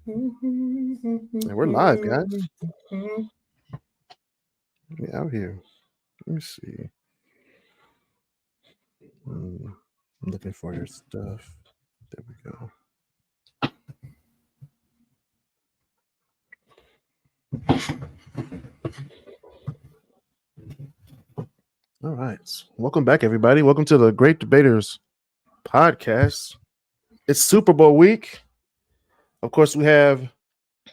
And we're live, guys. We out here. Let me see. I'm looking for your stuff. There we go. All right. Welcome back, everybody. Welcome to the Great Debaterz podcast. It's Super Bowl week. Of course, we have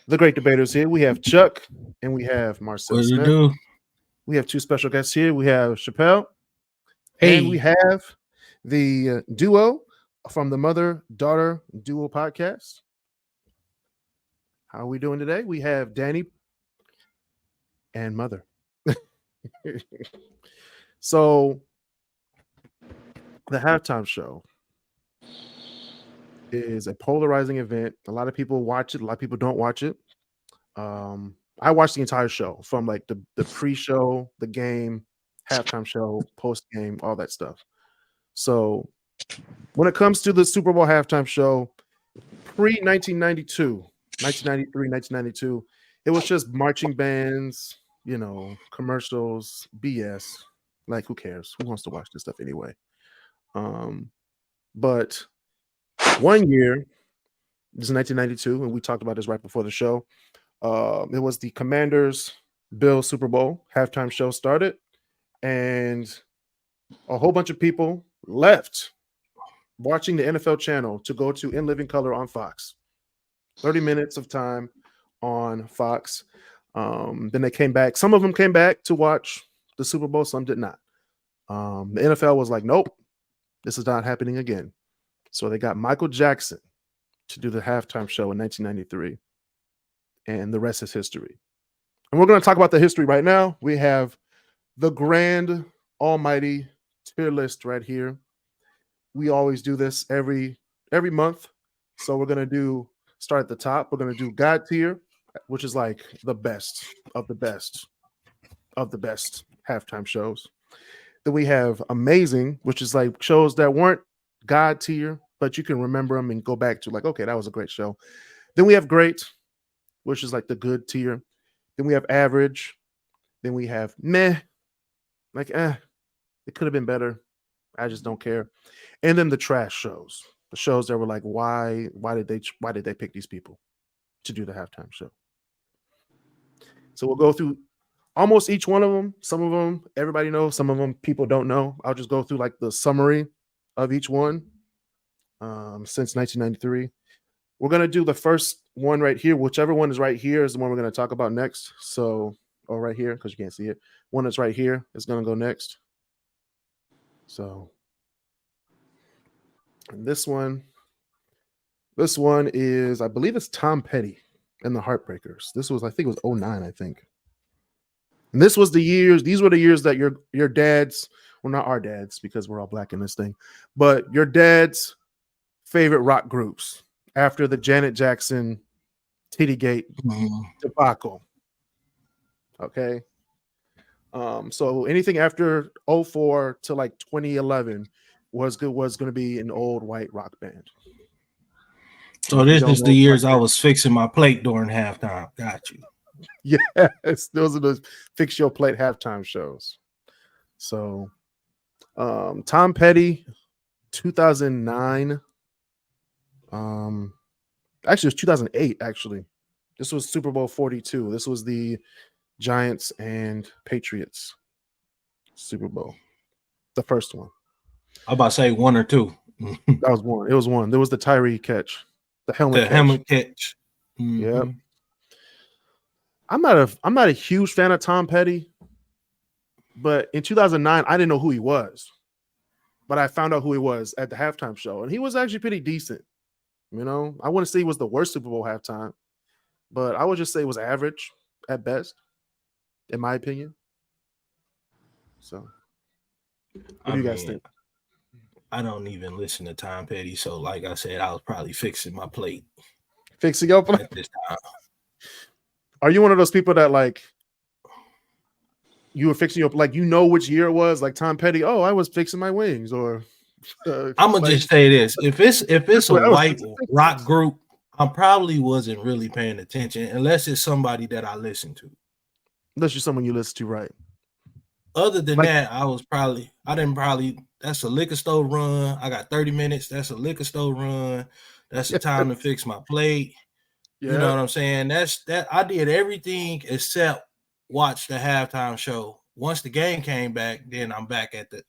the Great Debaterz here. We have Chuck and we have Marcel What Smith. do? We have two special guests here. We have Chappelle. Hey. And we have the duo from the Mother-Daughter Duo podcast. How are we doing today? We have Danny and Mother. So the halftime show is a polarizing event. A lot of people watch it. A lot of people don't watch it. I watched the entire show from like the pre-show, the game, halftime show, post-game, all that stuff. So when it comes to the Super Bowl halftime show, pre-1992, 1993, 1992, it was just marching bands, commercials, BS. Like, who cares? Who wants to watch this stuff anyway? But one year, this is 1992, and we talked about this right before the show. It was the Commanders-Bills Super Bowl. Halftime show started, and a whole bunch of people left watching the NFL channel to go to In Living Color on Fox. 30 minutes of time on Fox. Then they came back. Some of them came back to watch the Super Bowl. Some did not. The NFL was like, nope, this is not happening again. So they got Michael Jackson to do the halftime show in 1993. And the rest is history. And we're going to talk about the history right now. We have the grand almighty tier list right here. We always do this every month. So we're going to start at the top. We're going to do God tier, which is like the best of the best of the best halftime shows. Then we have amazing, which is like shows that weren't God tier, but you can remember them and go back to like, okay, that was a great show. Then we have great, which is like the good tier. Then we have average. Then we have meh, like it could have been better. I just don't care. And then the trash shows, the shows that were like, why did they pick these people to do the halftime show? So we'll go through almost each one of them. Some of them everybody knows, some of them people don't know. I'll just go through like the summary of each one since 1993. We're going to do the first one right here. Whichever one is right here is the one we're going to talk about next. So, or right here, because you can't see it. One that's right here is going to go next. So, and this one is, I believe it's Tom Petty and the Heartbreakers. This was, I think it was 09, I think. And these were the years that your dads, well, not our dads, because we're all black in this thing, but your dad's favorite rock groups after the Janet Jackson Tittygate debacle. Okay. So anything after 04 to like 2011 was going to be an old white rock band. So this is the years I was fixing my plate during halftime. Got you. Yes, those are those fix your plate halftime shows. So Tom Petty, 2009. Actually, it was 2008. Actually, this was Super Bowl 42. This was the Giants and Patriots Super Bowl, the first one. I'm about to say one or two. That was one. It was one. There was the Tyree catch, the helmet catch. Mm-hmm. Yep. I'm not a huge fan of Tom Petty, but in 2009, I didn't know who he was, but I found out who he was at the halftime show, and he was actually pretty decent. I wouldn't say he was the worst Super Bowl halftime, but I would just say it was average at best, in my opinion. So, what do you guys think? I don't even listen to Tom Petty, so like I said, I was probably fixing my plate. Fixing your plate? At this time. Are you one of those people that like you were fixing your like which year it was? Like Tom Petty, oh, I was fixing my wings, or I'm gonna just say this: if it's a white rock group, I probably wasn't really paying attention unless it's somebody that I listen to. Unless you're someone you listen to, right? Other than that, that's a liquor store run. I got 30 minutes. That's a liquor store run. That's the time to fix my plate. You know what I'm saying? That I did everything except watch the halftime show. Once the game came back, then I'm back at the,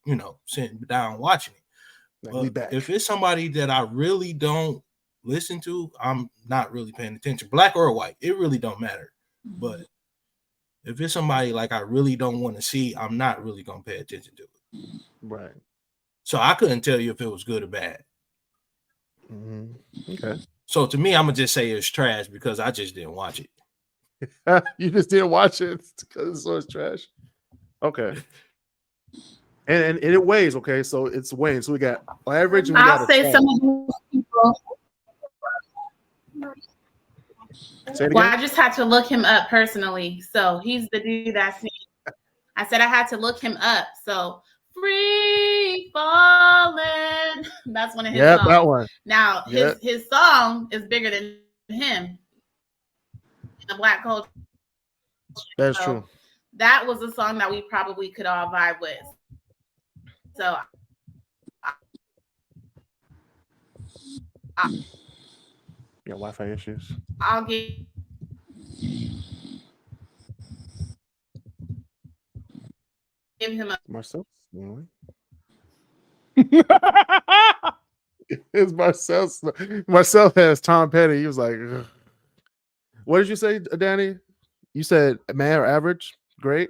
sitting down watching it. We back. If it's somebody that I really don't listen to, I'm not really paying attention. Black or white, it really don't matter. But if it's somebody like I really don't want to see, I'm not really gonna pay attention to it. Right. So I couldn't tell you if it was good or bad. Mm-hmm. Okay. So to me, I'm gonna just say it's trash because I just didn't watch it. You just didn't watch it because it's trash. Okay. And it weighs, okay, so it's weighing. So we got average. And I'll say some of those people. Well, I just had to look him up personally. So he's the dude I see. I said I had to look him up. So Free Falling. That's one of his songs. That one. Now his song is bigger than him in the Black culture. That's true. That was a song that we probably could all vibe with. So Wi-Fi issues. I'll give him a Marcel. It's Marcel. Marcel has Tom Petty. He was like, ugh. What did you say, Danny? You said man or average? Great.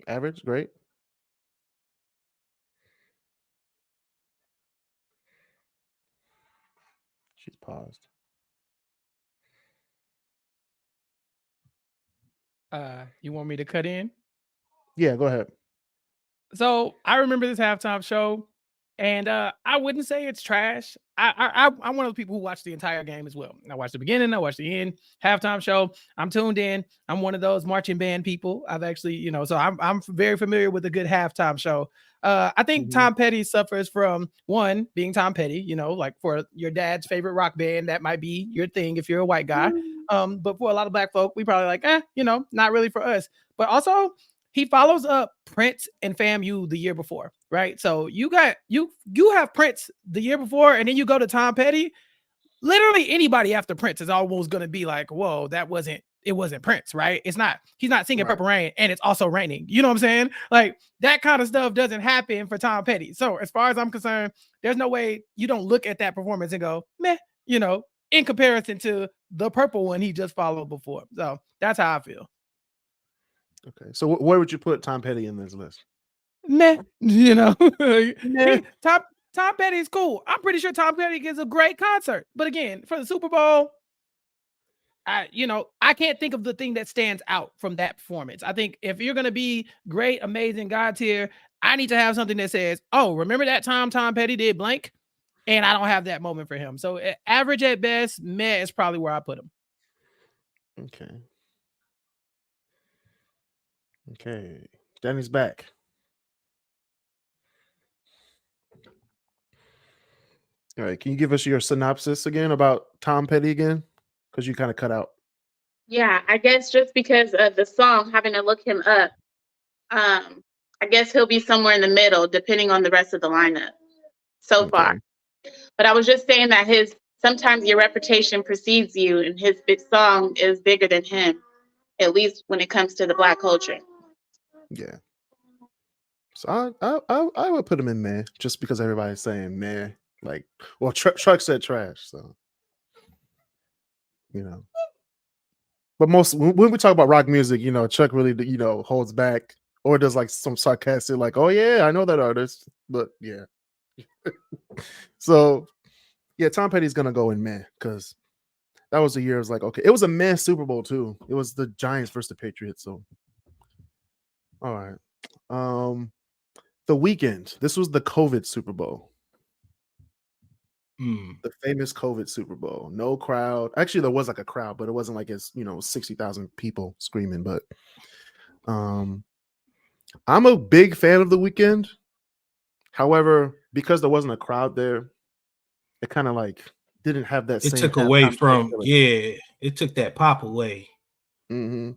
Average, great. She's paused. You want me to cut in? Yeah, go ahead. So I remember this halftime show, and I wouldn't say it's trash. I'm one of those people who watch the entire game as well. I watch the beginning, I watch the end, halftime show. I'm tuned in. I'm one of those marching band people. I've actually, so I'm very familiar with a good halftime show. I think Tom Petty suffers from one being Tom Petty. Like for your dad's favorite rock band, that might be your thing if you're a white guy. But for a lot of black folk, we probably like, not really for us. But also, he follows up Prince and FAMU the year before, right? So you have Prince the year before, and then you go to Tom Petty. Literally anybody after Prince is almost going to be like, whoa, it wasn't Prince, right? He's not singing Purple Rain, and it's also raining. You know what I'm saying? Like that kind of stuff doesn't happen for Tom Petty. So as far as I'm concerned, there's no way you don't look at that performance and go, meh, in comparison to the purple one he just followed before. So that's how I feel. Okay, so where would you put Tom Petty in this list? Meh, Tom Petty's cool. I'm pretty sure Tom Petty gives a great concert. But again, for the Super Bowl, I can't think of the thing that stands out from that performance. I think if you're going to be great, amazing, God tier, I need to have something that says, oh, remember that time Tom Petty did blank? And I don't have that moment for him. So average at best, meh is probably where I put him. Okay. Danny's back. All right. Can you give us your synopsis again about Tom Petty again? Because you kind of cut out. Yeah, I guess just because of the song, having to look him up, I guess he'll be somewhere in the middle, depending on the rest of the lineup so far. But I was just saying that sometimes your reputation precedes you, and his big song is bigger than him, at least when it comes to the black culture. Yeah. So I would put him in meh, just because everybody's saying meh. Like, well, Truck said trash, so But when we talk about rock music, Chuck really, holds back or does like some sarcastic, like, "Oh yeah, I know that artist," but yeah. So yeah, Tom Petty's gonna go in meh because that was the year. It was like, okay, it was a meh Super Bowl too. It was the Giants versus the Patriots. So all right, The Weeknd. This was the COVID Super Bowl. The famous COVID Super Bowl. No crowd. Actually, there was like a crowd, but it wasn't like it's 60,000 people screaming. But I'm a big fan of The Weeknd. However, because there wasn't a crowd there, it kind of like didn't have that It same took away from feeling. it took that pop away. Mm-hmm.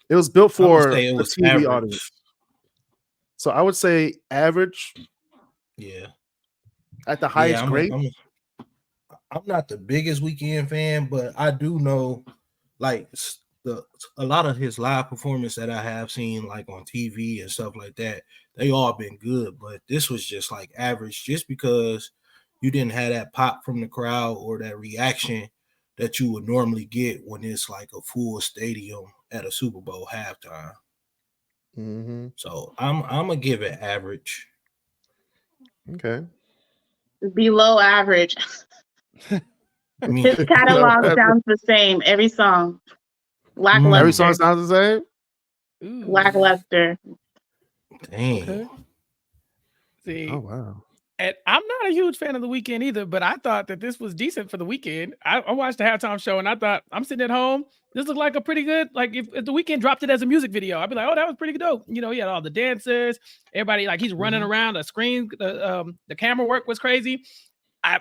It was built I would for say it the was TV average. audience. So I would say average. Yeah. At the highest grade. I'm not the biggest Weeknd fan, but I do know like a lot of his live performance that I have seen like on TV and stuff like that, they all been good, but this was just like average just because you didn't have that pop from the crowd or that reaction that you would normally get when it's like a full stadium at a Super Bowl halftime. Mm-hmm. So I'm gonna give it average. Okay. Below average. His catalog sounds the same. Every song. Lackluster. Every song sounds the same? Lackluster. Dang. Okay. See. Oh, wow. And I'm not a huge fan of The Weeknd either, but I thought that this was decent for The Weeknd. I watched the halftime show and I thought, I'm sitting at home. This looked like a pretty good, like if The Weeknd dropped it as a music video, I'd be like, oh, that was pretty dope. You know, he had all the dancers, everybody, like he's running around, the screen, the camera work was crazy. I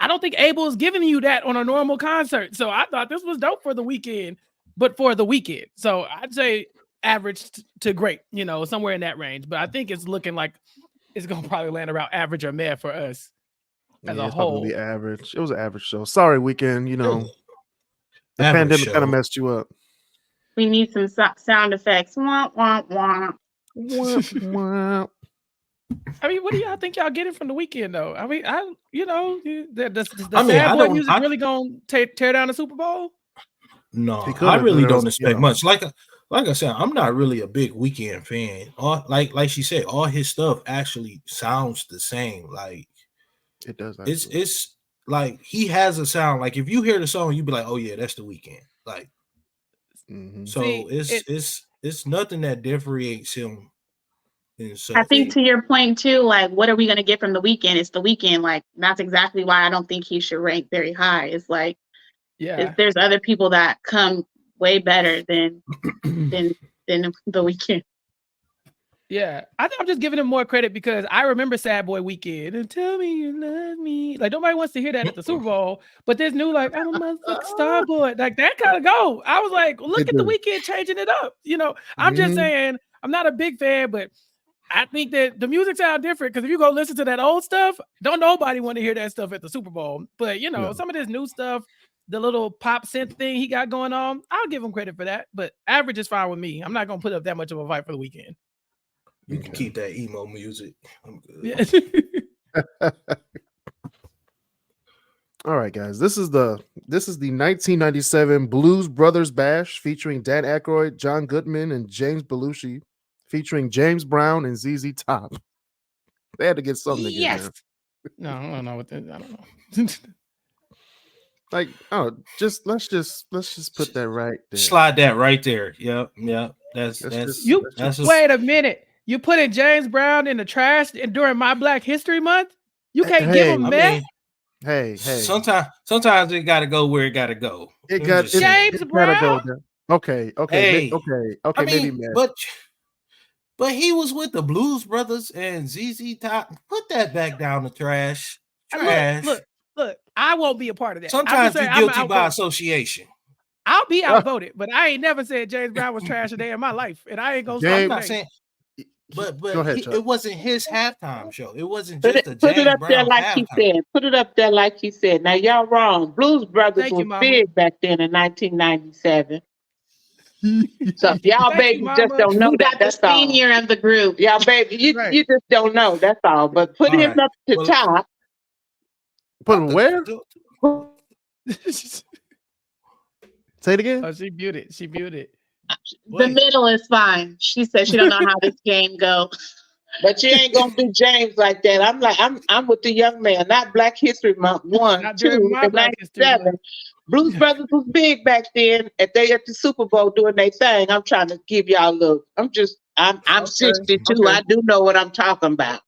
don't think Abel is giving you that on a normal concert. So I thought this was dope for The Weeknd, but for The Weeknd. So I'd say average to great, you know, somewhere in that range. But I think it's looking like it's going to probably land around average or meh for us as a whole. Probably average. It was an average show. Sorry, Weeknd, you know, the average pandemic kind of messed you up. We need some sound effects. Wah, wah, wah. Wah, wah. I mean, what do y'all think y'all getting from The Weeknd though? I mean, the sad boy music really gonna tear down the Super Bowl? No, I really don't expect much. Like I said, I'm not really a big Weeknd fan. Like she said, all his stuff actually sounds the same. Like it does. It's like he has a sound. Like if you hear the song, you'd be like, oh yeah, that's The Weeknd. Like, so it's nothing that differentiates him. I think to your point too, like what are we gonna get from The Weeknd? It's The Weeknd. Like that's exactly why I don't think he should rank very high. It's like, there's other people that come way better than The Weeknd. Yeah, I think I'm just giving him more credit because I remember Sad Boy Weekend and Tell Me You Love Me. Like nobody wants to hear that at the Super Bowl, but this new like I'm a motherfucking star boy, like that kind of go. I was like, look at The Weeknd changing it up. You know, I'm just saying I'm not a big fan, but I think that the music sounds different because if you go listen to that old stuff, don't nobody want to hear that stuff at the Super Bowl. But you know, some of this new stuff, the little pop synth thing he got going on, I'll give him credit for that. But average is fine with me. I'm not gonna put up that much of a fight for The Weeknd. You can keep that emo music. I'm good. Yeah. All right, guys. This is the 1997 Blues Brothers Bash featuring Dan Aykroyd, John Goodman, and James Belushi, featuring James Brown and ZZ Top. They had to get something to get there. No, I don't know what that. I don't know. Like, let's just put that right there. Slide that right there. Yep. That's wait a minute. You putting James Brown in the trash during my Black History Month? You can't give him that. Hey. Sometimes it got to go where it got to go. James Brown. Okay. Hey. Okay. Maybe, but he was with the Blues Brothers and ZZ Top. Put that back down the trash. Look. I won't be a part of that. Sometimes you're guilty by association. I'll be outvoted, but I ain't never said James Brown was trash a day in my life, and I ain't gonna say. I'm not saying. But ahead, it wasn't his halftime show. It wasn't just a James Put it up Brown there like halftime. he said. Put it up there like he said. Now y'all wrong. Blues Brothers was big back then in 1997. So y'all baby just don't know that. That's the senior of the group. Y'all baby, you just don't know. That's all. But put him up to top. Put him where? Say it again. Oh, she muted. The middle is fine. She said she don't know how this game goes. But you ain't gonna do James like that. I'm with the young man, not Black History Month 1, 2, and 97. Blues Brothers was big back then. At the Super Bowl doing their thing. I'm trying to give y'all a look. I'm 62. Okay. I do know what I'm talking about.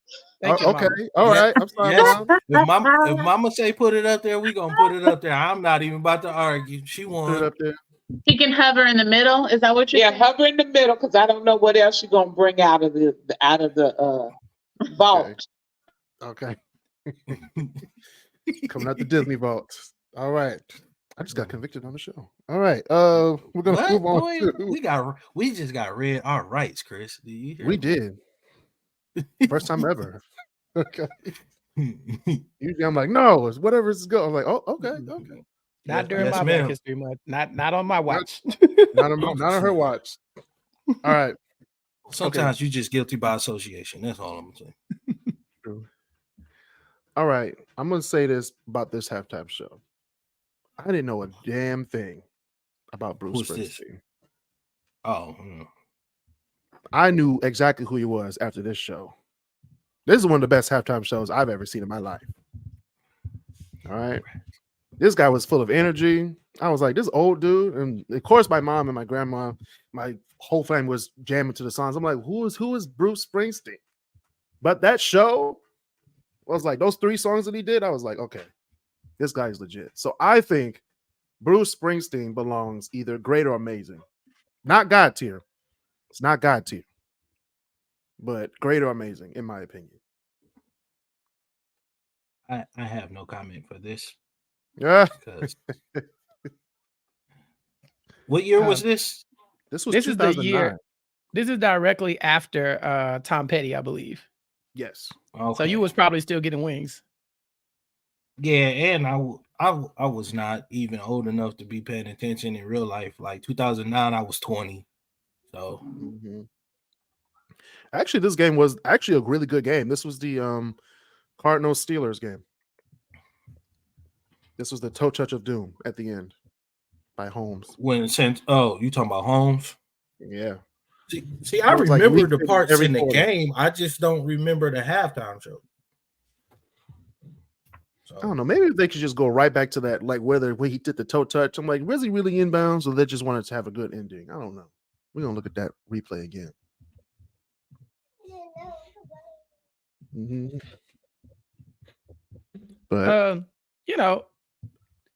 Okay. All right. I'm sorry. Yes. If Mama say put it up there, we gonna put it up there. I'm not even about to argue. She won. Put it up there. He can hover in the middle. Is that what you're saying? Yeah, hover in the middle because I don't know what else you're gonna bring out of the vault. Okay. Coming out the Disney vault. All right. I just got convicted on the show. All right. We're gonna move on. Boy, we just got read our rights, Chris. Do you hear we did. First time ever. Okay. Usually I'm like, no, it's whatever it's go. I'm like, oh, okay. Not during my Black History Month. Not on my watch. Not on her watch. All right. Sometimes you're just guilty by association. That's all I'm saying. True. All right. I'm gonna say this about this halftime show. I didn't know a damn thing about Bruce Springsteen. Oh, I knew exactly who he was after this show. This is one of the best halftime shows I've ever seen in my life. All right. This guy was full of energy. I was like, this old dude. And of course, my mom and my grandma, my whole family was jamming to the songs. I'm like, who is Bruce Springsteen? But that show was like, those 3 songs that he did, I was like, okay, this guy is legit. So I think Bruce Springsteen belongs either great or amazing. Not God tier. It's not God tier. But great or amazing, in my opinion. I have no comment for this. Yeah. What year was this? This was 2009. Is the year. This is directly after Tom Petty, I believe. Yes. Okay. So you was probably still getting wings. Yeah, and I was not even old enough to be paying attention in real life. Like 2009, I was 20. So actually, this game was actually a really good game. This was the Cardinals Steelers game. This was the toe touch of doom at the end by Holmes. You talking about Holmes? Yeah. See, I remember the parts in the game. I just don't remember the halftime show. So, I don't know. Maybe they could just go right back to that, like where he did the toe touch. I'm like, was he really inbounds, or they just wanted to have a good ending? I don't know. We're gonna look at that replay again. But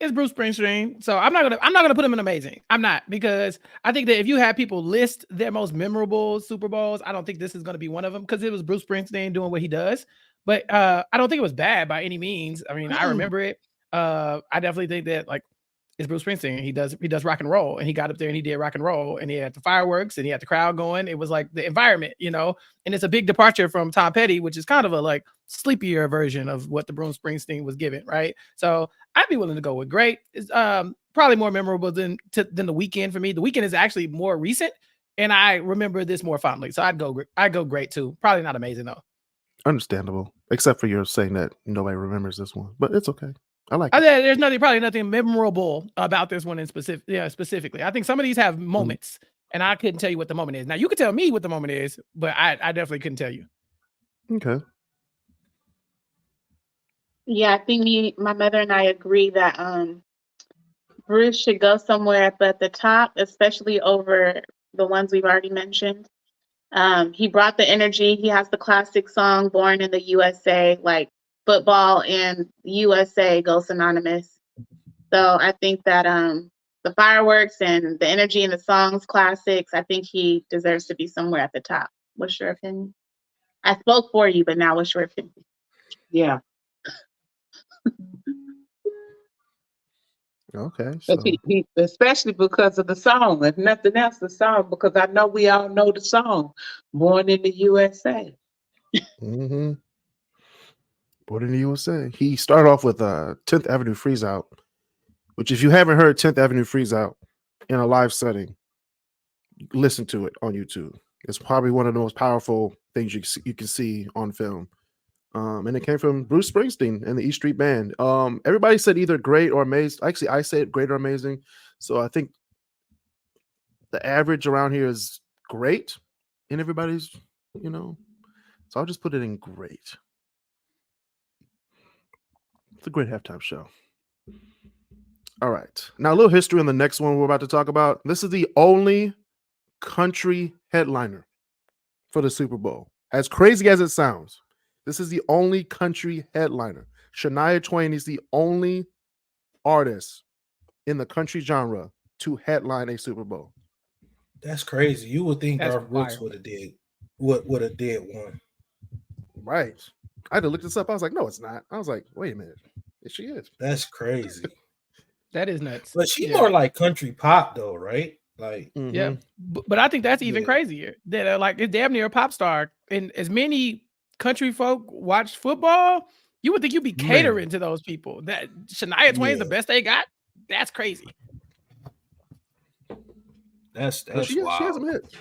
it's Bruce Springsteen, so I'm not gonna put him in amazing. I'm not, because I think that if you have people list their most memorable Super Bowls, I don't think this is gonna be one of them, because it was Bruce Springsteen doing what he does. But I don't think it was bad by any means. I mean, I remember it. I definitely think that, like, it's Bruce Springsteen. He does rock and roll, and he got up there and he did rock and roll, and he had the fireworks and he had the crowd going. It was like the environment, and it's a big departure from Tom Petty, which is kind of a like sleepier version of what the Bruce Springsteen was given, right? So I'd be willing to go with great. It's probably more memorable than The Weeknd for me. The Weeknd is actually more recent, and I remember this more fondly. So I'd go great too. Probably not amazing though. Understandable, except for you're saying that nobody remembers this one, but it's okay. I like it. There's probably nothing memorable about this one in specifically. I think some of these have moments, and I couldn't tell you what the moment is. Now you could tell me what the moment is, but I definitely couldn't tell you. Okay. Yeah, I think my mother and I agree that Bruce should go somewhere up at the top, especially over the ones we've already mentioned. He brought the energy. He has the classic song "Born in the USA," like football and USA go synonymous. So I think that the fireworks and the energy in the songs, classics, I think he deserves to be somewhere at the top. What's your opinion? I spoke for you, but now what's your opinion? Yeah. Okay. So. He, especially because of the song, if nothing else, the song, because I know we all know the song, "Born in the USA." Mm-hmm. Born in the USA. He started off with 10th Avenue Freeze Out, which if you haven't heard 10th Avenue Freeze Out in a live setting, listen to it on YouTube. It's probably one of the most powerful things you can see on film. And it came from Bruce Springsteen and the E Street Band. Everybody said either great or amazing. Actually, I said great or amazing. So I think the average around here is great. And everybody's, so I'll just put it in great. It's a great halftime show. All right. Now, a little history on the next one we're about to talk about. This is the only country headliner for the Super Bowl. As crazy as it sounds, this is the only country headliner. Shania Twain is the only artist in the country genre to headline a Super Bowl. That's crazy. You would think Garth Brooks would have did one. Right. I had to look this up. I was like, no, it's not. I was like, wait a minute. She is. That's crazy. That is nuts. But she's more like country pop, though, right? Like, yeah. But I think that's even crazier. That like it's damn near a pop star, and as many country folk watch football, you would think you'd be catering to those people. That Shania Twain's the best they got. That's crazy. That's wild. She has some hits.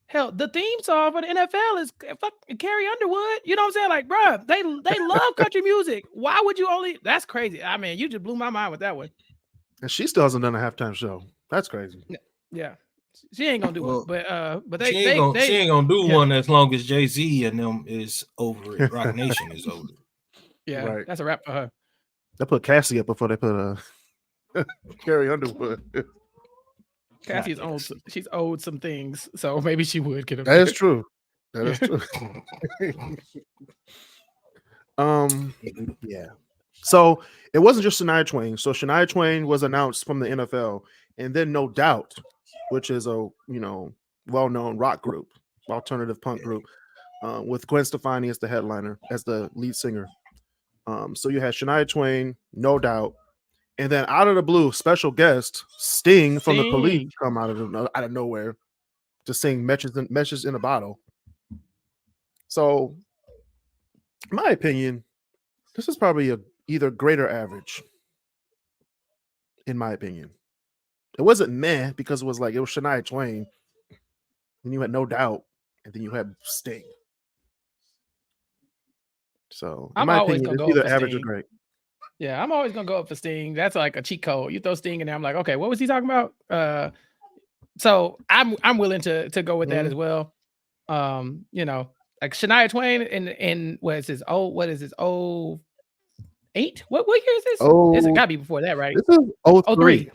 Hell, the theme song for the NFL is fucking Carrie Underwood. You know what I'm saying? Like, bro, they love country music. Why would you only? That's crazy. I mean, you just blew my mind with that one. And she still hasn't done a halftime show. That's crazy. Yeah, she ain't gonna do it. But she ain't gonna do one as long as Jay-Z and them is over it. Rock Nation is over it. Yeah, right. That's a wrap for her. They put Cassie up before they put Carrie Underwood. Cassie's old. She's owed some things, so maybe she would get a. That is true. That is true. Yeah. So it wasn't just Shania Twain. So Shania Twain was announced from the NFL, and then No Doubt, which is a well-known rock group, alternative punk group, with Gwen Stefani as the headliner, as the lead singer. So you had Shania Twain, No Doubt. And then out of the blue, special guest Sting from the Police come out of nowhere to sing Messages in a Bottle. So, in my opinion, this is probably either great or average. In my opinion, it wasn't meh because it was Shania Twain, and you had No Doubt, and then you had Sting. So, in my opinion, it's either average or great. Yeah, I'm always gonna go up for Sting. That's like a cheat code. You throw Sting in there, I'm like, okay, what was he talking about? So I'm willing to go with that as well. Like Shania Twain and what is his 08? What year is this? It's gotta be before that, right? This is 03.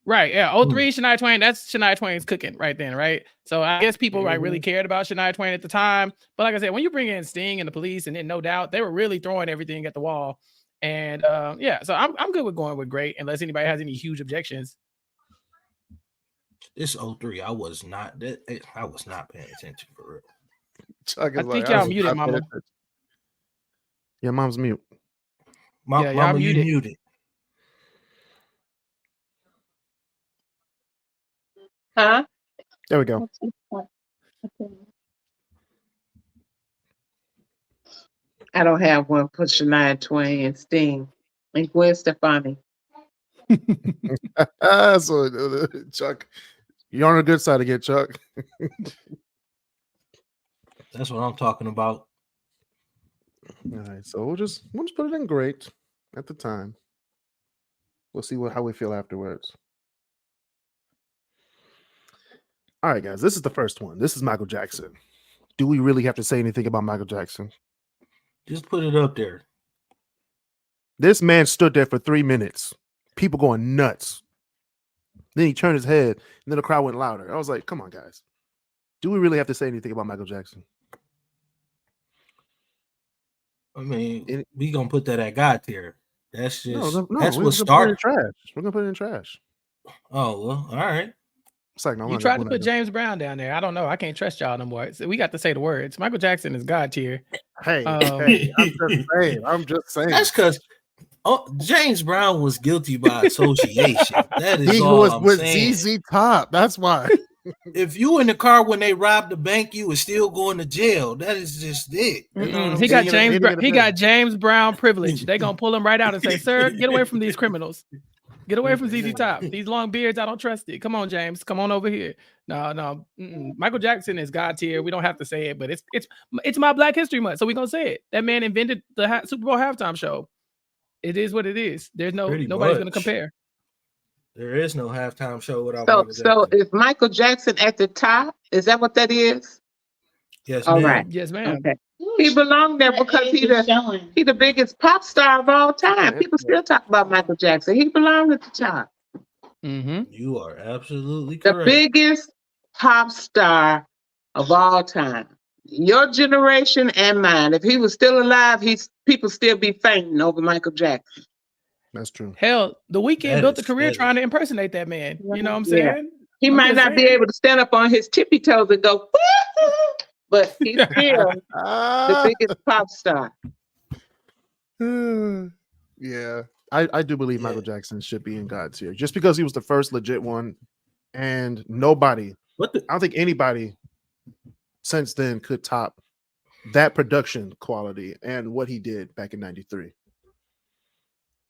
Right, yeah, 03 Shania Twain. That's Shania Twain's cooking right then, right? So I guess people really cared about Shania Twain at the time. But like I said, when you bring in Sting and the Police and then No Doubt, they were really throwing everything at the wall. And so I'm good with going with great unless anybody has any huge objections. This 03, I was not paying attention for real. I think y'all muted, Mama. Yeah, Mom's mute. Mama, you muted. Huh? There we go. I don't have one for Shania Twain and Sting and Gwen Stefani. So, Chuck, you're on a good side again, Chuck. That's what I'm talking about. All right, so we'll just put it in great at the time. We'll see how we feel afterwards. All right, guys, this is the first one. This is Michael Jackson. Do we really have to say anything about Michael Jackson? Just put it up there. This man stood there for 3 minutes. People going nuts. Then he turned his head, and then the crowd went louder. I was like, come on, guys. Do we really have to say anything about Michael Jackson? I mean, we going to put that at God tier. That's just, that's what started. We're going to put it in trash. Oh, well, all right. It's like, no, you tried to put James Brown down there. I don't know. I can't trust y'all no more. So we got to say the words. Michael Jackson is God tier. Hey, I'm just saying. That's because James Brown was guilty by association. That is he all was I'm with saying. ZZ Top. That's why. If you in the car when they robbed the bank, you was still going to jail. That is just it. You know he got James Brown privilege. They gonna pull him right out and say, "Sir, get away from these criminals. Get away from ZZ Top. These long beards, I don't trust it. Come on, James. Come on over here." No. Michael Jackson is God tier. We don't have to say it, but it's my Black History Month, so we gonna say it. That man invented the Super Bowl halftime show. It is what it is. There's nobody's gonna compare. There is no halftime show without Michael Jackson. So is Michael Jackson at the top? Is that what that is? Yes, all ma'am. right. Yes, ma'am. Okay. He belonged there because he the biggest pop star of all time. People still talk about Michael Jackson. He belonged at the top. You are absolutely correct. The biggest pop star of all time. Your generation and mine. If he was still alive, people still be fainting over Michael Jackson. That's true. Hell, The Weeknd built a career trying to impersonate that man. You know what I'm saying? Yeah. He might not be able to stand up on his tippy toes and go, but he's still the biggest pop star. Yeah, I do believe Michael Jackson should be in God tier just because he was the first legit one, and nobody, I don't think anybody since then could top that production quality and what he did back in '93.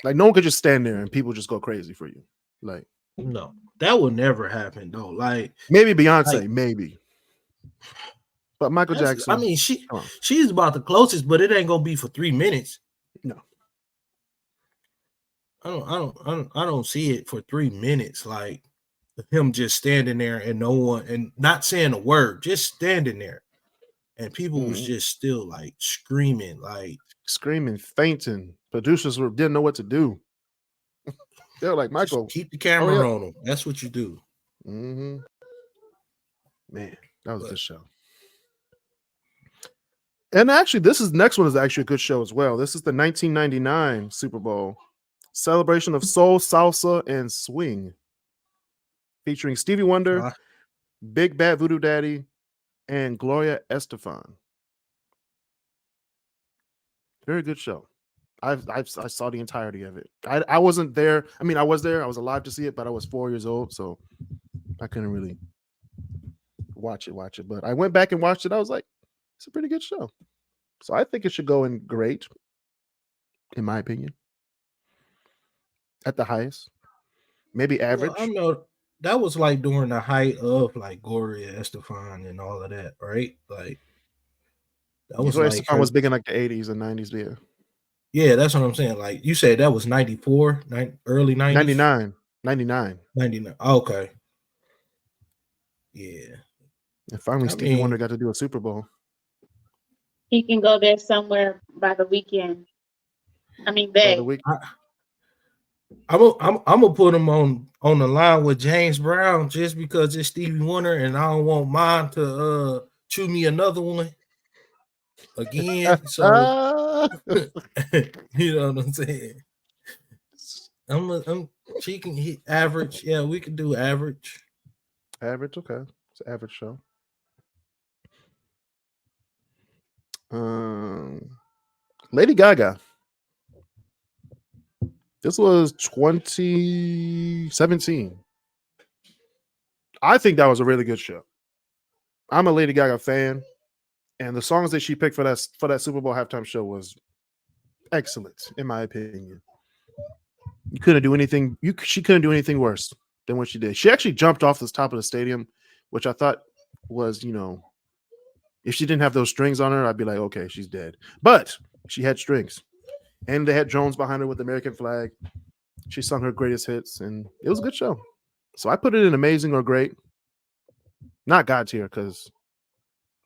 Like no one could just stand there and people just go crazy for you. Like no, that will never happen though. Like maybe Beyonce, maybe, but Michael Jackson. I mean, she's about the closest, but it ain't gonna be for 3 minutes. No, I don't see it for 3 minutes. Like him just standing there and no one and not saying a word, just standing there, and people was just still like screaming, fainting. Producers didn't know what to do. They're like, Michael, just keep the camera on him. That's what you do. Mm-hmm. Man, that was a good show. And actually, next one is actually a good show as well. This is the 1999 Super Bowl celebration of soul, salsa, and swing, featuring Stevie Wonder, Big Bad Voodoo Daddy, and Gloria Estefan. Very good show. I saw the entirety of it. I wasn't there. I mean, I was there. I was alive to see it, but I was 4 years old, so I couldn't really watch it. But I went back and watched it. I was like, it's a pretty good show. So I think it should go in great, in my opinion. At the highest. Maybe average. Well, I know that was like during the height of like Gloria Estefan and all of that, right? Like that was Gloria like Estefan was big in like the 80s and 90s, yeah. Yeah, that's what I'm saying. Like you said, that was 94, early 90s? 99. Okay. Yeah. And finally, Stevie Wonder got to do a Super Bowl. He can go there somewhere by the weekend. I mean, I'm gonna put him on the line with James Brown just because it's Stevie Wonder, and I don't want mine to chew me another one again. So you know what I'm saying? She can hit average. Yeah, we can do average. Average, okay. It's an average show. Lady Gaga. This was 2017. I think that was a really good show. I'm a Lady Gaga fan, and the songs that she picked for that Super Bowl halftime show was excellent, in my opinion. You couldn't do anything. She couldn't do anything worse than what she did. She actually jumped off the top of the stadium, which I thought was, if she didn't have those strings on her, I'd be like, okay, she's dead. But she had strings, and they had drones behind her with the American flag. She sung her greatest hits, and it was a good show. So I put it in amazing or great. Not God tier, because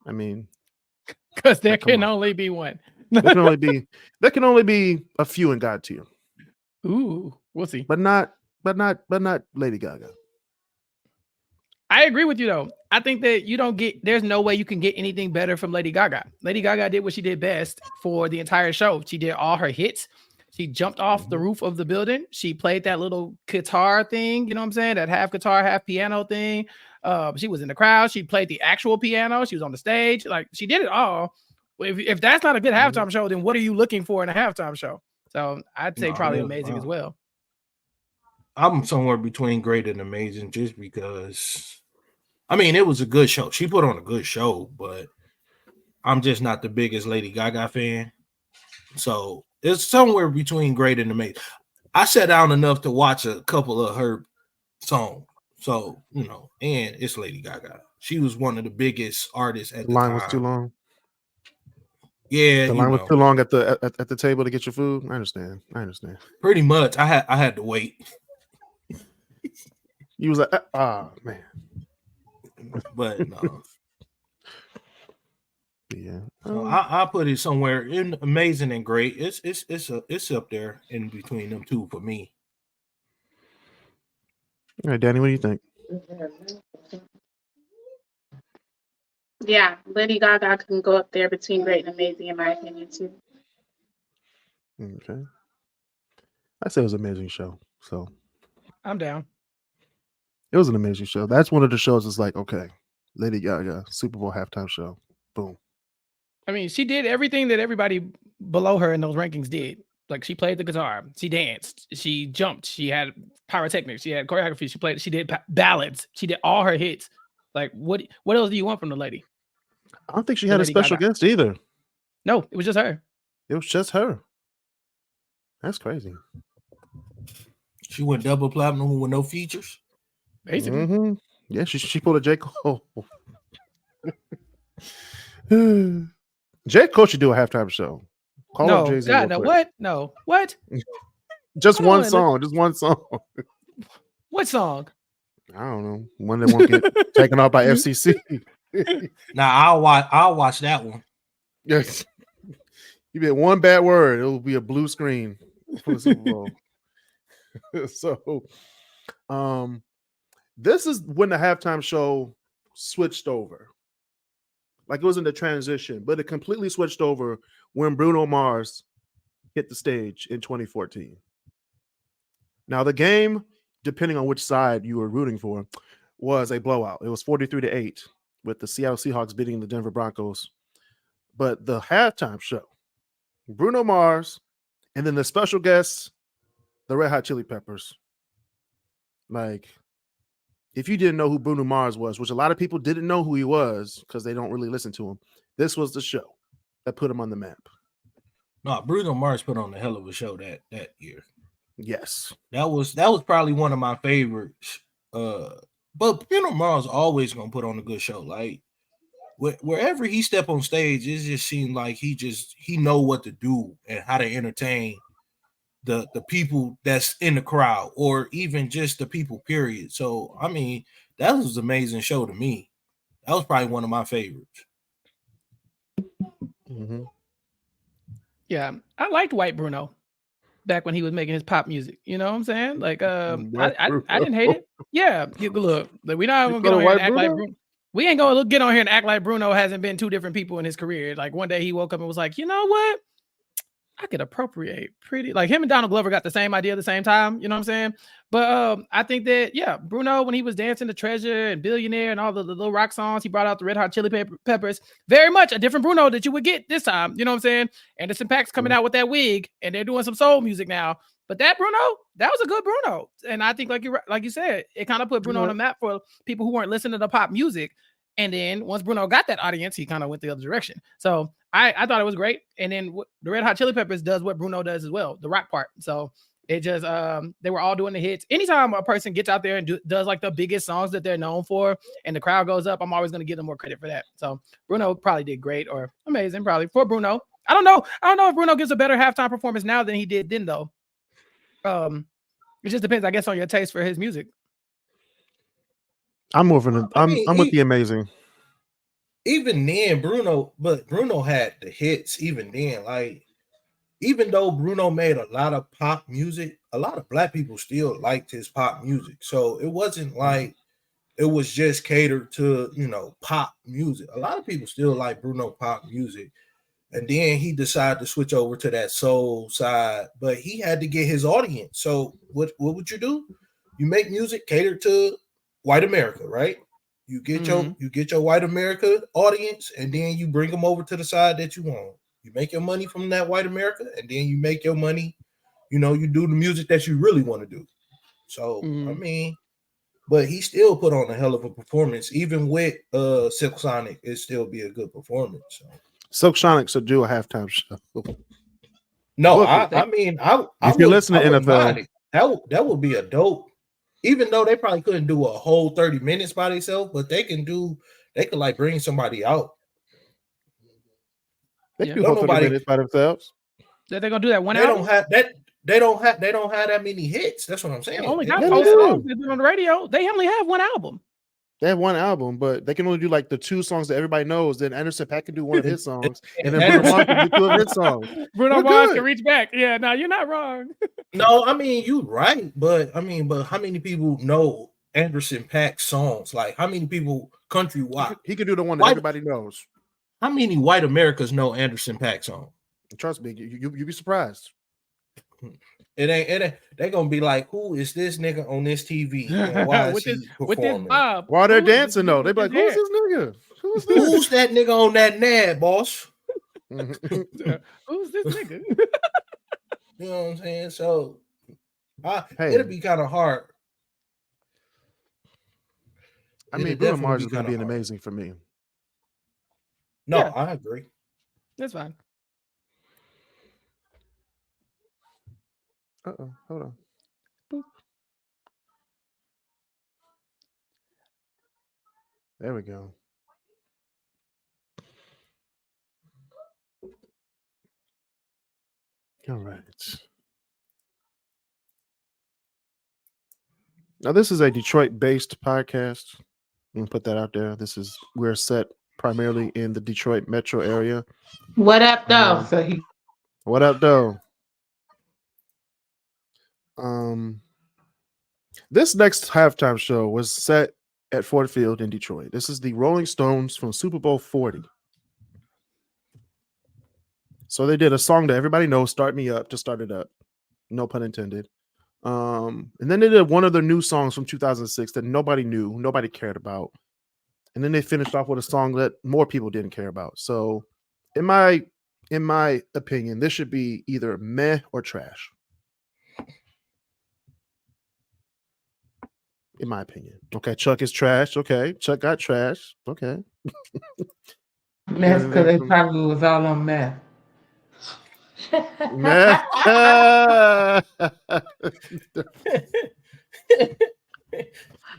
there can only be one. there can only be a few in God tier. Ooh, we'll see. But not Lady Gaga. I agree with you though. I think that there's no way you can get anything better from Lady Gaga. Lady Gaga did what she did best for the entire show. She did all her hits. She jumped off the roof of the building. She played that little guitar thing, you know what I'm saying? That half guitar, half piano thing. She was in the crowd. She played the actual piano. She was on the stage. Like she did it all. If that's not a good halftime show, then what are you looking for in a halftime show? So I'd say probably amazing as well. I'm somewhere between great and amazing just because, it was a good show. She put on a good show, but I'm just not the biggest Lady Gaga fan. So it's somewhere between great and amazing. I sat down enough to watch a couple of her songs. So, and it's Lady Gaga. She was one of the biggest artists at the time. The line was too long. Yeah, the line was too long at the table to get your food. I understand. Pretty much, I had to wait. You was like, man. But no. Yeah, so I put it somewhere in amazing and great. It's up there in between them two for me. All right, Danny, what do you think? Yeah, Lady Gaga can go up there between great and amazing, in my opinion, too. Okay. I say it was an amazing show. So I'm down. It was an amazing show. That's one of the shows that's like, okay, Lady Gaga, Super Bowl halftime show. Boom. She did everything that everybody below her in those rankings did. Like she played the guitar, she danced, she jumped, she had pyrotechnics, she had choreography, she did ballads, she did all her hits. Like what else do you want from the lady? I don't think she had a special guest either. No, it was just her. It was just her. That's crazy. She went double platinum with no features. Basically. Mm-hmm. Yeah, she pulled a J. Cole. J. Cole should do a halftime show. Call up Jay-Z. God, no, what? No, what? Just one song. Just one song. What song? I don't know. One that won't get taken off by FCC. Now I'll watch that one. Yes. You get one bad word, it will be a blue screen for the Super Bowl. So, this is when the halftime show switched over. Like it was in the transition, but it completely switched over when Bruno Mars hit the stage in 2014. Now, the game, depending on which side you were rooting for, was a blowout. It was 43-8 with the Seattle Seahawks beating the Denver Broncos. But the halftime show, Bruno Mars, and then the special guests, the Red Hot Chili Peppers. Like, if you didn't know who Bruno Mars was, which a lot of people didn't know who he was because they don't really listen to him, this was the show that put him on the map. No, Bruno Mars put on a hell of a show that year. Yes. That was probably one of my favorites. But Bruno Mars always gonna put on a good show. Like wherever he step on stage, it just seemed like he know what to do and how to entertain the people that's in the crowd, or even just the people, period. So I mean, that was an amazing show to me. That was probably one of my favorites. Mm-hmm. Yeah, I liked White Bruno back when he was making his pop music. You know what I'm saying? Like, I didn't hate it. Yeah, look, we not gonna get on here and act like Bruno. We ain't gonna get on here and act like Bruno hasn't been two different people in his career. Like one day he woke up and was like, you know what? I could appropriate pretty, like him and Donald Glover got the same idea at the same time. You know what I'm saying? But I think that, yeah, Bruno, when he was dancing to Treasure and Billionaire and all the little rock songs, he brought out the Red Hot Chili Peppers. Very much a different Bruno that you would get this time. You know what I'm saying? Anderson .Paak's coming out with that wig and they're doing some soul music now. But that Bruno, that was a good Bruno. And I think like you said, it kind of put Bruno on the map for people who weren't listening to pop music. And then once Bruno got that audience, he kind of went the other direction. So I thought it was great. And then the Red Hot Chili Peppers does what Bruno does as well, the rock part. So it just, they were all doing the hits. Anytime a person gets out there and does like the biggest songs that they're known for and the crowd goes up, I'm always going to give them more credit for that. So Bruno probably did great or amazing, probably for Bruno. I don't know if Bruno gives a better halftime performance now than he did then, though. It just depends, I guess, on your taste for his music. I'm moving. I'm with the amazing. Even then, Bruno had the hits. Even then, like even though Bruno made a lot of pop music, a lot of black people still liked his pop music. So it wasn't like it was just catered to pop music. A lot of people still like Bruno pop music, and then he decided to switch over to that soul side. But he had to get his audience. So what would you do? You make music catered to white America, right? You get your white America audience, and then you bring them over to the side that you want. You make your money from that white America, and then you make your money. You do the music that you really want to do. So I mean, but he still put on a hell of a performance, even with Silk Sonic. It still be a good performance. So. Silk Sonic should do a halftime show. No, look, I mean, if you're listening to NFL, that would be a dope. Even though they probably couldn't do a whole 30 minutes by themselves, but they could like bring somebody out. They can do 30 minutes by themselves. They're gonna do that one album? They don't have that many hits. That's what I'm saying. They only got 4 songs on the radio. They only have one album. They have one album, but they can only do like the 2 songs that everybody knows. Then Anderson .Paak can do one of his songs, and then Bruno Mars can do 2 of his songs. Bruno Mars can reach back. Yeah, no, you're not wrong. No, I mean you're right, but how many people know Anderson .Paak songs? Like how many people countrywide? He could do the one that everybody knows. How many white Americans know Anderson .Paak song? Trust me, you'd be surprised. It ain't. They're gonna be like, "Who is this nigga on this TV? And why is he performing?" With this bob. While they're dancing, though, they be like, "Who's this nigga? Who's that nigga on that NAD, boss? Who's this nigga?" You know what I'm saying? So Hey. it'll be kind of hard. I mean, Bruno Mars is going to be amazing for me. No, yeah. I agree. That's fine. Uh-oh, hold on. Boop. There we go. All right. Now, this is a Detroit-based podcast. I'm going to put that out there. We're set primarily in the Detroit metro area. What up, though? What up, though? This next halftime show was set at Ford Field in Detroit. This is the Rolling Stones from Super Bowl 40. So they did a song that everybody knows, Start Me Up, to start it up. No pun intended. And then they did one of their new songs from 2006 that nobody knew, nobody cared about. And then they finished off with a song that more people didn't care about. So in my opinion, this should be either meh or trash. In my opinion. Okay, Chuck is trash. Okay, Chuck got trash. Okay. Meth, because it probably was all on meth. Meth.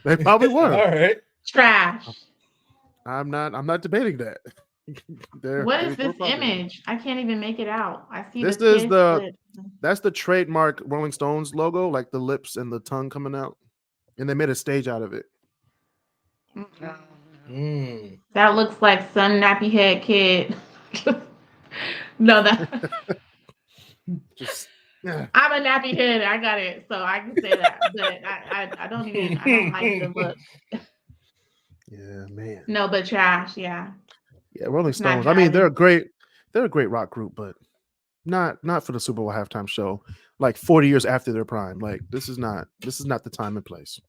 They probably were. All right. Trash. I'm not debating that. What is this image? I can't even make it out. I see this is that's the trademark Rolling Stones logo, like the lips and the tongue coming out, and they made a stage out of it. That looks like some nappy head kid. No, that just I'm a nappy head. I got it, so I can say that. But I don't like the look. Yeah, man. No, but trash. Yeah. Yeah, Rolling Stones. I mean, they're a great rock group, but not for the Super Bowl halftime show. Like 40 years after their prime. Like this is not the time and place.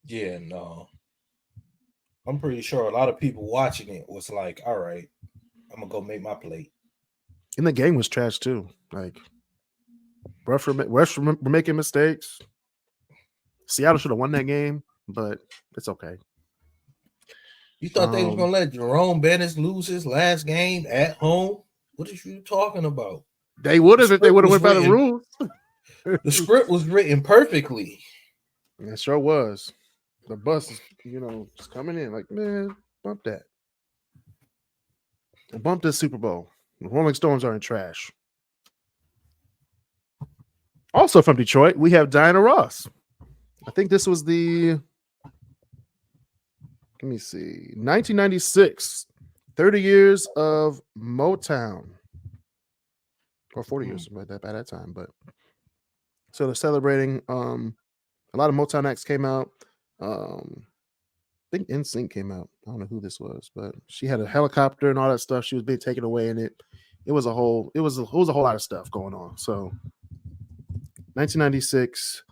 Yeah, no. I'm pretty sure a lot of people watching it was like, all right, I'm gonna go make my plate. And the game was trash too. Like refs were making mistakes. Seattle should have won that game, but it's okay. You thought they was gonna let Jerome Bettis lose his last game at home? What are you talking about? They would have if they would have went by the rules. The script was written perfectly. It sure was. The bus is, just coming in like, man, bump that. And bump this Super Bowl. The Rolling Stones are in trash. Also from Detroit, we have Diana Ross. I think this was let me see, 1996, 30 years of Motown. Or 40 years by that time. But so they're celebrating. A lot of Motown acts came out. I think NSYNC came out. I don't know who this was, but she had a helicopter and all that stuff. She was being taken away in it. It was a whole lot of stuff going on. So 1996,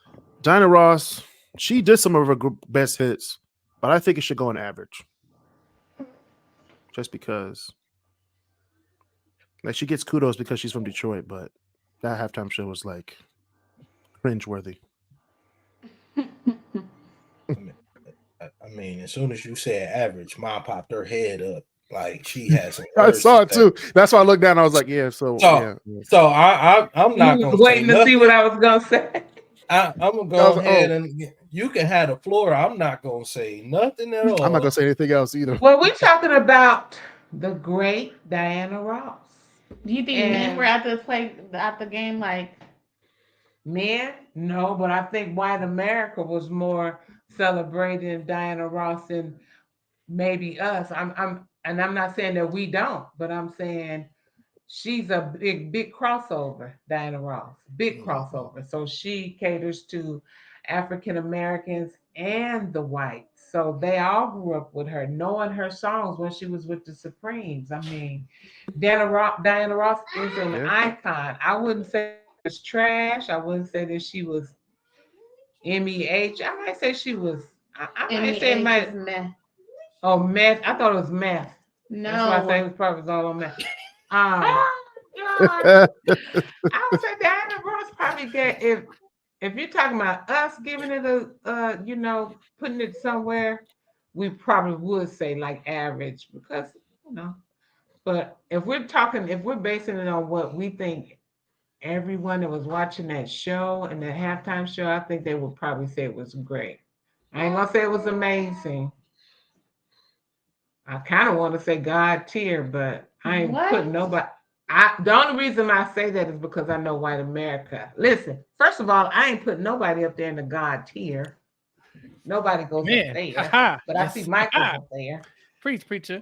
Diana Ross, she did some of her best hits, but I think it should go on average. Just because. Like she gets kudos because she's from Detroit, but that halftime show was like cringeworthy. I mean, as soon as you said average, Mom popped her head up like she has some. I saw it too. That's why I looked down. I was like, yeah. So I'm not going waiting to see what I was gonna say. I'm gonna go ahead and you can have the floor. I'm not gonna say nothing at all. I'm not gonna say anything else either. Well, we're talking about the great Diana Ross. Do you think men were at the game like men? No, but I think white America was more celebrating Diana Ross than maybe us. I'm not saying that we don't, but I'm saying she's a big crossover, Diana Ross. Big crossover. So she caters to African Americans and the whites. So they all grew up with her, knowing her songs when she was with the Supremes. I mean, Diana Ross is an icon. I wouldn't say it's trash. I wouldn't say that she was MEH. I might say she was. I might say meth. Oh, meth. I thought it was meth. No, that's why I say it was probably all on meth. I would say Diana Ross probably get if you're talking about us giving it a putting it somewhere, we probably would say like average because but if we're basing it on what we think everyone that was watching that show and the halftime show, I think they would probably say it was great. I ain't gonna say it was amazing. I kind of want to say God tier, but I ain't putting nobody. The only reason I say that is because I know white America. Listen, first of all, I ain't putting nobody up there in the God tier. Nobody goes up there, but I see Michael's up there. Preach, preacher.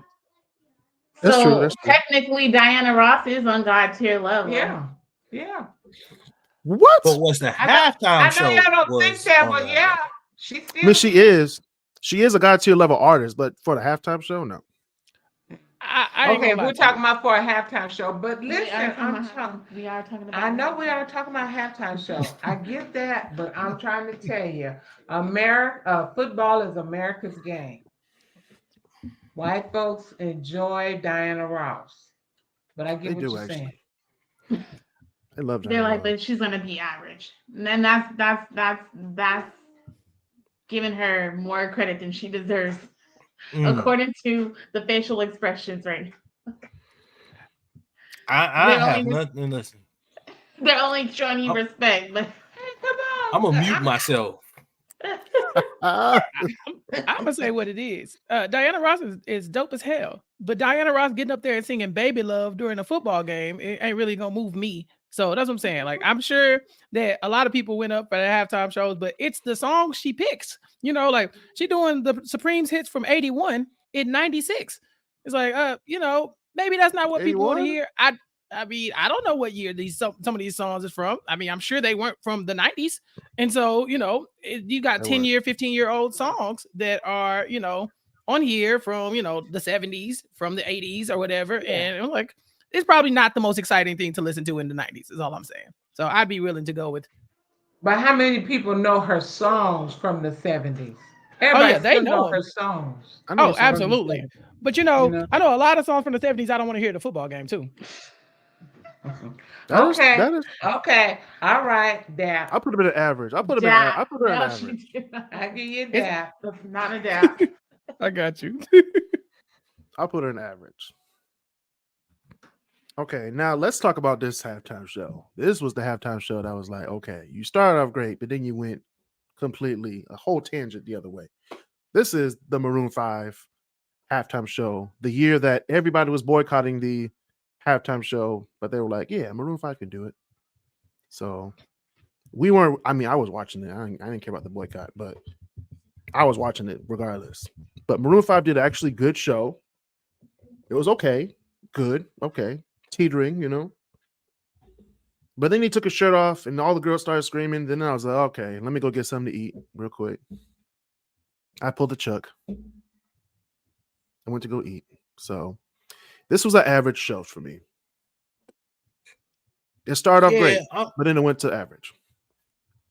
That's true. That's technically, Diana Ross is on God tier level. Yeah. What? But what's the halftime show? I know y'all don't think that, but yeah, she still. I mean, she is a God tier level artist, but for the halftime show, no. Okay, we're talking about for a halftime show, but listen, we are talking about. I know we are talking about halftime show. I get that, but I'm trying to tell you, football is America's game. White folks enjoy Diana Ross, but I get what you're saying. I love Diana. They're like, but she's gonna be average, and then that's giving her more credit than she deserves. According to the facial expressions right now. I have nothing to listen. They're only showing you respect, but hey, come on. I'm gonna mute myself. I'm gonna say what it is. Diana Ross is dope as hell, but Diana Ross getting up there and singing "Baby Love" during a football game, it ain't really gonna move me. So that's what I'm saying. Like, I'm sure that a lot of people went up for the halftime shows, but it's the song she picks. Like she doing the Supremes hits from 81 in 96. It's like, maybe that's not what 81? People want to hear. I mean, I don't know what year some of these songs is from. I mean, I'm sure they weren't from the 90s. And so, you got 10-year, 15-year-old songs that are, on here from, the 70s, from the 80s or whatever. Yeah. And I'm like, it's probably not the most exciting thing to listen to in the 90s, is all I'm saying. So I'd be willing to go with. But how many people know her songs from the 70s? Everybody they know her songs. Absolutely. But I know a lot of songs from the 70s. I don't want to hear the football game too. Okay. All right. That I'll put a bit of average. I'll put her an average. I give you that. That's not a doubt. I got you. I'll put her an average. Okay, now let's talk about this halftime show. This was the halftime show that was like, okay, you started off great, but then you went completely a whole tangent the other way. This is the Maroon 5 halftime show, the year that everybody was boycotting the halftime show, but they were like, yeah, Maroon 5 can do it. So we weren't, I was watching it. I didn't care about the boycott, but I was watching it regardless. But Maroon 5 did an actually good show. It was okay. Good. Okay. Teetering, But then he took his shirt off and all the girls started screaming. Then I was like, okay, let me go get something to eat real quick. I pulled the chuck. I went to go eat. So this was an average show for me. It started off great, but then it went to average.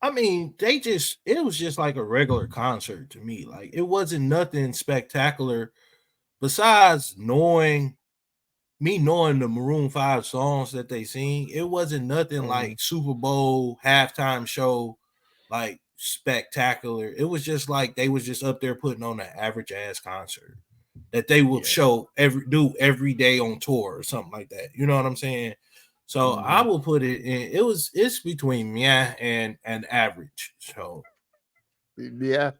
I mean, it was just like a regular concert to me. Like, it wasn't nothing spectacular besides knowing the Maroon 5 songs that they sing. It wasn't nothing like Super Bowl halftime show, like spectacular. It was just like they was just up there putting on an average ass concert that they will show every day on tour or something like that. You know what I'm saying? So I will put it in. It's between and average. So yeah.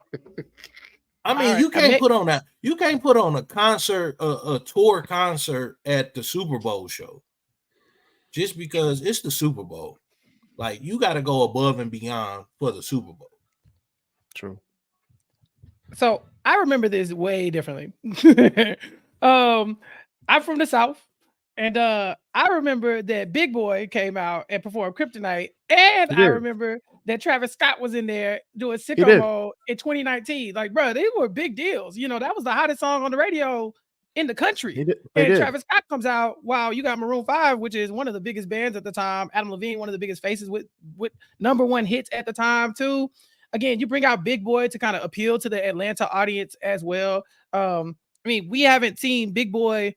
I mean, you can't put on a concert, a tour concert at the Super Bowl show just because it's the Super Bowl. Like, you got to go above and beyond for the Super Bowl. True. So I remember this way differently. I'm from the South, and I remember that Big Boy came out and performed Kryptonite, and I remember that Travis Scott was in there doing Sicko Mode in 2019. Like, bro, they were big deals. That was the hottest song on the radio in the country. Travis Scott comes out while you got Maroon 5, which is one of the biggest bands at the time. Adam Levine, one of the biggest faces with #1 hits at the time too. Again, you bring out Big Boy to kind of appeal to the Atlanta audience as well. I mean, we haven't seen Big Boy,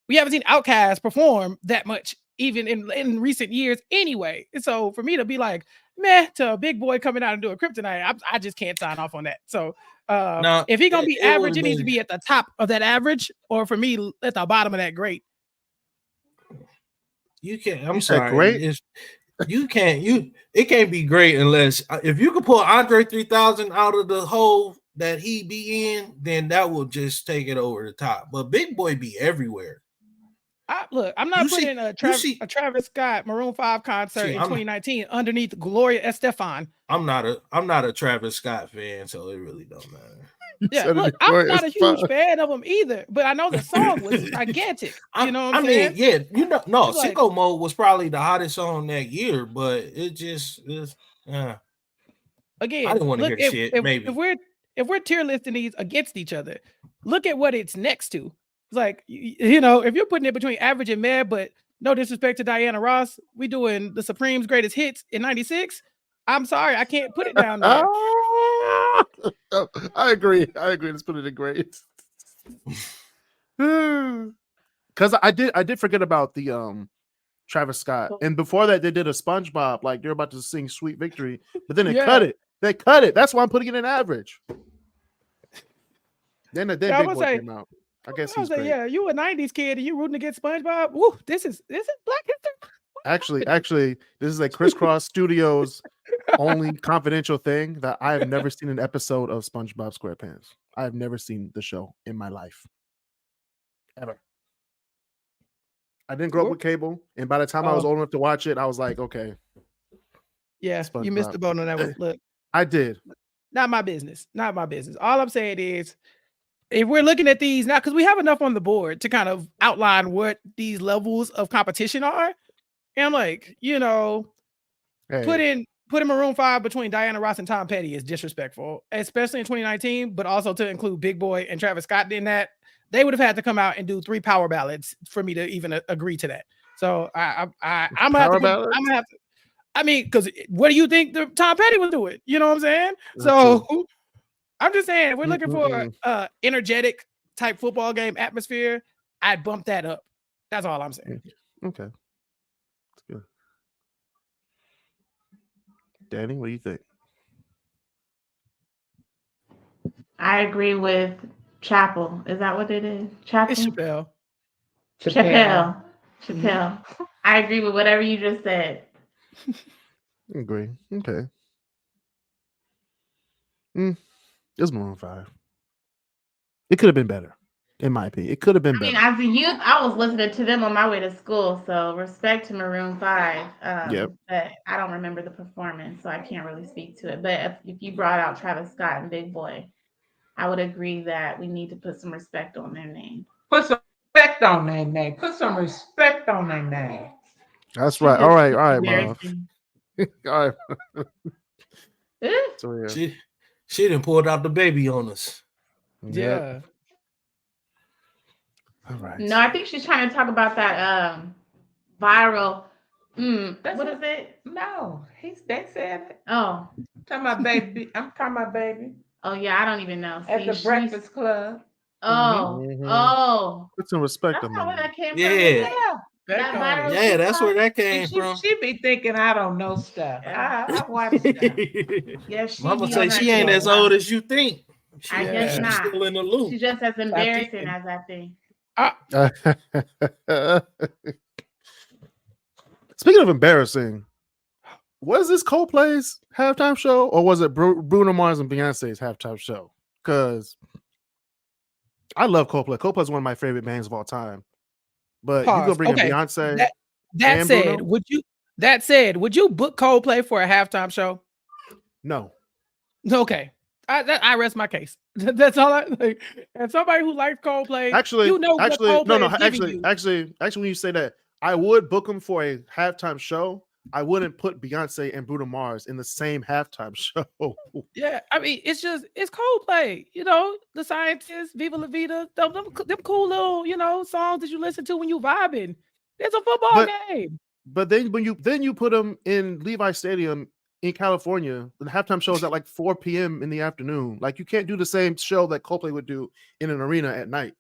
we haven't seen Outkast perform that much even in recent years anyway. So for me to be like, meh, to a Big Boy coming out and do a Kryptonite, I just can't sign off on that. So if he's gonna be average, it needs to be at the top of that average, or for me at the bottom of that great. You can't. I'm sorry. Great. You can't. It can't be great unless if you can pull Andre 3000 out of the hole that he be in, then that will just take it over the top. But Big Boy be everywhere. Look, I'm not putting a Travis Scott Maroon 5 concert in 2019 underneath Gloria Estefan. I'm not a Travis Scott fan, so it really don't matter. Yeah, look, I'm not a huge fan of him either, but I know the song was gigantic. You know what I'm saying? Yeah, Sicko Mode was probably the hottest song that year, but it just is. Again, I didn't want to hear the shit. Maybe if we're tier listing these against each other, look at what it's next to. It's like, if you're putting it between average and meh, but no disrespect to Diana Ross, we doing the Supreme's greatest hits in '96. I'm sorry, I can't put it down there. I agree. Let's put it in great. Because I did forget about the Travis Scott, and before that they did a SpongeBob, like they're about to sing "Sweet Victory," but then they cut it. They cut it. That's why I'm putting it in average. Then Big Boy came out. I guess he's great. Yeah, you a '90s kid and you rooting against SpongeBob. Woo, this is Black History. Actually, this is a Crisscross Studios only confidential thing that I have never seen an episode of SpongeBob SquarePants. I have never seen the show in my life, ever. I didn't grow up with cable, and by the time I was old enough to watch it, I was like, okay. Yeah, SpongeBob. You missed the boat on that one. Look, I did. Not my business. All I'm saying is, if we're looking at these now, because we have enough on the board to kind of outline what these levels of competition are, and I'm like, putting Maroon 5 between Diana Ross and Tom Petty is disrespectful, especially in 2019. But also to include Big Boy and Travis Scott in that, they would have had to come out and do 3 power ballads for me to even agree to that. So I'm gonna have to. I mean, because what do you think Tom Petty was doing? You know what I'm saying? So I'm just saying, if we're looking for energetic type football game atmosphere, I'd bump that up. That's all I'm saying. Okay. That's good. Danny, what do you think? I agree with Chapel. Is that what it is? Chapel? It's Chappelle. Chappelle. I agree with whatever you just said. Agree. Okay. It's Maroon 5. It could have been better, in my opinion. It could have been better. As a youth, I was listening to them on my way to school, so respect to Maroon 5. But I don't remember the performance, so I can't really speak to it. But if you brought out Travis Scott and Big Boy, I would agree that we need to put some respect on their name. Put some respect on their name. That's right. All right, Mom. All right. So, yeah. She done pulled out the baby on us. Yeah. All right. No, I think she's trying to talk about that viral. What is it? No, they said it. Oh, I'm talking about baby. Oh yeah, I don't even know. At the Breakfast Club. Oh. Put some respect on that. Where that came from. Yeah, that's where that came from. She be thinking I don't know stuff. I watch stuff. Yeah, Mama say she ain't as old as you think. I guess not. Still in the loop. She's just as embarrassing as I think. Speaking of embarrassing, was this Coldplay's halftime show, or was it Bruno Mars and Beyonce's halftime show? Because I love Coldplay. Coldplay is one of my favorite bands of all time. But you go bring in Beyonce. That said, Bruno? Would you book Coldplay for a halftime show? No. Okay. I rest my case. That's all I like. And somebody who likes Coldplay, actually, when you say that, I would book them for a halftime show. I wouldn't put Beyonce and Bruno Mars in the same halftime show. Yeah, I mean, it's Coldplay. The Scientists, Viva La Vida, them cool little, songs that you listen to when you vibing. It's a football game. But then when you put them in Levi Stadium in California, the halftime show is at like 4 p.m. in the afternoon. Like, you can't do the same show that Coldplay would do in an arena at night.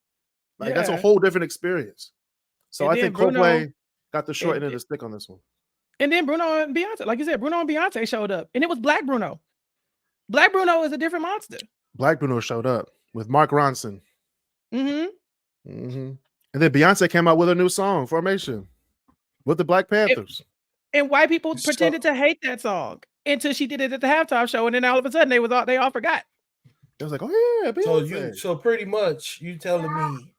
Like, that's a whole different experience. So I think Coldplay got the short end of the stick on this one. And then Bruno and Beyonce, like you said, Bruno and Beyonce showed up, and it was Black Bruno. Black Bruno is a different monster. Black Bruno showed up with Mark Ronson. Mm-hmm. Mm-hmm. And then Beyonce came out with a new song, Formation, with the Black Panthers. And white people pretended to hate that song until she did it at the halftime show, and then all of a sudden they all forgot. It was like, oh yeah, Beyonce. So pretty much you telling me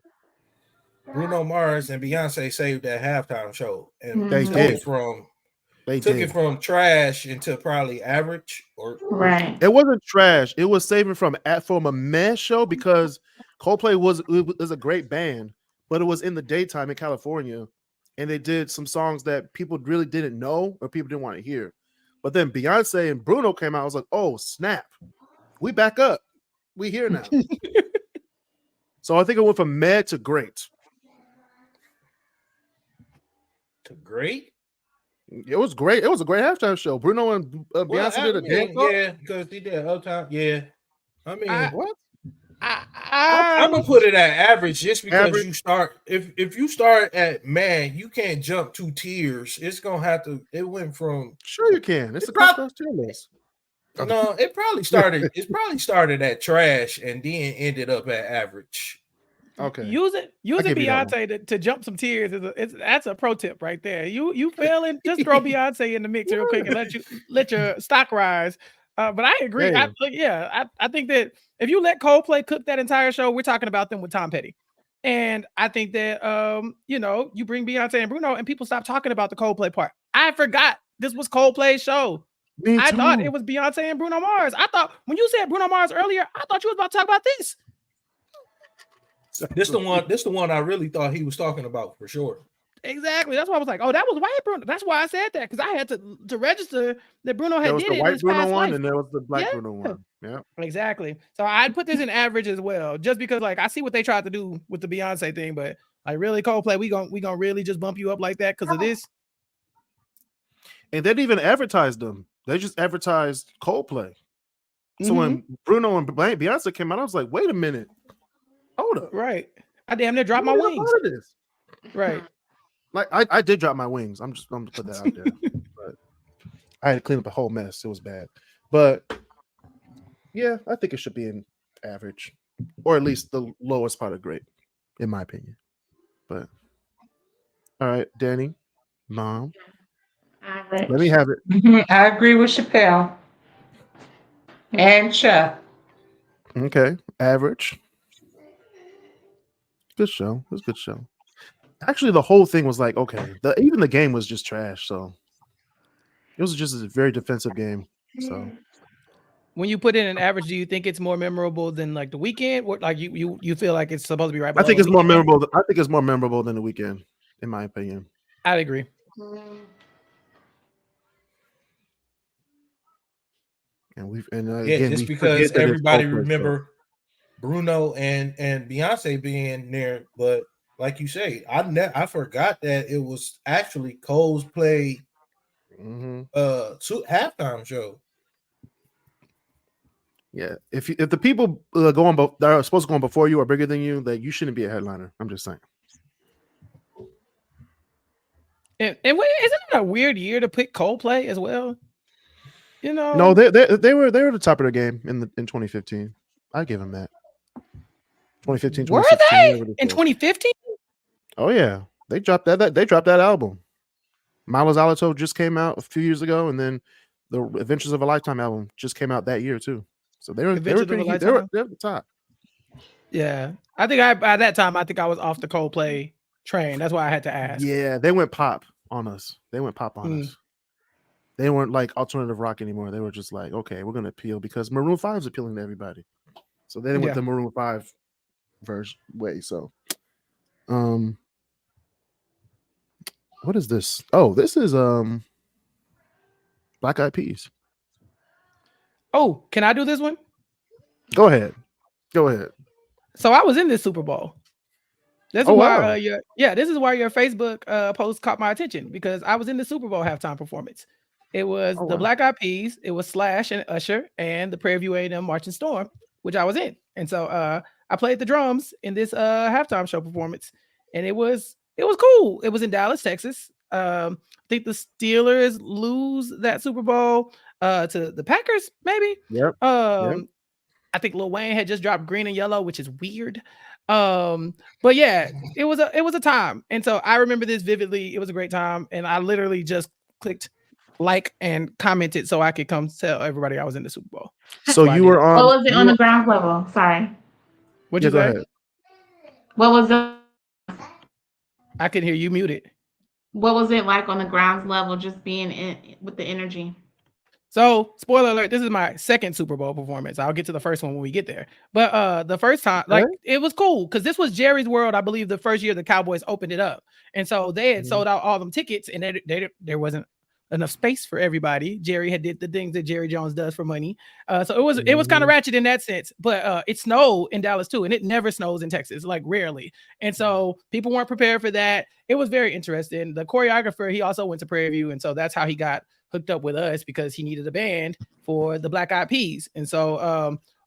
Bruno Mars and Beyonce saved that halftime show, and they did. Took it from trash into probably average, or Right. It wasn't trash. It was saving from a mess show because Coldplay was a great band, but it was in the daytime in California, and they did some songs that people really didn't know or people didn't want to hear. But then Beyonce and Bruno came out. I was like, oh snap, we back up. We here now. So I think it went from mad to great. To great. It was great. It was a great halftime show. Bruno and Beyonce did a dance. Yeah, because he did Uptown. Yeah, I mean, what? I'm gonna put it at average just because you start. If you start at man, you can't jump 2 tiers. It's gonna have to. It went from sure you can. It's a cost tier list. No, it probably started. It probably started at trash and then ended up at average. Okay. Using Beyonce to jump some tears that's a pro tip right there. You failing, just throw Beyonce in the mix real quick and let your stock rise. But I agree. I think that if you let Coldplay cook that entire show, we're talking about them with Tom Petty. And I think that you bring Beyonce and Bruno and people stop talking about the Coldplay part. I forgot this was Coldplay's show. I thought it was Beyonce and Bruno Mars. I thought when you said Bruno Mars earlier, I thought you was about to talk about this. This the one I really thought he was talking about for sure. Exactly. That's why I was like, oh, that was white Bruno. That's why I said that, because I had to register that Bruno had did it. There was the white Bruno one and there was the black Bruno one. Yeah. Exactly. So I'd put this in average as well, just because like I see what they tried to do with the Beyonce thing, but like really Coldplay, we gonna really just bump you up like that because of this. And they didn't even advertise them. They just advertised Coldplay. So when Bruno and Beyonce came out, I was like, wait a minute. Hold up. Right. I damn near dropped my wings. Right. Like I did drop my wings. I'm gonna put that out there. But I had to clean up a whole mess. It was bad. But yeah, I think it should be an average. Or at least the lowest part of great, in my opinion. But all right, Danny, Mom. Average. Let me have it. I agree with Chappelle. And Chuck. Okay. Average. Good show. It was a good show. Actually, the whole thing was like, okay. Even the game was just trash. So it was just a very defensive game. So when you put in an average, do you think it's more memorable than like the weekend? Or like you feel like it's supposed to be right? I think it's more memorable. I think it's more memorable than the weekend, in my opinion. I'd agree. And again, just because everybody remember Bruno and Beyonce being there, but like you say, I forgot that it was actually Coldplay halftime show. Yeah, if the people that are supposed to go on before you are bigger than you, that you shouldn't be a headliner. I'm just saying. And isn't it a weird year to pick Coldplay as well? You know, no, they were the top of their game in 2015. I give them that. 2015, were they in 2015? Oh yeah, they dropped that. They dropped that album. Miles Alito just came out a few years ago, and then the Adventures of a Lifetime album just came out that year too. So they were pretty. They were at the top. Yeah, I think by that time I was off the Coldplay train. That's why I had to ask. Yeah, they went pop on us. Us. They weren't like alternative rock anymore. They were just like, okay, we're gonna appeal because Maroon 5 is appealing to everybody. So they went the Maroon 5 version way. So, what is this? Oh, this is Black Eyed Peas. Oh, can I do this one? Go ahead. So I was in this Super Bowl. This is why this is why your Facebook post caught my attention, because I was in the Super Bowl halftime performance. It was the Black Eyed Peas, it was Slash and Usher, and the Prairie View A&M Marching Storm, which I was in. And so I played the drums in this halftime show performance, and it was cool. It was in Dallas, Texas. I think the Steelers lose that Super Bowl to the Packers, maybe. Yep. I think Lil Wayne had just dropped Green and Yellow, which is weird. But yeah, it was a time. And so I remember this vividly. It was a great time. And I literally just clicked like and commented so I could come tell everybody I was in the Super Bowl. So you were on. What was it on the ground level? Sorry. What'd you say? Ahead. What was it? I couldn't hear you, muted. What was it like on the grounds level, just being in with the energy? So, spoiler alert, this is my second Super Bowl performance. I'll get to the first one when we get there. But the first time, like, it was cool because this was Jerry's World, I believe, the first year the Cowboys opened it up. And so they had sold out all them tickets, and there wasn't enough space for everybody. Jerry had did the things that Jerry Jones does for money. So it was kind of ratchet in that sense. But it snowed in Dallas too, and it never snows in Texas, like rarely. And so people weren't prepared for that. It was very interesting. The choreographer, he also went to Prairie View, and so that's how he got hooked up with us because he needed a band for the Black Eyed Peas. And so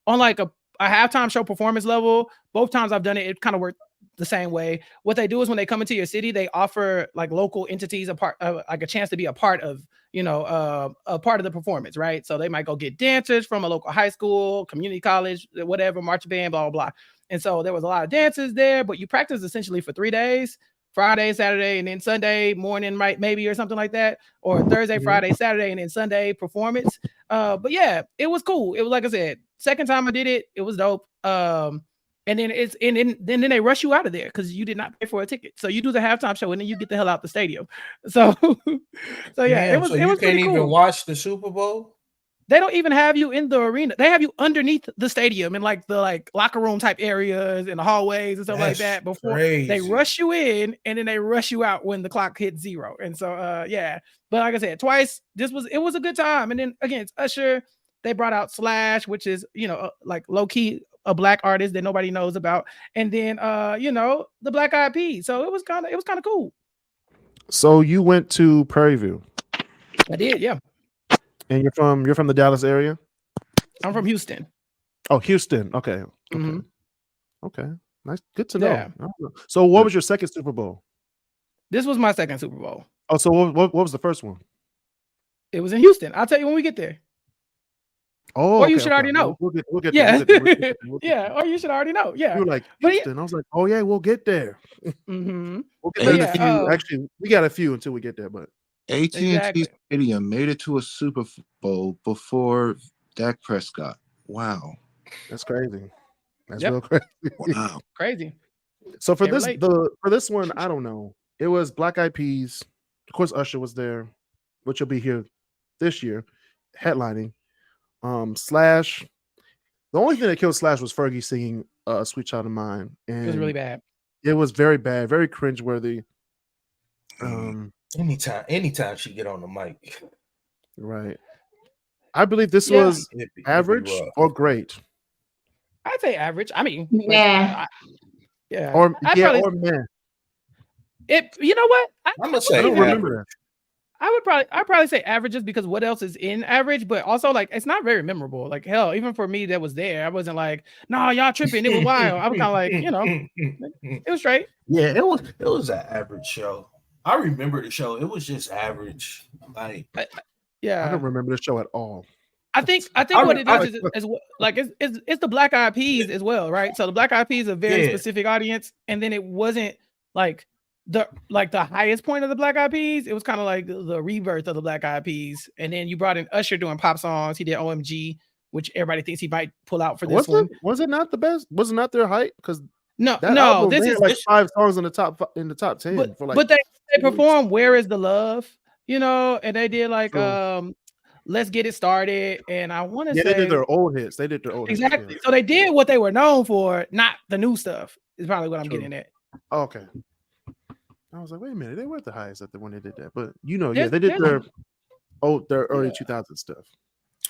on like a halftime show performance level, both times I've done it, it kind of worked the same way. What they do is when they come into your city, they offer like local entities like a chance to be a part of, a part of the performance, right? So they might go get dancers from a local high school, community college, whatever, marching band, blah, blah, blah. And so there was a lot of dances there, but you practice essentially for 3 days. Friday, Saturday, and then Sunday morning, right? Maybe or something like that, or Thursday, Friday, Saturday, and then Sunday performance. But yeah, it was cool. It was like I said, second time I did it, it was dope. And then they rush you out of there because you did not pay for a ticket. So you do the halftime show and then you get the hell out the stadium. So yeah, it was. So it you was can't pretty even cool. watch the Super Bowl. They don't even have you in the arena. They have you underneath the stadium in like the locker room type areas and the hallways and stuff like that before they rush you in, and then they rush you out when the clock hits 0. And so yeah. But like I said, twice it was a good time. And then again, it's Usher. They brought out Slash, which is like low key a black artist that nobody knows about, and then the Black Eyed Peas. So it was kind of cool. So you went to Prairie View. I did, yeah. And you're from the Dallas area? I'm from Houston. Oh, Houston. Okay. Mm-hmm. Okay. Nice. Good to know. Yeah. So what was your second Super Bowl? This was my second Super Bowl. Oh, so what was the first one? It was in Houston. I'll tell you when we get there. Oh, or you should already know. We'll get yeah. there. Yeah, or you should already know. Yeah. You were like, Houston. I was like, oh yeah, we'll get there. Mm-hmm. We'll get there. Actually, we got a few until we get there, but AT&T Stadium made it to a Super Bowl before Dak Prescott. Wow. That's crazy. That's real crazy. Wow. Crazy. So for this one, I don't know. It was Black Eyed Peas. Of course, Usher was there, which will be here this year, headlining. Slash. The only thing that killed Slash was Fergie singing "Sweet Child of Mine." And it was really bad. It was very bad, very cringeworthy. Anytime she get on the mic. Right. I believe this was average or great. I'd say average. I mean, yeah. Or man. You know what? I'm gonna say I don't remember that. I'd probably say average just because what else is in average, but also like it's not very memorable. Like hell, even for me that was there, I wasn't like, no, y'all tripping. It was wild. I was kind of like, it was straight. Yeah, it was an average show. I remember the show. It was just average. Like, yeah, I don't remember the show at all. I think what it is like it's the Black Eyed Peas as well, right? So the Black Eyed Peas is a very specific audience, and then it wasn't like the highest point of the Black Eyed Peas. It was kind of like the rebirth of the Black Eyed Peas, and then you brought in Usher doing pop songs. He did OMG, which everybody thinks he might pull out for this one. Was it not the best? Was it not their height? Because this is like 5 songs in the top 10. But they performed "Where Is the Love," and they did like "Let's Get It Started," and I want to say they did their old hits. They did their old exactly. hits. So they did what they were known for, not the new stuff. Is probably what I'm getting at. Oh, okay. I was like, wait a minute, they weren't the highest when they did that, but they did their early 2000 stuff.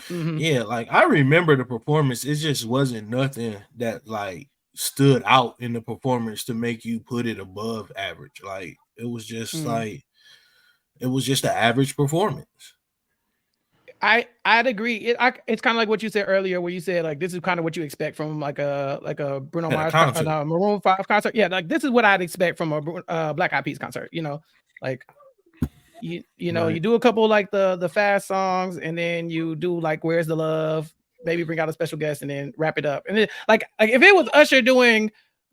Mm-hmm. Yeah, like I remember the performance. It just wasn't nothing that like stood out in the performance to make you put it above average. Like it was just it was just an average performance. I'd agree. It's kind of like what you said earlier, where you said like this is kind of what you expect from like a Bruno Mars Maroon 5 concert. Yeah, like this is what I'd expect from a Black Eyed Peas concert. Like you know, you do a couple like the fast songs, and then you do like Where's the Love, maybe bring out a special guest, and then wrap it up. And then like if it was Usher doing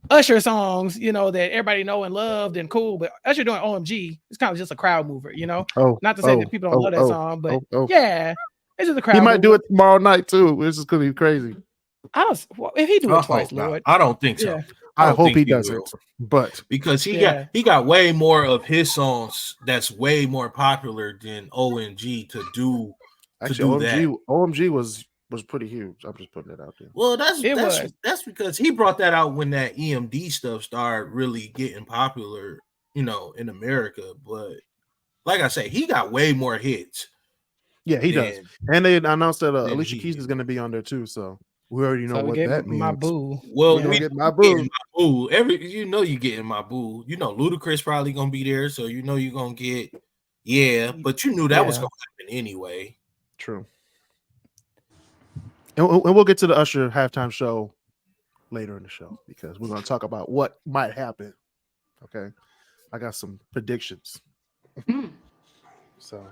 Usher songs, you know, that everybody know and love, then cool. But Usher doing OMG, it's kind of just a crowd mover, you know. Not to say that people don't love that song, but yeah, it's just a crowd. He might mover. do it tomorrow night too. This is gonna be crazy. I don't. If he do it twice, Lord, I don't think so. Yeah. I hope he doesn't. But because he got way more of his songs that's way more popular than OMG to do. Actually, OMG was pretty huge. I'm just putting it out there. Well, that's because he brought that out when that EMD stuff started really getting popular, you know, in America. But like I say, he got way more hits. Yeah, he does. And they announced that Alicia Keys is going to be on there too. So we already know what that means. My boo. Well, we get my boo. You know you getting my boo. You know Ludacris probably gonna be there, so you know you're gonna get but you knew that was gonna happen anyway. True. And we'll get to the Usher halftime show later in the show because we're gonna talk about what might happen. Okay. I got some predictions. So,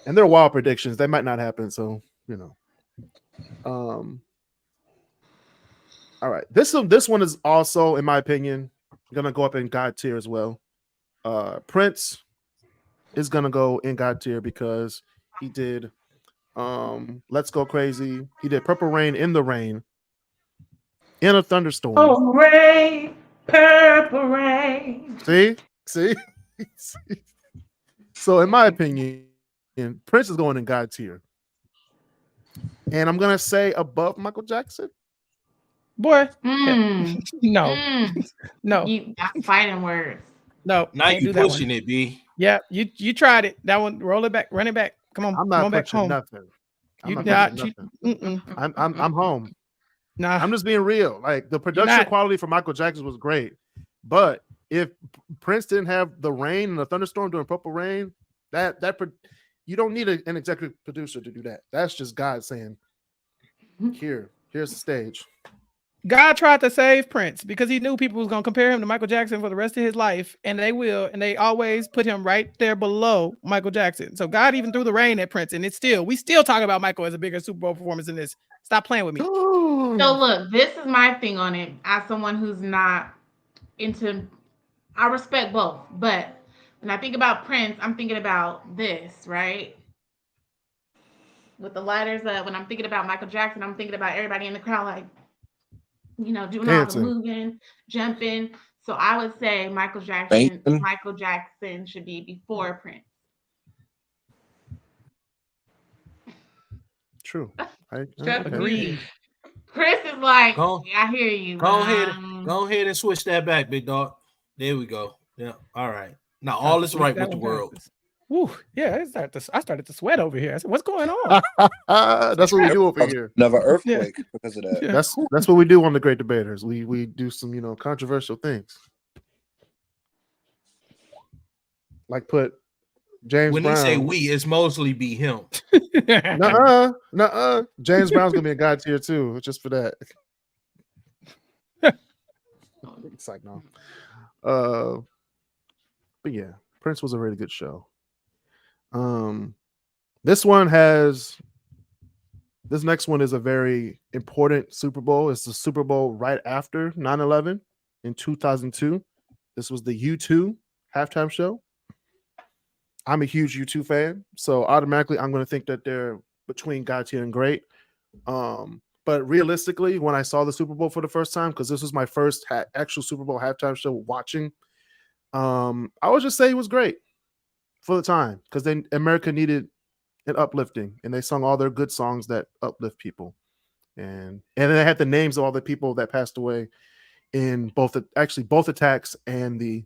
and they're wild predictions. They might not happen, so you know. All right. This one is also, in my opinion, gonna go up in God tier as well. Prince is gonna go in God tier because he did Let's Go Crazy. He did Purple Rain in the Rain. In a Thunderstorm. Oh, rain, purple rain. See? So in my opinion, Prince is going in God tier. And I'm gonna say above Michael Jackson. Boy, no. You got fighting words. No, now you pushing it, B. Yeah, you tried it. That one, roll it back, run it back. Come on, I'm not come back pushing home. nothing. Nothing. I'm home. Nah, I'm just being real. Like the production quality for Michael Jackson was great, but if Prince didn't have the rain and the thunderstorm during Purple Rain, you don't need an executive producer to do that. That's just God saying, here's the stage. God tried to save Prince because he knew people was going to compare him to Michael Jackson for the rest of his life, and they will, and they always put him right there below Michael Jackson. So God even threw the rain at Prince, and we still talk about Michael as a bigger Super Bowl performance than this. Stop playing with me. So look, this is my thing on it. As someone who's not into, I respect both, but when I think about Prince, I'm thinking about this, right? With the lighters up. When I'm thinking about Michael Jackson, I'm thinking about everybody in the crowd, like, you know, doing dancing, all the moving, jumping. So I would say Michael Jackson should be before Prince. True. I agree. Chris is like, I hear you. Go ahead and switch that back, big dog. There we go. Yeah. All right. Now all is right with the world. Woo, yeah, I started to sweat over here. I said, what's going on? That's what we do over here. Another earthquake because of that. Yeah. That's what we do on the Great Debaters. We do some, you know, controversial things. Like put James when Brown. He say we, it's mostly be him. Nuh-uh. James Brown's gonna be a God tier too, just for that. It's like no. But yeah, Prince was a really good show. This next one is a very important Super Bowl. It's the Super Bowl right after 9/11 in 2002. This was the U2 halftime show. I'm a huge U2 fan, so automatically I'm going to think that they're between God tier and great. But realistically, when I saw the Super Bowl for the first time, because this was my first actual Super Bowl halftime show watching, I would just say it was great for the time because then America needed an uplifting, and they sung all their good songs that uplift people, and then they had the names of all the people that passed away in both attacks and the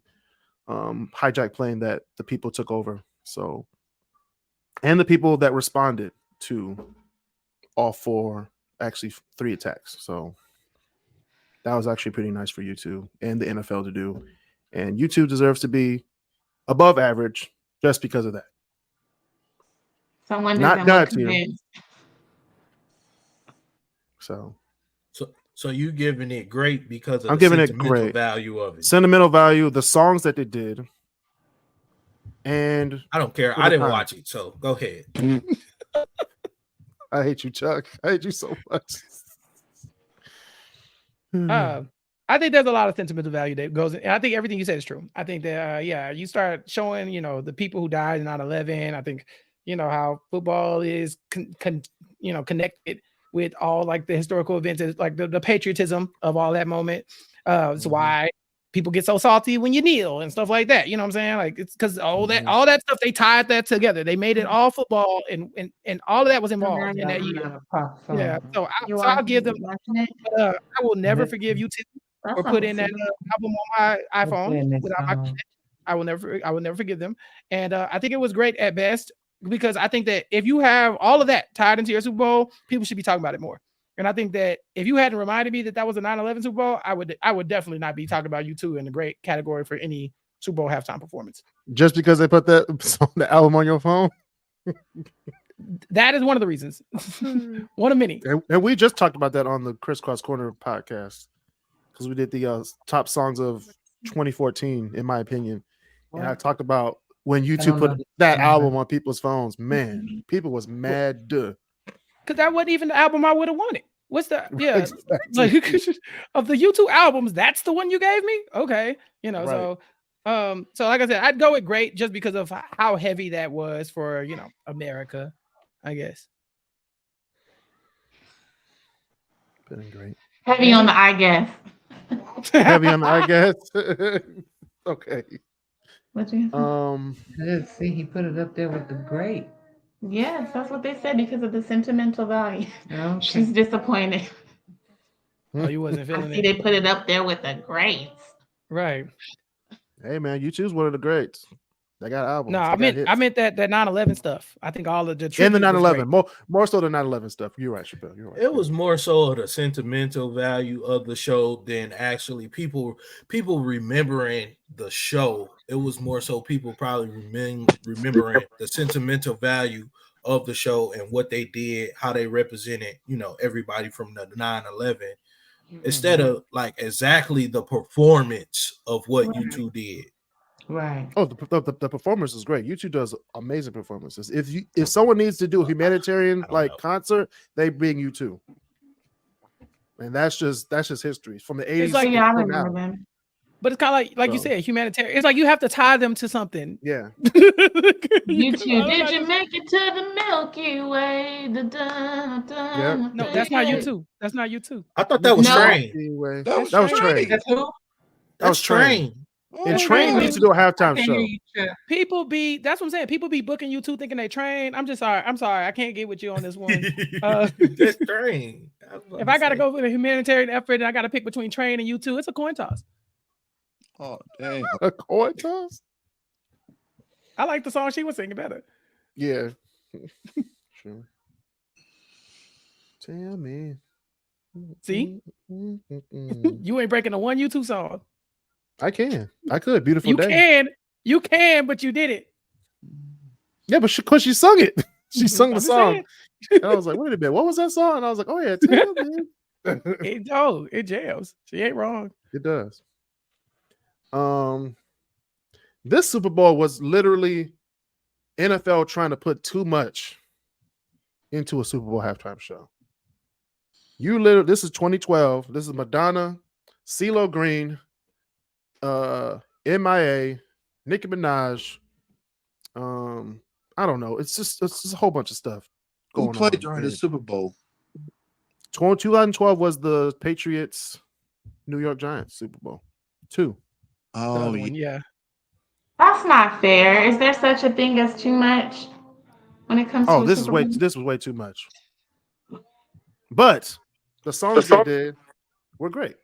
hijacked plane that the people took over. So, and the people that responded to all three attacks. So that was actually pretty nice for U2 and the NFL to do, and U2 deserves to be above average just because of that. Someone not God tier. So you giving it great because of I'm the giving sentimental it great value of it. Sentimental value, the songs that they did, And I don't care. I didn't watch it, so go ahead. I hate you, Chuck. I hate you so much. I think there's a lot of sentimental value that goes in. I think everything you said is true. I think that, you start showing, the people who died in 9/11. I think, how football is, connected with all like the historical events, like the patriotism of all that moment. It's why people get so salty when you kneel and stuff like that. You know what I'm saying? Like, it's because all that stuff, they tied that together. They made it all football, and all of that was involved in that year. Yeah. So I'll give them. I will never forgive YouTube for putting that album on my iPhone without my consent. I will never forgive them. And I think it was great at best, because I think that if you have all of that tied into your Super Bowl, people should be talking about it more. And I think that if you hadn't reminded me that was a 9/11 Super Bowl, I would definitely not be talking about U2 in the great category for any Super Bowl halftime performance. Just because they put the album on your phone? That is one of the reasons. One of many. And we just talked about that on the Crisscross Corner podcast, because we did the top songs of 2014, in my opinion. And I talked about when U2 put that album on people's phones. Man, people was mad. Because that wasn't even the album I would have wanted. What's that? Yeah. Exactly. Like, of the U2 albums, that's the one you gave me? Okay. Right. So like I said, I'd go with great just because of how heavy that was for, America, I guess. Been great. Heavy on the I guess. Heavy on the I guess. Okay. What you Let's see, he put it up there with the great. Yes, that's what they said, because of the sentimental value. Okay. She's disappointed. Oh, you wasn't feeling it. They put it up there with the greats. Right. Hey man, U2's one of the greats. They got albums. No, I meant that 9/11 stuff. I think all of the and the 9/11, more so the 9/11 stuff. You're right, Chappelle. You're right. It was more so of the sentimental value of the show than actually people remembering the show. It was more so people probably remembering the sentimental value of the show and what they did, how they represented, everybody from the 9/11, instead of like exactly the performance of what U2 did. Right. Oh, the performance is great. U2 does amazing performances. If someone needs to do a humanitarian concert, they bring U2. And that's just history from the 80s. It's like, I remember them. But it's kind of like you said, humanitarian. It's like you have to tie them to something. Yeah. U2, did you make it to the Milky Way? Yep. No, that's not U2. That's not U2. I thought that was Train. That was Train. That's who? That was Train. And Train needs to do a halftime show. That's what I'm saying. People be booking U2 thinking they Train. I'm sorry. I can't get with you on this one. That's Train. If I got to go with a humanitarian effort and I got to pick between Train and U2, it's a coin toss. Oh, dang. A coin toss? I like the song she was singing better. Yeah. Sure. Tell me. See? You ain't breaking a one U2 song. I could. Beautiful Day. You can, but you did it. Yeah, but because she sung it. She sung the song. And I was like, wait a minute, what was that song? And I was like, oh yeah, tell me. It jams. She ain't wrong. It does. This Super Bowl was literally NFL trying to put too much into a Super Bowl halftime show. This is 2012. This is Madonna, CeeLo Green, MIA, Nicki Minaj. I don't know. It's just a whole bunch of stuff going on. Who played during the Super Bowl? 2012 was the Patriots New York Giants Super Bowl 2. Oh, yeah. That's not fair. Is there such a thing as too much when it comes to this was way too much. But the songs they did were great.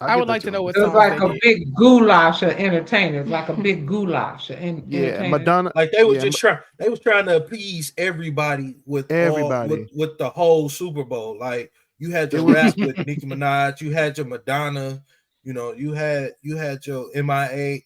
I would like to know what songs like a big goulash of entertainers, like a big goulash of entertainers. Madonna. Like they were they was trying to appease everybody with the whole Super Bowl. Like you had your rap with Nicki Minaj, you had your Madonna, you had your MIA.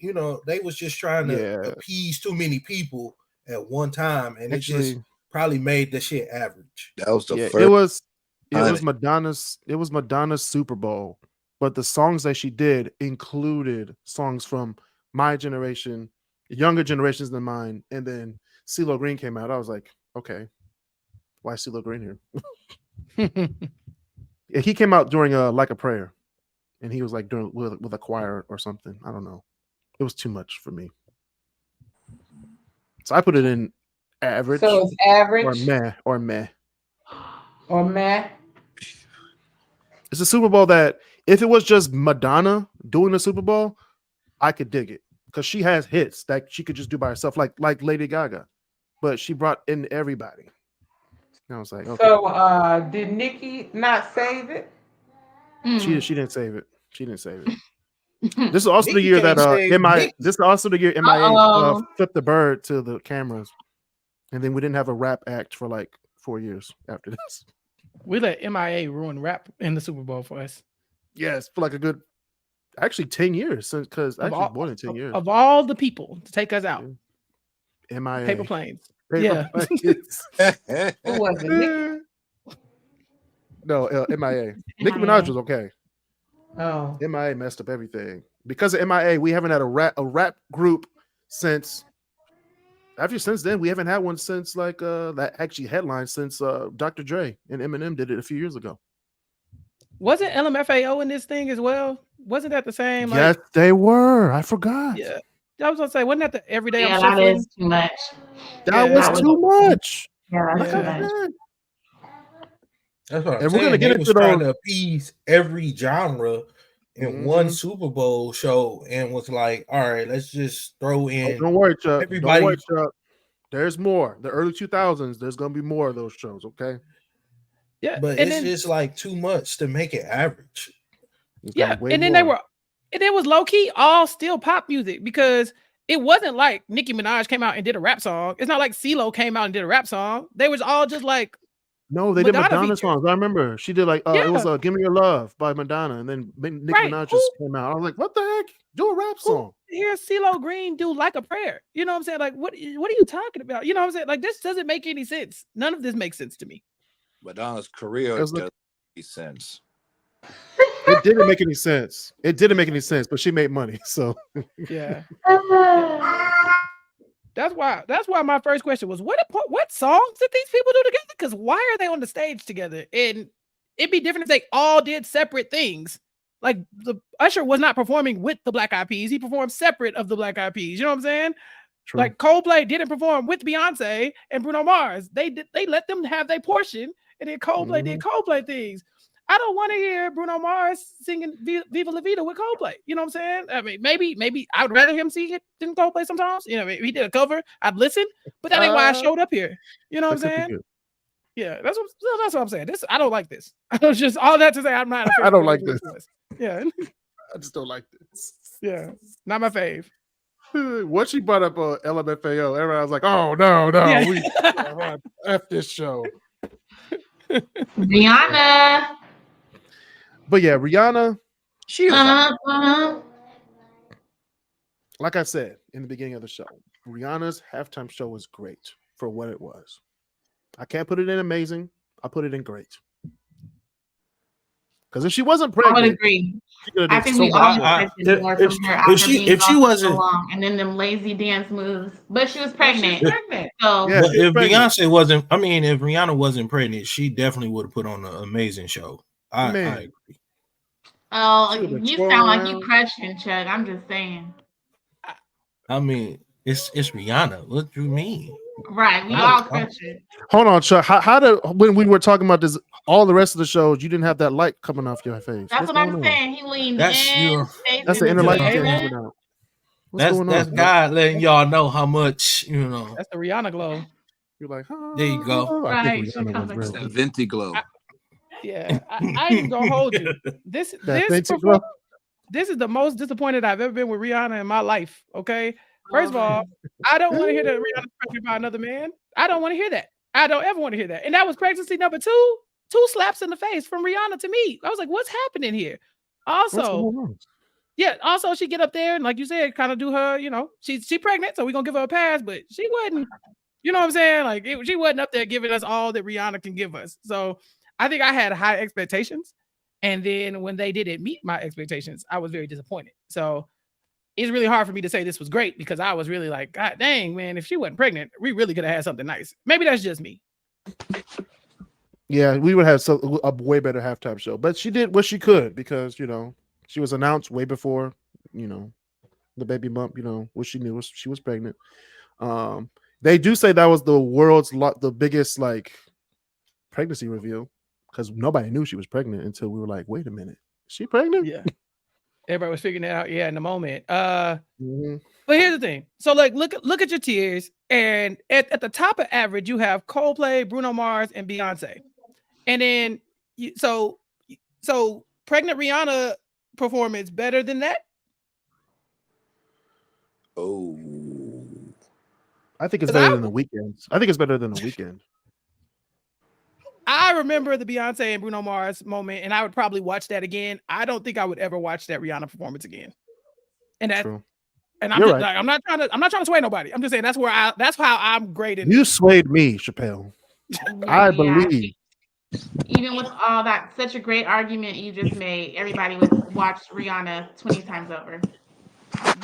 They was just trying to appease too many people at one time, and it just probably made the shit average. That was the first. It was Madonna's Super Bowl. But the songs that she did included songs from my generation, younger generations than mine, and then CeeLo Green came out. I was like, okay, why is CeeLo Green here? He came out during Like a Prayer, and he was like doing with a choir or something. I don't know. It was too much for me, so I put it in average. So it's average or meh. It's a Super Bowl that if it was just Madonna doing the Super Bowl, I could dig it because she has hits that she could just do by herself, like Lady Gaga. But she brought in everybody. And I was like, okay. So did Nikki not save it? She didn't save it. She didn't save it. This is also the year that This is also the year MIA flipped the bird to the cameras, and then we didn't have a rap act for like 4 years after this. We let MIA ruin rap in the Super Bowl for us. Yes, for like a good, actually 10 years, because actually more than 10 years. Of all the people to take us out, MIA. Paper Planes. Planes. Who was it? Nikki? No, MIA. Nicki Minaj was okay. Oh, MIA messed up everything. Because of MIA, we haven't had a rap group since. Actually, since then, we haven't had one since like that actually headline since Dr. Dre and Eminem did it a few years ago. Wasn't LMFAO in this thing as well? Wasn't that the same? Yes, they were. I forgot. Yeah, I was gonna say, wasn't that the everyday? Yeah, that is too much. That was too much. Yeah, that's too much. That's what I'm and saying. We're gonna get into trying to appease every genre in one Mm-hmm. Super Bowl show, and was like, all right, let's just throw in. Don't worry, Chuck. Everybody. Don't worry, Chuck. There's more. The early 2000s. There's gonna be more of those shows. Okay. Yeah, but it's just like too much to make it average. Yeah, and then it was low key all still pop music because it wasn't like Nicki Minaj came out and did a rap song. It's not like CeeLo came out and did a rap song. They was all just like no, they did Madonna songs. I remember she did like it was "Give Me Your Love" by Madonna, and then Nicki Minaj just came out. I was like, what the heck? Do a rap song. Hear CeeLo Green do Like a Prayer. You know what I'm saying? Like, what are you talking about? You know what I'm saying? Like, this doesn't make any sense. None of this makes sense to me. Madonna's career doesn't make sense. It didn't make any sense. It didn't make any sense, but she made money. So yeah. That's why my first question was what songs did these people do together? Because why are they on the stage together? And it'd be different if they all did separate things. Like the Usher was not performing with the Black Eyed Peas. He performed separate of the Black Eyed Peas. You know what I'm saying? True. Like Coldplay didn't perform with Beyonce and Bruno Mars. They let them have their portion, and then Coldplay did Coldplay things. I don't want to hear Bruno Mars singing Viva La Vida with Coldplay. You know what I'm saying? I mean, maybe I would rather him sing it than Coldplay sometimes. You know, if he did a cover, I'd listen, but that ain't why I showed up here. You know what I'm saying? Yeah, that's what I'm saying. I don't like this. I was just all that to say I'm not a fan. I don't like this. Yeah. I just don't like this. Yeah. Not my fave. Once she brought up LMFAO, everyone was like, oh no, yeah. We F this show. Rihanna. But yeah, Rihanna, she was like I said in the beginning of the show, Rihanna's halftime show was great for what it was. I can't put it in amazing. I put it in great. Because if she wasn't pregnant, I would agree. I think we all expected more from her if she wasn't so long, and then them lazy dance moves. But she was pregnant. So yeah, if Beyonce wasn't, I mean, if Rihanna wasn't pregnant, she definitely would have put on an amazing show. I agree. Oh, you sound like you crushing, Chuck. I'm just saying. I mean, it's Rihanna. What do you mean? Right, we all crushing. Hold on, Chuck. How did when we were talking about this, all the rest of the shows, you didn't have that light coming off your face? That's what I'm saying. He leaned in. That's the inner light coming out. That's God letting y'all know how much, you know. That's the Rihanna glow. You're like, there you go. Right. It's the venti glow. I ain't gonna hold you. This is the most disappointed I've ever been with Rihanna in my life. Okay, first of all, I don't want to hear that Rihanna's pregnant by another man. I don't want to hear that. I don't ever want to hear that. And that was pregnancy number 2. 2 slaps in the face from Rihanna to me. I was like, what's happening here? Also, also she get up there and like you said, kind of do her, you know, she's pregnant, so we're gonna give her a pass, but she wasn't, you know what I'm saying? Like she wasn't up there giving us all that Rihanna can give us. So I think I had high expectations. And then when they didn't meet my expectations, I was very disappointed. So it's really hard for me to say this was great because I was really like, God dang, man, if she wasn't pregnant, we really could have had something nice. Maybe that's just me. Yeah, we would have a way better halftime show. But she did what she could because, she was announced way before, the baby bump, what she knew was she was pregnant. They do say that was the world's the biggest pregnancy reveal because nobody knew she was pregnant until we were like, wait a minute, is she pregnant? Yeah. Everybody was figuring it out, in the moment. But here's the thing. So look at your tiers, and at the top of average, you have Coldplay, Bruno Mars, and Beyonce. And then so pregnant Rihanna performance better than that? Oh. I think it's better than the weekends. I think it's better than the weekend. I remember the Beyonce and Bruno Mars moment, and I would probably watch that again. I don't think I would ever watch that Rihanna performance again. And that's true. And I'm just, right. I'm not trying to sway nobody. I'm just saying that's how I'm graded. You swayed me, Chappelle. I believe. Even with all that, such a great argument you just made, everybody would watch Rihanna 20 times over.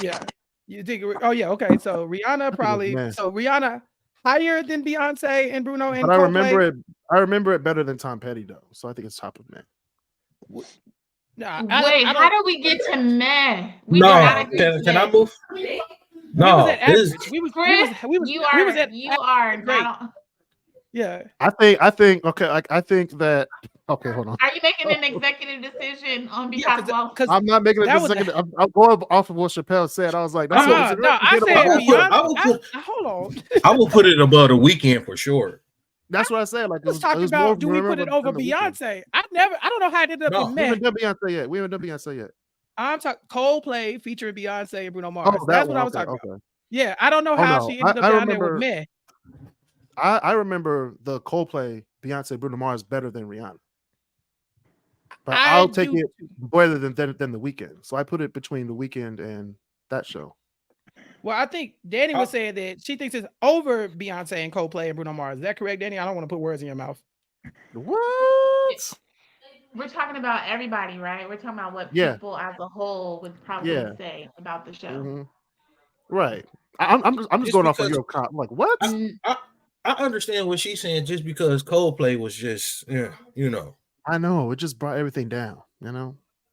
Yeah. You think? Oh yeah. Okay. So Rihanna probably. So Rihanna higher than Beyonce and Bruno and. But Coldplay. I remember it better than Tom Petty though. So I think it's top of meh. Nah, wait, how do we get to meh? Can I move? No, you are not. Yeah. I think that. Okay, hold on. Are you making an executive decision on behalf of? I'm not making a executive. I'm going off of what Chappelle said. I was like, that's what I said. Hold on. I will put it above the weekend for sure. That's what I said. Like, I was talking about, do we put it over Beyonce? I don't know how it ended up in We haven't done Beyonce yet. I'm talking Coldplay featuring Beyonce and Bruno Mars. That's what I was talking about. Yeah, I don't know how she ended up down there with meh. I remember the Coldplay, Beyonce, Bruno Mars better than Rihanna. But I'll take it better than the weekend. So I put it between the weekend and that show. Well, I think Danny was saying that she thinks it's over Beyonce and Coldplay and Bruno Mars. Is that correct, Danny? I don't want to put words in your mouth. What? We're talking about everybody, right? We're talking about what people as a whole would probably say about the show. Mm-hmm. Right. I'm just going off of your comment. I'm like, what? I understand what she's saying just because Coldplay was just, I know. It just brought everything down,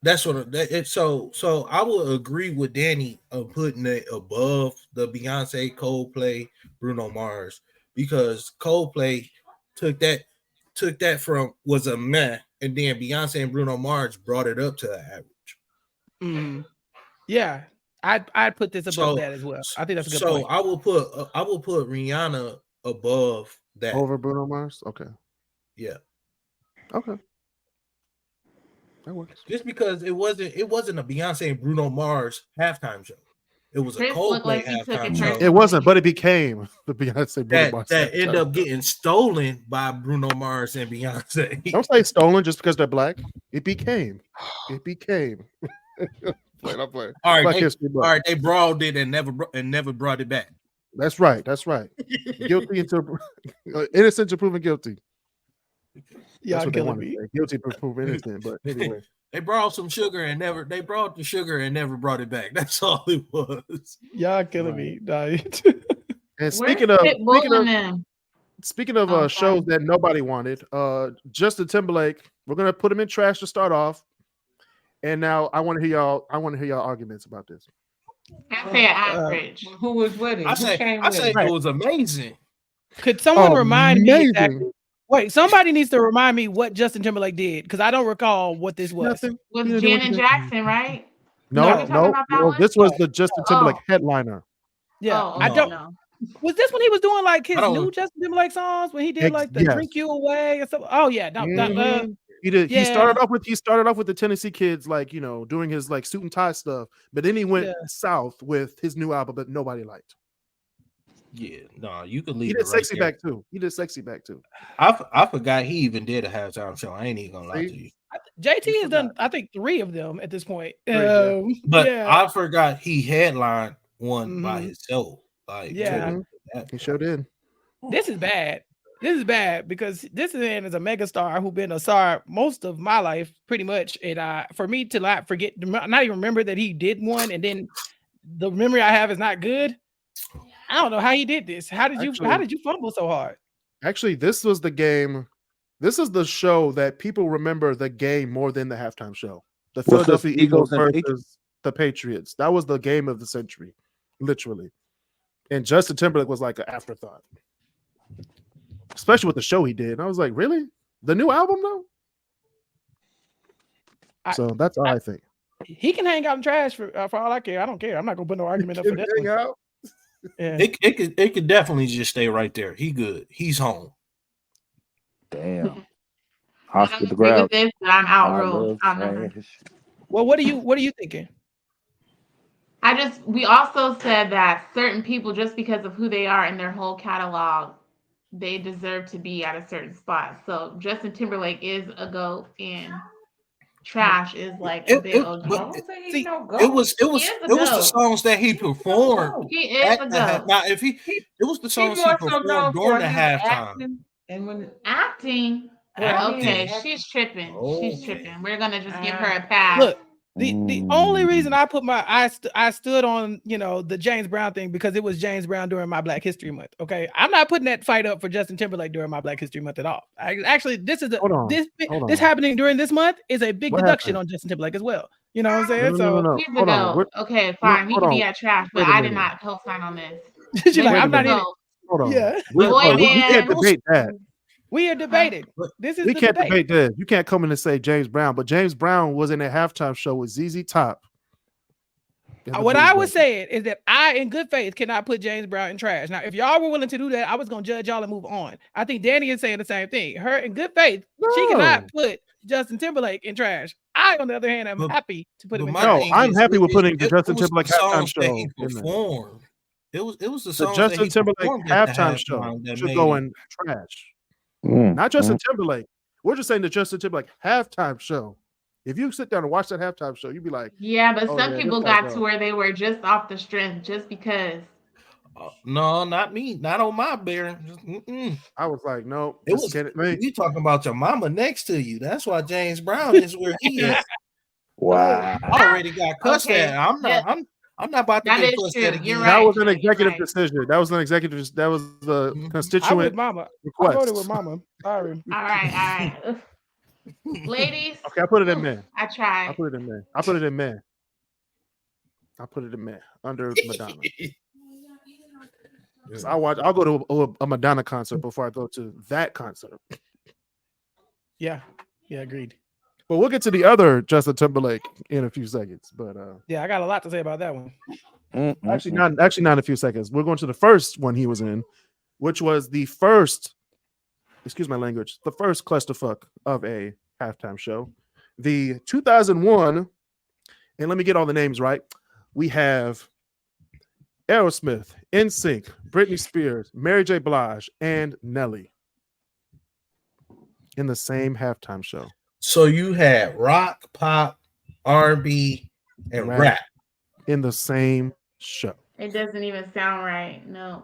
That's what so I will agree with Danny of putting it above the Beyonce, Coldplay, Bruno Mars, because Coldplay took that from was a meh, and then Beyonce and Bruno Mars brought it up to the average. Mm-hmm. Yeah, I'd put this above that as well. I think that's a good point. So I will put Rihanna above that over Bruno Mars. Okay. Yeah. Okay. That works. Just because it wasn't a Beyonce and Bruno Mars halftime show. It was a Coldplay halftime show. It wasn't, but it became the Beyonce Bruno Mars. That ended up getting stolen by Bruno Mars and Beyonce. Don't say stolen just because they're black. It became. I'm playing. All right, they brawled it and never brought it back. That's right. Guilty until innocent to proven guilty. Yeah, that's what they want to say. Guilty to proven innocent. But anyway, they brought some sugar and never. They brought the sugar and never brought it back. That's all it was. Y'all killing me, diet. And speaking of shows that nobody wanted, Justin Timberlake, we're gonna put him in trash to start off. And now I want to hear y'all arguments about this. I say average. Who was with it? I say it was amazing. Could someone remind me exactly? Wait, somebody needs to remind me what Justin Timberlake did because I don't recall what this was. Was Janet Jackson, right? No. This was the Justin Timberlake headliner. Yeah, I don't know. Was this when he was doing like his new Justin Timberlake songs when he did like the Drink You Away and stuff? Oh yeah, he did. Yeah. He started off with the Tennessee Kids, doing his like suit and tie stuff. But then he went south with his new album that nobody liked. Yeah, no, you could leave. He did Sexy Back too. I forgot he even did a halftime show. I ain't even gonna lie to you. JT has done, I think, 3 of them at this point. But I forgot he headlined one by himself. Like, he sure did. This is bad. Because this man is a megastar who's been a star most of my life, pretty much. And for me to not even remember that he did one and then the memory I have is not good. I don't know how he did this. How did you fumble so hard? Actually, this was the game. This is the show that people remember the game more than the halftime show. The Philadelphia Eagles versus the Patriots. That was the game of the century, literally. And Justin Timberlake was like an afterthought, especially with the show he did. And I was like, really? The new album, though? So that's all I think. He can hang out in trash for all I care. I don't care. I'm not gonna put no argument up for this. Hang out. Yeah. It could definitely just stay right there. He good. He's home. Damn. Oscar the Grab. I'm outruled. Well, what are you thinking? We also said that certain people, just because of who they are in their whole catalog, they deserve to be at a certain spot. So Justin Timberlake is a GOAT, and Trash is like a big OG. It was the songs that he performed. He is a GOAT. Now, it was the songs he performed during the halftime. And when acting, okay, she's tripping. She's tripping. We're gonna just give her a pass. Look, the only reason I put I stood on the James Brown thing because it was James Brown during my Black History Month. Okay, I'm not putting that fight up for Justin Timberlake during my Black History Month at all. Actually, this is this happening during this month is a big deduction on Justin Timberlake as well. You know what I'm saying? No. He's the GOAT. Okay, fine. He can be at Trash, but I did not co-sign on this. She's like, I'm not in it. Hold on. Yeah. We can't debate that. We are debating. We can't debate this. You can't come in and say James Brown, but James Brown was in a halftime show with ZZ Top. What I was saying is that I, in good faith, cannot put James Brown in trash. Now, if y'all were willing to do that, I was going to judge y'all and move on. I think Danny is saying the same thing. Her, in good faith, she cannot put Justin Timberlake in trash. I, on the other hand, am happy to put him in trash. No, I'm happy with putting the Justin Timberlake halftime show in there. It was the song Justin Timberlake halftime show should go in trash. Not Justin Timberlake. We're just saying the Justin Timberlake halftime show. If you sit down and watch that halftime show, you'd be like, yeah, but some people got to where they were just off the strength just because. No, not me. Not on my bear. I was like, no. You talking about your mama next to you. That's why James Brown is where he is. Wow. I already got cussed at. I'm not about to get cussed at again. That was an executive decision. That was the constituent request. I voted with mama. Sorry. All right. Ladies. Okay, I put it in man. I tried. I put it in man. Under Madonna. I'll go to a Madonna concert before I go to that concert. Yeah, agreed. But we'll get to the other Justin Timberlake in a few seconds. But I got a lot to say about that one. Actually, not in a few seconds. We're going to the first one he was in, which was the first. Excuse my language. The first clusterfuck of a halftime show, the 2001. And let me get all the names right. We have Aerosmith, NSYNC, Britney Spears, Mary J. Blige, and Nelly in the same halftime show. So you had rock, pop, R&B, and rap in the same show. It doesn't even sound right. No.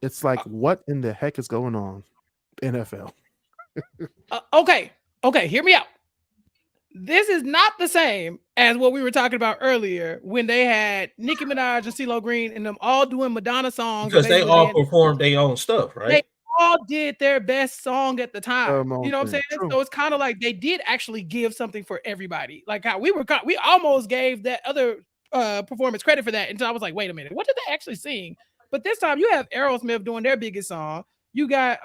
It's like, what in the heck is going on, NFL? Okay. Hear me out. This is not the same as what we were talking about earlier when they had Nicki Minaj and CeeLo Green and them all doing Madonna songs. Because they all performed their own stuff, right? They all did their best song at the time. You know what I'm saying? True. So it's kind of like they did actually give something for everybody. Like how we almost gave that other performance credit for that until I was like, wait a minute, what did they actually sing? But this time you have Aerosmith doing their biggest song. You got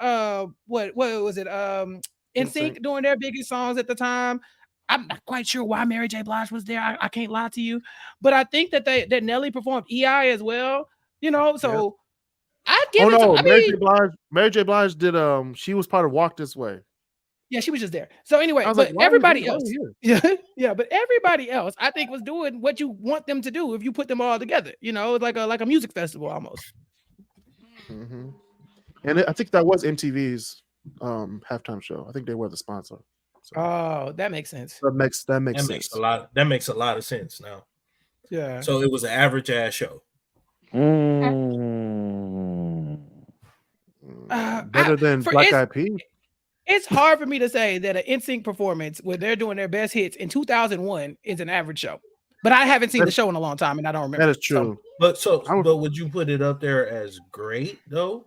what was it? NSYNC doing their biggest songs at the time. I'm not quite sure why Mary J. Blige was there. I can't lie to you, but I think that that Nelly performed EI as well. You know, so I give it to. Mary J. Blige did. She was part of Walk This Way. Yeah, she was just there. So anyway, but everybody else, but everybody else, I think was doing what you want them to do if you put them all together. You know, like a music festival almost. Mm-hmm. And I think that was MTV's halftime show. I think they were the sponsor. So. Oh, that makes sense. That makes sense. That makes a lot of sense now. Yeah. So it was an average ass show. Better than Black Eyed Peas. It's hard for me to say that an NSYNC performance where they're doing their best hits in 2001 is an average show. But I haven't seen the show in a long time, and I don't remember. That is true. But would you put it up there as great though?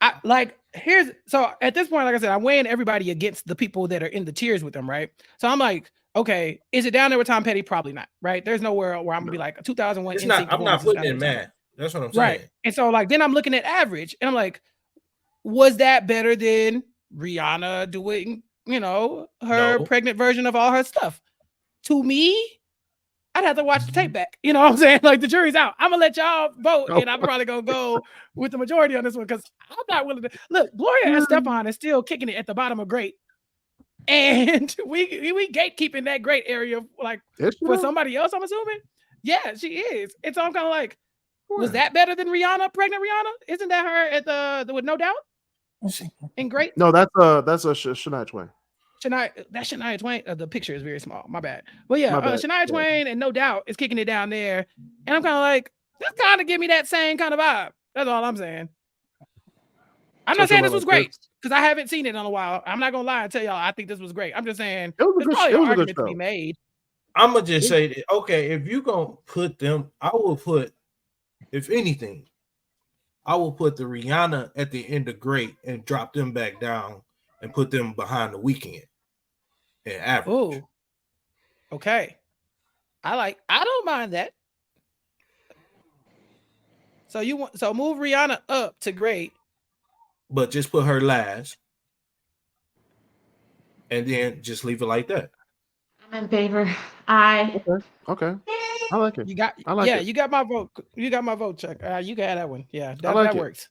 At this point, like I said, I'm weighing everybody against the people that are in the tiers with them, right? So I'm like, okay, is it down there with Tom Petty? Probably not, right? There's nowhere where I'm gonna be like a 2001. It's not. I'm not putting in math. That's what I'm saying. Right. And so like then I'm looking at average, and I'm like, was that better than Rihanna doing, her pregnant version of all her stuff? To me, I'd have to watch the tape back. You know what I'm saying? Like the jury's out. I'm gonna let y'all vote, and I'm probably gonna go with the majority on this one because I'm not willing to look. Gloria Estefan is still kicking it at the bottom of great, and we gatekeeping that great area like for somebody else. I'm assuming, yeah, she is. And so I'm kind of like, was that better than Rihanna, pregnant Rihanna? Isn't that her at the with No Doubt? And great. No, that's a Shania Twain. Shania Twain. The picture is very small. My bad. But yeah, Shania Twain and No Doubt is kicking it down there, and I'm kind of like, this kind of give me that same kind of vibe. That's all I'm saying. I'm not saying this was great because I haven't seen it in a while. I'm not gonna lie and tell y'all I think this was great. I'm just saying there's probably an argument to be made. I'm gonna just say that, okay, if you gonna put them, I will put, if anything, I will put the Rihanna at the end of great and drop them back down and put them behind the Weeknd and average. Oh, okay. I don't mind that. So move Rihanna up to great, but just put her last, and then just leave it like that. I'm in favor. Okay. I like it. You got my vote. You got my vote, Chuck. You got that one. Yeah, that works.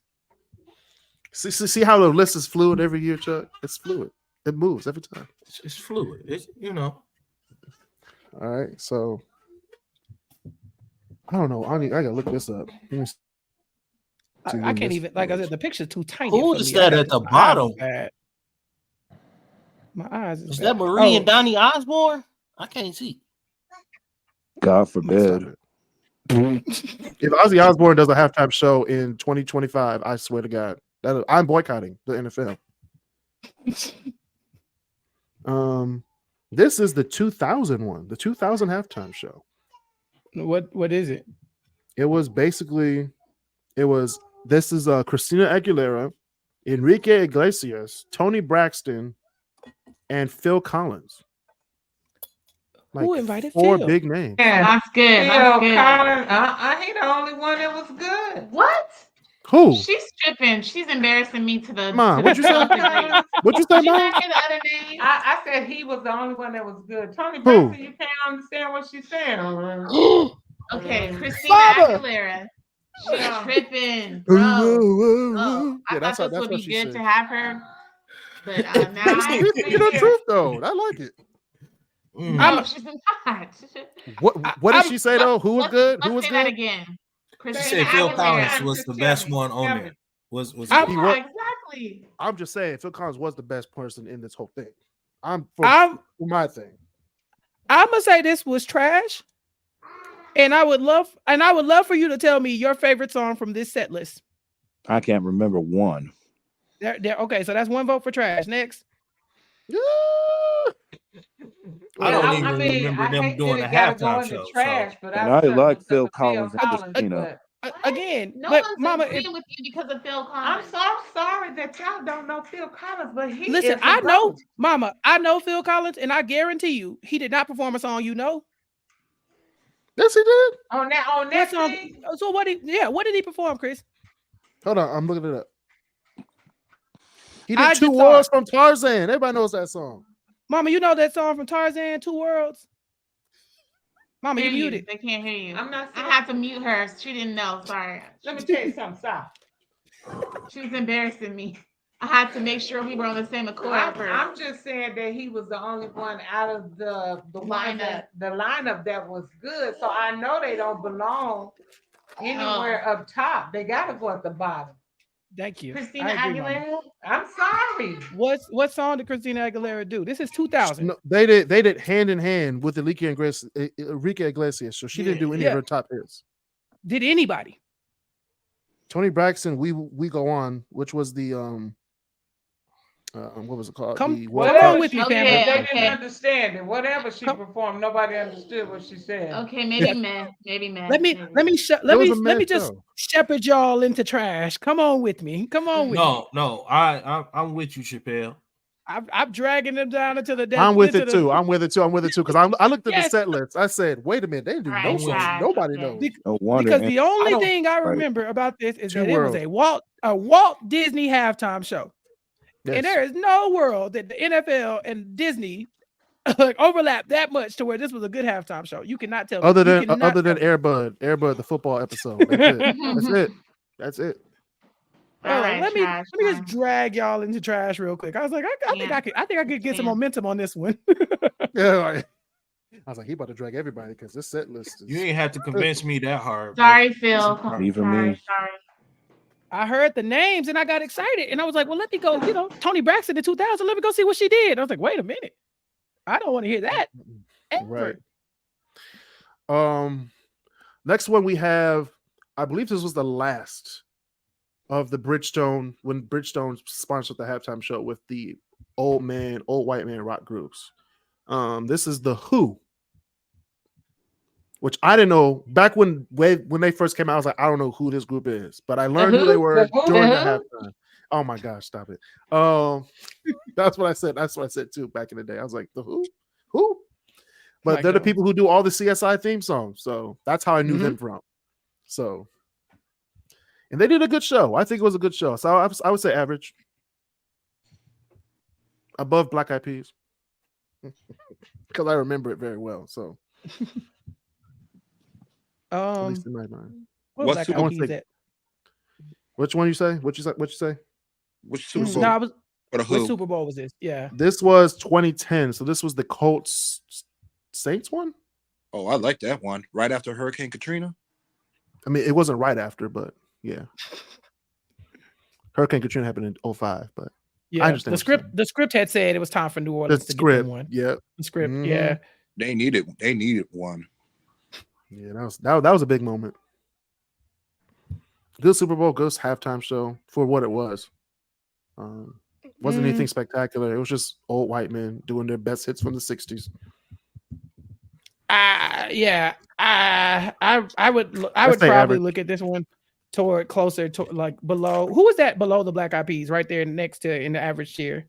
See how the list is fluid every year, Chuck? It's fluid. It moves every time. It's fluid. It's All right, so I don't know. I gotta look this up. I can't even. Like I said, the picture's too tiny. Who is that at the bottom? My eyes. Is that Marie and Donnie Osborne? I can't see. God forbid. If Ozzy Osbourne does a halftime show in 2025, I swear to God, I'm boycotting the NFL. This is the 2000 one, the 2000 halftime show. What is it? This is Christina Aguilera, Enrique Iglesias, Tony Braxton, and Phil Collins. Who invited four Phil? big names? Yeah, that's good. Phil Collins. He the only one that was good. What? Who? She's tripping. She's embarrassing me to the. Mom, what'd you say? What'd you say, Mom? The other name? I said he was the only one that was good. Tony Braxton, you can't understand what she's saying. Okay, Christina Aguilera. She's tripping, bro. I thought this would be good to have her, but now speaking the truth though. I like it. No, she's not. What did she say though? Who was good? Who was say good? That again. She said Phil Collins was the best one on there. Was exactly. I'm just saying Phil Collins was the best person in this whole thing. For my thing. I'm gonna say this was trash, and I would love for you to tell me your favorite song from this set list. I can't remember one. Okay, so that's one vote for trash. Next. I don't even remember them doing a halftime show. Trash, but I like Phil Collins. Again, no but one's Mama, agreeing with you because of Phil Collins. I'm so sorry that y'all don't know Phil Collins, but he listen. I know, Mama. I know Phil Collins, and I guarantee you, he did not perform a song. Yes, he did. On that song. So what did he perform, Chris? Hold on, I'm looking it up. He did Two Worlds from Tarzan. Everybody knows that song. Mama, you know that song from Tarzan, Two Worlds? Mama, you muted. They can't hear you. I'm not. I had to mute her. She didn't know. Sorry. Let me tell you something. Stop. She was embarrassing me. I had to make sure we were on the same accord. I'm just saying that he was the only one out of the lineup that was good. So I know they don't belong anywhere up top. They got to go at the bottom. Thank you. Christina Aguilera. I'm sorry. What song did Christina Aguilera do? This is 2000. No, they did Hand in Hand with Enrique Iglesias, so she didn't do any of her top hits. Did anybody? Tony Braxton, we go on, which was the What was it called? Come The World on Cup. with me, Okay, family. They okay. didn't understand it. Whatever she Come- performed, nobody understood what she said. Okay, maybe meh. Maybe meh. Let me maybe. let me just shepherd y'all into trash. Come on with me. Come on with me. No, I'm with you, Chappelle. I'm dragging them down into the I'm with it too. I'm with it too. Because I looked at Yes. the set list. I said, wait a minute, they do All no right, songs Josh, nobody okay. knows. No wonder. Because the only don't- thing I Right. remember about this is Two that it was worlds. a Walt Disney halftime show. Yes. And there is no world that the NFL and Disney overlap that much to where this was a good halftime show. You cannot tell me. Other You than cannot tell me. Airbud, the football episode. That's it. That's it. That's it. All right, let me trash just time. drag y'all into trash real quick. I was like, I think I could get some Yeah. momentum on this one. Yeah. Like, I was like, he about to drag everybody because this set list is. You ain't have to convince me that hard. bro. Sorry, Phil. Even me. Sorry. I heard the names and I got excited. And I was like, well, let me go, Tony Braxton in 2000. Let me go see what she did. I was like, wait a minute. I don't want to hear that. Ever. Right. Next one we have, I believe this was the last of the Bridgestone, when Bridgestone sponsored the halftime show with the old white man rock groups. This is the Who, which I didn't know back when they first came out. I was like, I don't know who this group is, but I learned who they were during the halftime. Oh my gosh, stop it! That's what I said. That's what I said too back in the day. I was like, the Who? But they're the people who do all the CSI theme songs, so that's how I knew them from. So, and they did a good show. I think it was a good show. So I would say average, above Black Eyed Peas, because I remember it very well. So. At least in my mind. What's Black Eyed Peas at? Which one you say? What you say? Which Super Bowl? No, I was. For the What Who? Super Bowl was this? Yeah. This was 2010. So this was the Colts Saints one. Oh, I like that one. Right after Hurricane Katrina. I mean, it wasn't right after, but yeah. Hurricane Katrina happened in 2005, but Yeah, I understand. the script had said it was time for New Orleans to get them one. Yeah. The script, yeah. They needed one. Yeah, that was a big moment. Good Super Bowl, good halftime show for what it was. Wasn't anything spectacular. It was just old white men doing their best hits from the 60s. I would probably average. look at this one toward closer to like below. Who was that below the Black Eyed Peas? Right there next to in the average tier.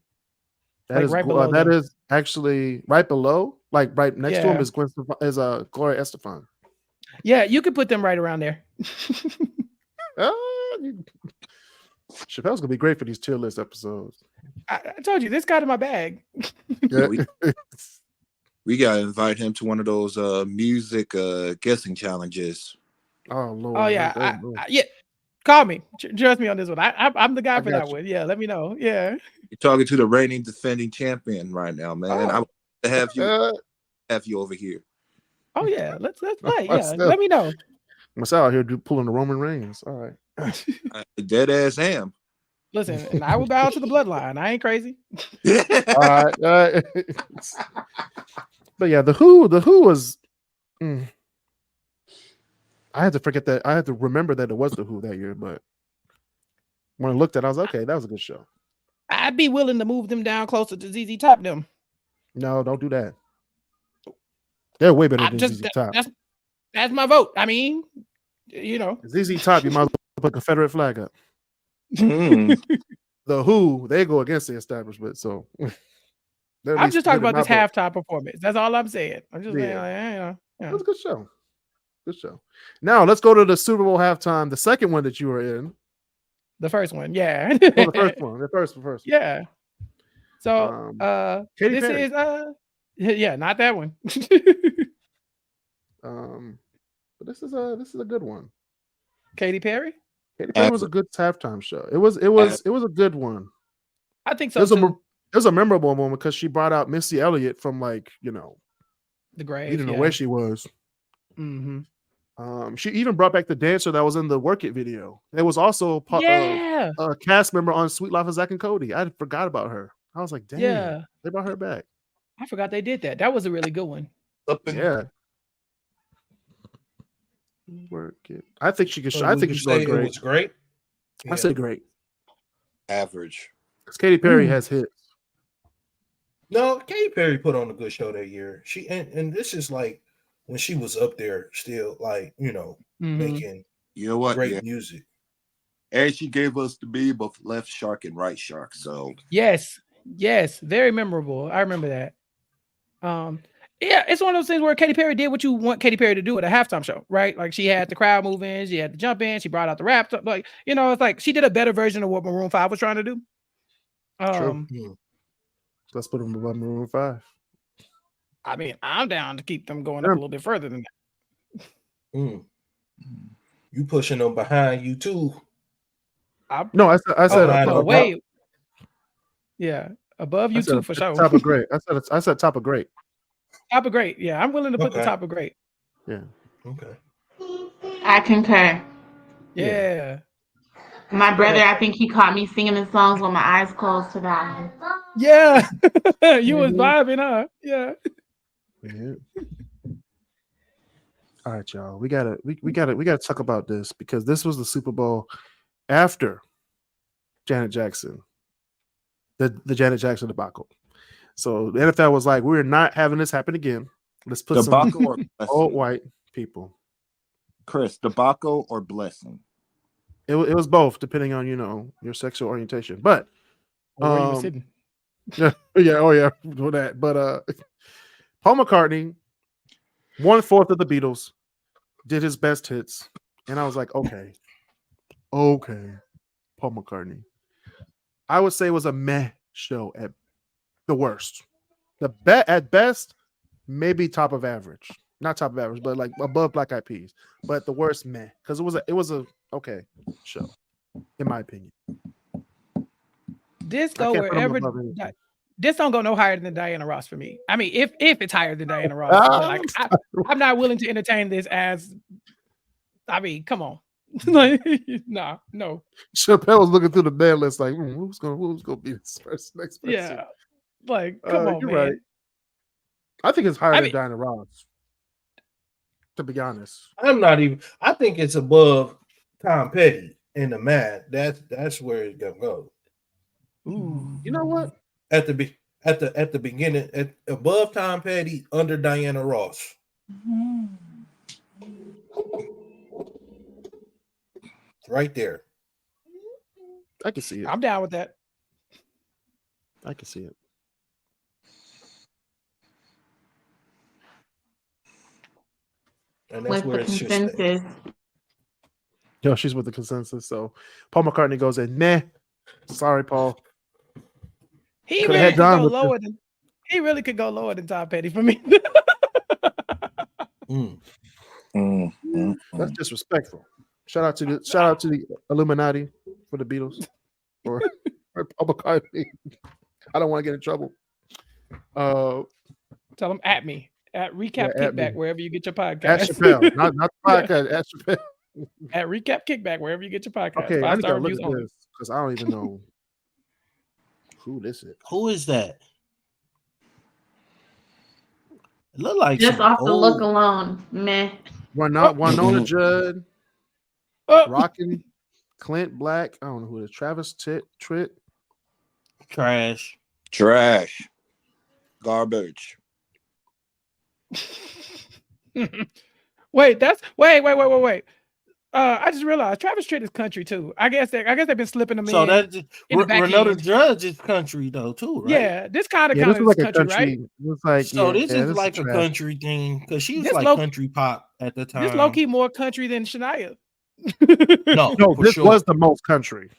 That is actually right below, like right next to him is Gloria Estefan. Yeah, you could put them right around there. Chappelle's gonna be great for these tier list episodes. I told you this got in my bag. Yeah. We gotta invite him to one of those music guessing challenges. Oh Lord. Oh yeah, yeah. Call me. Trust me on this one. I'm the guy for that one. Yeah, let me know. Yeah. You're talking to the reigning defending champion right now, man. I want to have you over here. Oh yeah, let's play. Yeah, let me know. Marcel out here pulling the Roman Reigns. All right. Dead ass am. Listen, and I will bow to the bloodline. I ain't crazy. All right. But yeah, the Who was. I had to forget that. I had to remember that it was the Who that year. But when I looked at it, I was like, okay, that was a good show. I'd be willing to move them down closer to ZZ Top. Them. No, don't do that. They're way better than ZZ Top. That's my vote. I mean, ZZ Top, you might as well put a Confederate flag up. The Who, they go against the establishment. So I'm just talking about this halftime performance. That's all I'm saying. I'm just saying, it was a good show. Good show. Now let's go to the Super Bowl halftime, the second one that you were in. The first one, yeah. The first one. The first one. Yeah. So Katy this Perry. is not that one. But this is a good one. Katy Perry? Katy Perry was a good halftime show. It was a good one. I think so. It was a memorable moment because she brought out Missy Elliott from the grave. You didn't know where she was. Mm-hmm. She even brought back the dancer that was in the Work It video. There was also a cast member on Sweet Life of Zack and Cody. I forgot about her. I was like, damn, they brought her back. I forgot they did that. That was a really good one. Yeah. Work It. I think she could. I think she's say great. it was great. I say great. Average. Because Katy Perry has hits. No, Katy Perry put on a good show that year. She and this is like when she was up there still, like, making great music. And she gave us the beam of left shark and right shark. So yes, very memorable. I remember that. Yeah, it's one of those things where Katy Perry did what you want Katy Perry to do at a halftime show, right? Like she had the crowd moving, she had the jump in, she brought out the rap, like it's like she did a better version of what Maroon 5 was trying to do. True. Let's put them above Maroon 5. I mean, I'm down to keep them going up a little bit further than that. You pushing them behind you too. I said wait. Yeah, above you too for sure. Top of great. I said top of great. Top of great. Yeah, I'm willing to put the top of great. Yeah. Okay. I concur. Yeah. My brother, I think he caught me singing the songs with my eyes closed to that. Yeah. You was vibing, huh? Yeah. All right, y'all. We gotta talk about this because this was the Super Bowl after Janet Jackson. The Janet Jackson debacle. So the NFL was like, we're not having this happen again. Let's put debacle some old white people. Chris, debacle or blessing? It was both, depending on your sexual orientation. But where you were sitting. Yeah, do that. But Paul McCartney, 1/4 of the Beatles, did his best hits, and I was like, okay, Paul McCartney. I would say it was a meh show at the worst. At best, maybe top of average. Not top of average, but like above Black Eyed Peas. But the worst meh, because it was a okay show, in my opinion. This don't go no higher than Diana Ross for me. I mean, if it's higher than Diana Ross, but like I'm not willing to entertain this as. I mean, come on. No. Chappelle was looking through the band list like, who's gonna be this next person? Yeah, like come on, you're man. Right. I think it's higher than Diana Ross. To be honest, I think it's above Tom Petty in the math. That's where it's gonna go. Ooh, you know what? At the beginning, above Tom Petty, under Diana Ross. Right there. I can see it. I'm down with that. I can see it. And that's where it's consensus. Yo, she's with the consensus. So Paul McCartney goes in. Meh. Sorry, Paul. He really could go lower than. He really could go lower than Tom Petty for me. That's disrespectful. Shout out to the Illuminati for the Beatles or Paul McCartney. I don't want to get in trouble. Tell them at me at Recap Kickback wherever you get your podcast. At Chappelle, not the podcast. At Chappelle. At Recap Kickback wherever you get your podcast. Okay, I need to look at this because I don't even know who this is. Who is that? It look like just off the look alone, meh. Winona Judd, Rockin', Clint Black. I don't know who it is. Travis Tritt. Trash. Garbage. Wait. I just realized Travis Tritt is country too. I guess they've been slipping them in. So that's Renata Judge is country though too, right? Yeah, this kind of like country, right? It's like, this is like a country thing because she was like country pop at the time. This low key more country than Shania. No, this was the most country.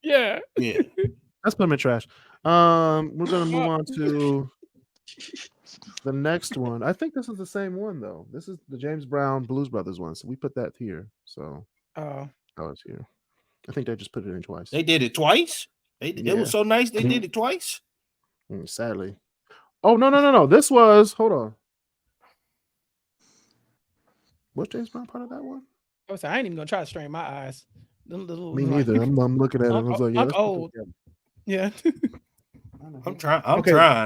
Yeah. Let's put them in trash. We're gonna move on to the next one. I think this is the same one though. This is the James Brown Blues Brothers one. So we put that here. So that was here. I think they just put it in twice. They did it twice. It was so nice they did it twice. Sadly. Oh no. This was hold on. Was James Brown part of that one? I ain't even gonna try to strain my eyes. Me neither. I'm looking at it. I was like, I'm old. Yeah. I'm trying.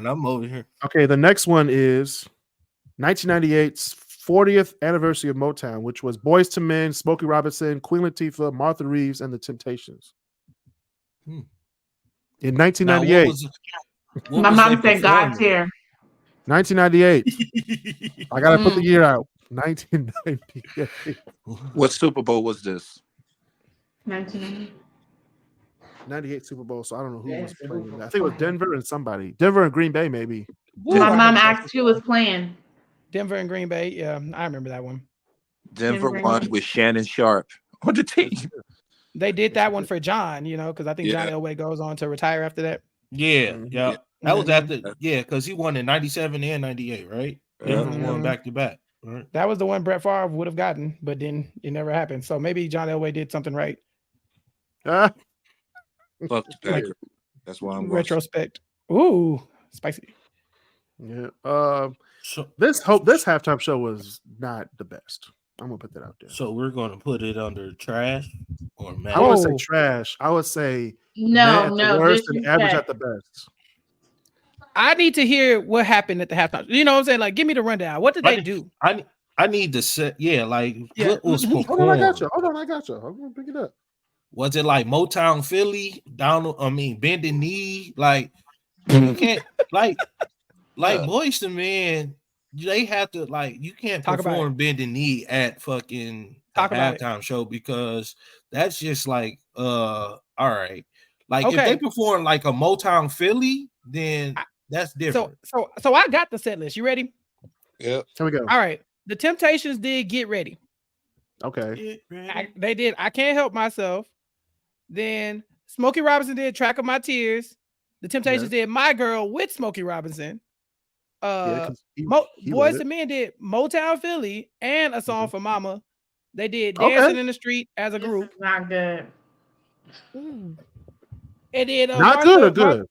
I'm over here. Okay, the next one is 1998's 40th anniversary of Motown, which was Boyz II Men, Smokey Robinson, Queen Latifah, Martha Reeves, and The Temptations. In Now, 1998. My mom said God tier. 1998. I gotta put the year out. 1998. What Super Bowl was this? 1998. 98 Super Bowl. So I don't know who was playing that. I think it was Denver and somebody. Denver and Green Bay, maybe. My mom asked who was playing. Denver and Green Bay. Yeah, I remember that one. Denver won with Shannon Sharp on the team. They did that one for John, because I think John Elway goes on to retire after that. Yeah. That was after, because he won in 97 and 98, right? Denver won back to back. Right? That was the one Brett Favre would have gotten, but then it never happened. So maybe John Elway did something right. Fuck the Packers. That's why I'm retrospect. Ooh, spicy. Yeah. This halftime show was not the best. I'm gonna put that out there. So we're gonna put it under trash or mad? I would say trash. I would say no, worst and average at the best. I need to hear what happened at the halftime. You know what I'm saying? Like, give me the rundown. What did they do? I need to set. What was performed? Hold on, I got you. I'm gonna pick it up. Was it like Motown Philly? Bending knee. Like you can't Boyz II Men. They have to you can't perform bending knee at fucking halftime show because that's just all right. If they perform like a Motown Philly, then that's different. So I got the set list. You ready? Yeah. Here we go. All right. The Temptations did Get Ready. Okay. They did I Can't Help Myself. Then Smokey Robinson did Track of My Tears. The Temptations did My Girl with Smokey Robinson. Boyz II Men did Motown Philly and A Song for Mama. They did Dancing in the Street as a group. Not good. It did not good or good.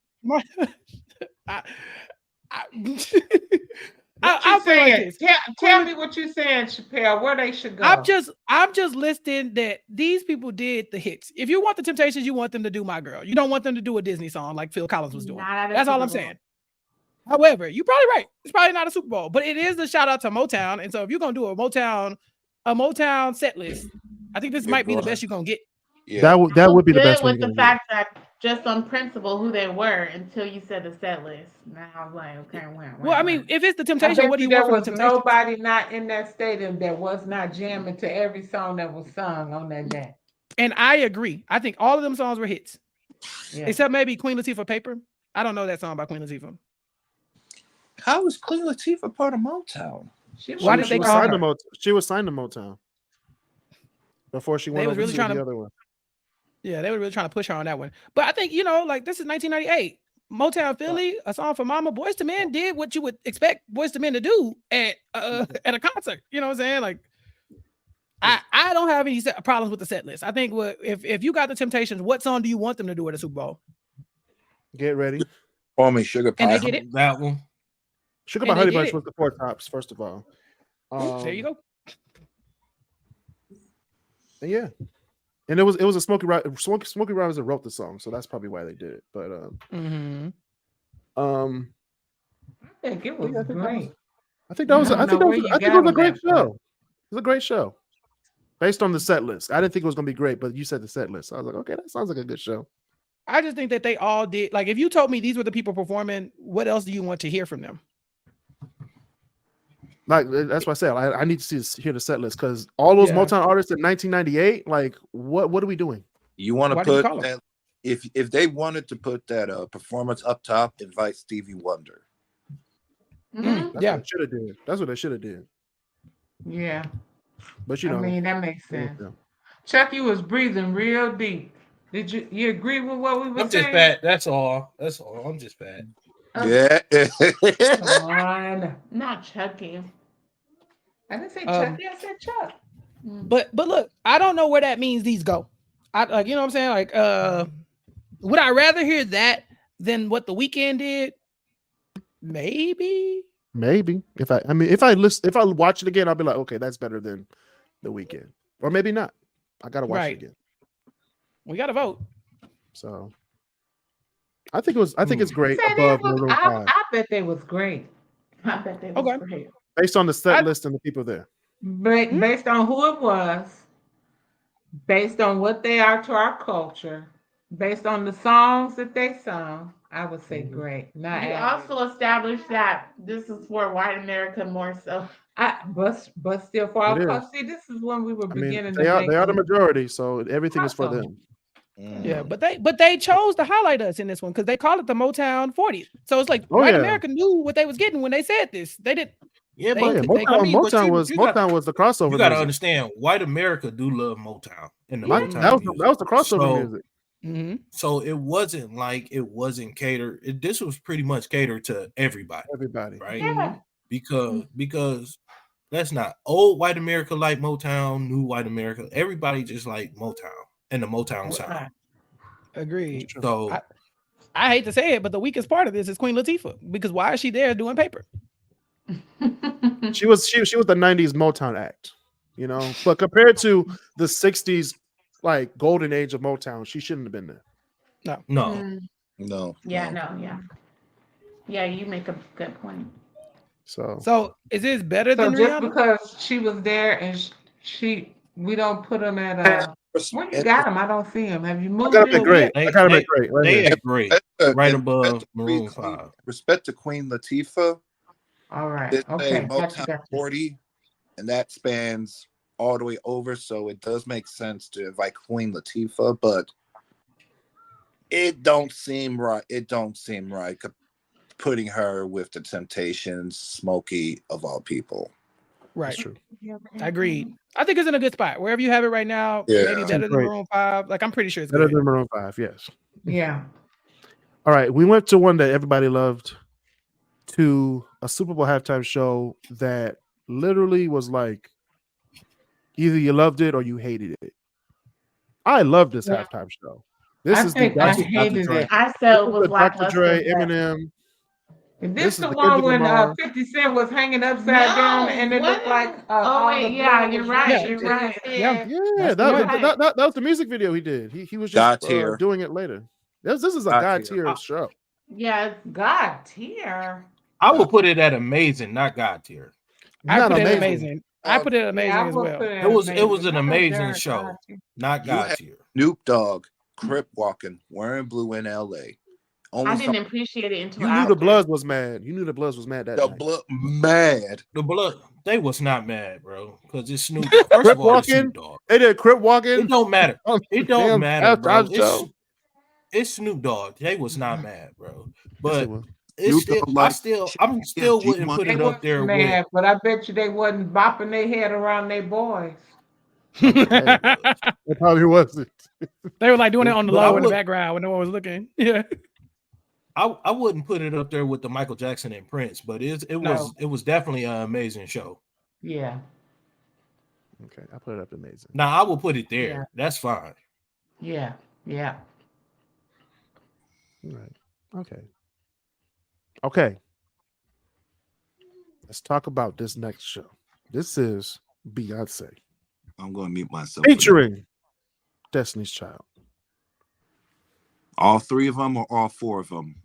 Tell me what you're saying, Chappelle. Where they should go. I'm just listing that these people did the hits. If you want the Temptations, you want them to do My Girl. You don't want them to do a Disney song like Phil Collins was doing. That's all I'm saying. However, you're probably right. It's probably not a Super Bowl, but it is a shout out to Motown. And so if you're gonna do a Motown set list, I think this might be the best you're gonna get. Yeah. That would be the best. With the fact that just on principle who they were until you said the set list. Now I'm like, okay, well, I mean, if it's the Temptation, what do you want from the Temptation? Nobody not in that stadium that was not jamming to every song that was sung on that day. And I agree. I think all of them songs were hits, except maybe Queen Latifah Paper. I don't know that song by Queen Latifah. How was Queen Latifah part of Motown? Why did they call her? She was signed to Motown before she went over to the other one. Yeah, they were really trying to push her on that one. But I think, this is 1998. Motown Philly, A Song for Mama, Boyz II Men did what you would expect Boyz II Men to do at a concert. You know what I'm saying? Like, I don't have any problems with the set list. I think if you got the Temptations, what song do you want them to do at a Super Bowl? Get Ready. Sugar Pie. And they get it. That one. Sugar Pie Honey Bunch was the four tops, first of all. There you go. And yeah. And it was a Smokey Robinson wrote the song, so that's probably why they did it. But I think it was great. I think it was a great show. It was a great show. Based on the set list. I didn't think it was gonna be great, but you said the set list. I was like, okay, that sounds like a good show. I just think that they all did. Like, if you told me these were the people performing, what else do you want to hear from them? Like, that's what I said. I need to hear the set list because all those Motown artists in 1998, like, what are we doing? You want to put that, if they wanted to put that performance up top, invite Stevie Wonder. That's what they should have did. That's what they should have did. Yeah. But I mean, that makes sense. Yeah. Chuck, you was breathing real deep. Did you agree with what we were saying? I'm just fat. That's all. I'm just fat. Yeah. Come on. Not Chucky. I didn't say Chucky, I said Chuck. But look, I don't know where that means these go. You know what I'm saying? Like, would I rather hear that than what The Weeknd did? Maybe. If I watch it again, I'll be like, okay, that's better than The Weeknd. Or maybe not. I gotta watch it again. We gotta vote. So I think it's great. Above I bet they was great. I bet they was great. Based on the set list and the people there. Based on who it was, based on what they are to our culture, Based on the songs that they sung, I would say great. Not You average. also established that this is for white America more so. But still, for It our is. see, this is when we were I mean, beginning they to are make the the majority, so everything is for crossover. them. Yeah, but they chose to highlight us in this one because they call it the Motown 40s. So it's like white America knew what they was getting when they said this. They did. Yeah, Motown was the crossover. You got to music. understand, white America do love Motown and the Motown that music. was the crossover music. So it wasn't like it wasn't catered. This was pretty much catered to everybody. Right? Yeah. Because that's not old white America like Motown, new white America. Everybody just like Motown and the Motown sound. Agreed. So I hate to say it, but the weakest part of this is Queen Latifah because why is she there doing paper? She was the 90s Motown act, but compared to the 60s like golden age of Motown, she shouldn't have been there. No. Yeah, you make a good point. So is this better than just Rihanna? because she was there and we don't put them at where you got them? I don't see them. Have you moved them? I Great. got them at Great. They at Great, right above Maroon 5. Respect to Queen Latifah. All right. It's Okay. a Motown 40, and that spans all the way over, so it does make sense to invite Queen Latifah, but it don't seem right. It don't seem right putting her with the Temptations, Smokey of all people. Right. That's true. Agreed. I think it's in a good spot. Wherever you have it right now, maybe better than Maroon 5. Like I'm pretty sure it's better good. than Maroon 5, yes. Yeah. All right. We went to one that everybody loved, to a Super Bowl halftime show that literally was like either you loved it or you hated it. I love this halftime show. This is I hated it. I felt was Dr. Dre, Eminem. This is the one when 50 Cent was hanging upside down and it looked like you're right. You're right. Yeah, that was the music video he did. He was just doing it later. This is a God tier show. Yeah, God tier. I would put it at amazing, not God tier. I put it amazing. I put it amazing as well. It was an amazing show, not God tier. Snoop Dogg, Crip walking, wearing blue in L.A. I didn't appreciate it until you knew the Bloods was mad. You knew the Bloods was mad that night. The Blood, they was not mad, bro, because it's Snoop Dogg. First of all, it's Snoop Dogg. They did Crip walking. It don't matter. It don't matter, bro. It's Snoop Dogg. They was not mad, bro. But it's still, I'm still wouldn't put it up there mad, but I bet you they wasn't bopping their head around their boys. It probably wasn't. They were like doing it on the low in the background when no one was looking. Yeah. I wouldn't put it up there with the Michael Jackson and Prince, but it was definitely an amazing show. Yeah. Okay, I put it up amazing. Now I will put it there. Yeah. That's fine. Yeah. Yeah. All right. Okay. Let's talk about this next show. This is Beyonce. I'm going to mute myself. Featuring Destiny's Child. All three of them or all four of them?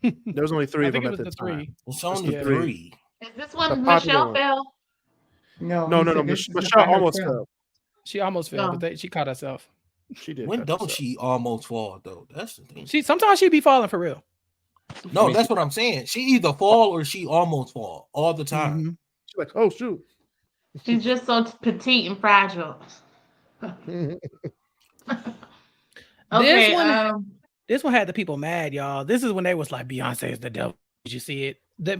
There was only three of them at the time. It's only three. Is this one Michelle fell? No. Michelle almost fell. She almost fell, but she caught herself. She did. When don't she almost fall though? That's the thing. Sometimes she be falling for real. No, that's what I'm saying. She either fall or she almost fall all the time. Mm-hmm. She's like, oh shoot. She's just so petite and fragile. Okay, this one had the people mad, y'all. This is when they was like, Beyonce is the devil. Did you see it? The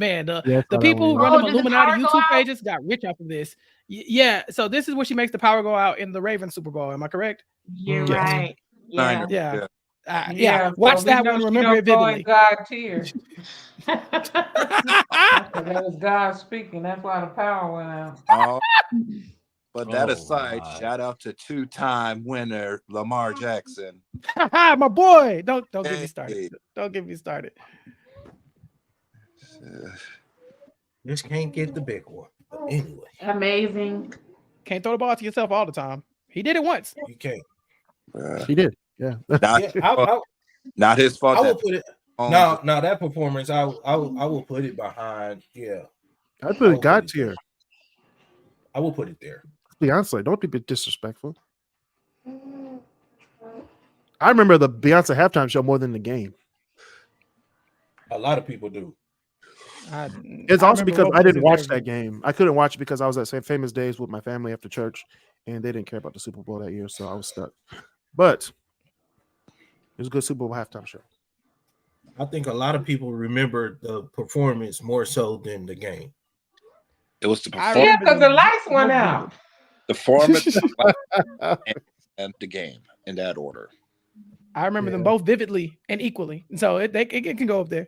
people who run the Illuminati YouTube pages got rich off of this. Yeah, so this is where she makes the power go out in the Ravens Super Bowl. Am I correct? You're right. Yeah. Watch that one. Remember it vividly. God tears. That was God speaking. That's why the power went out. But that aside, shout out to two-time winner Lamar Jackson. My boy. Don't get me started. Don't get me started. Just can't get the big one. But anyway. Amazing. Can't throw the ball to yourself all the time. He did it once. You can't. He did. Yeah. Not his fault. I will put it. No, that performance, I will put it behind. Yeah. I put it God tier. I will put it there. Beyonce, don't be disrespectful. I remember the Beyonce halftime show more than the game. A lot of people do. It's also because I didn't watch that game. I couldn't watch it because I was at St. Famous Days with my family after church, and they didn't care about the Super Bowl that year, so I was stuck. But it was a good Super Bowl halftime show. I think a lot of people remember the performance more so than the game. It was the performance. Yeah, because the lights went out. The performance and the game in that order. I remember them both vividly and equally, so it can go up there.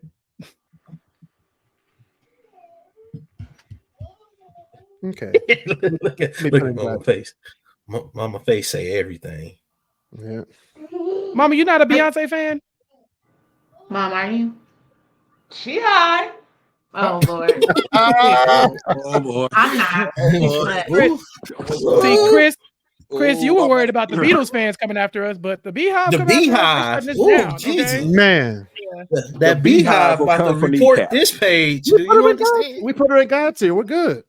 Okay. look at Mama face. Mama face say everything. Yeah. Mama, you not a Beyonce fan? Mom, are you? She high. Oh Lord. Oh boy. I'm not. See, Chris, you were worried about the Beatles fans coming after us, but the Beehive. The Beehive. Down, Jesus. okay? Man. That Beehive about to report this page. We put her in God tier. We're good.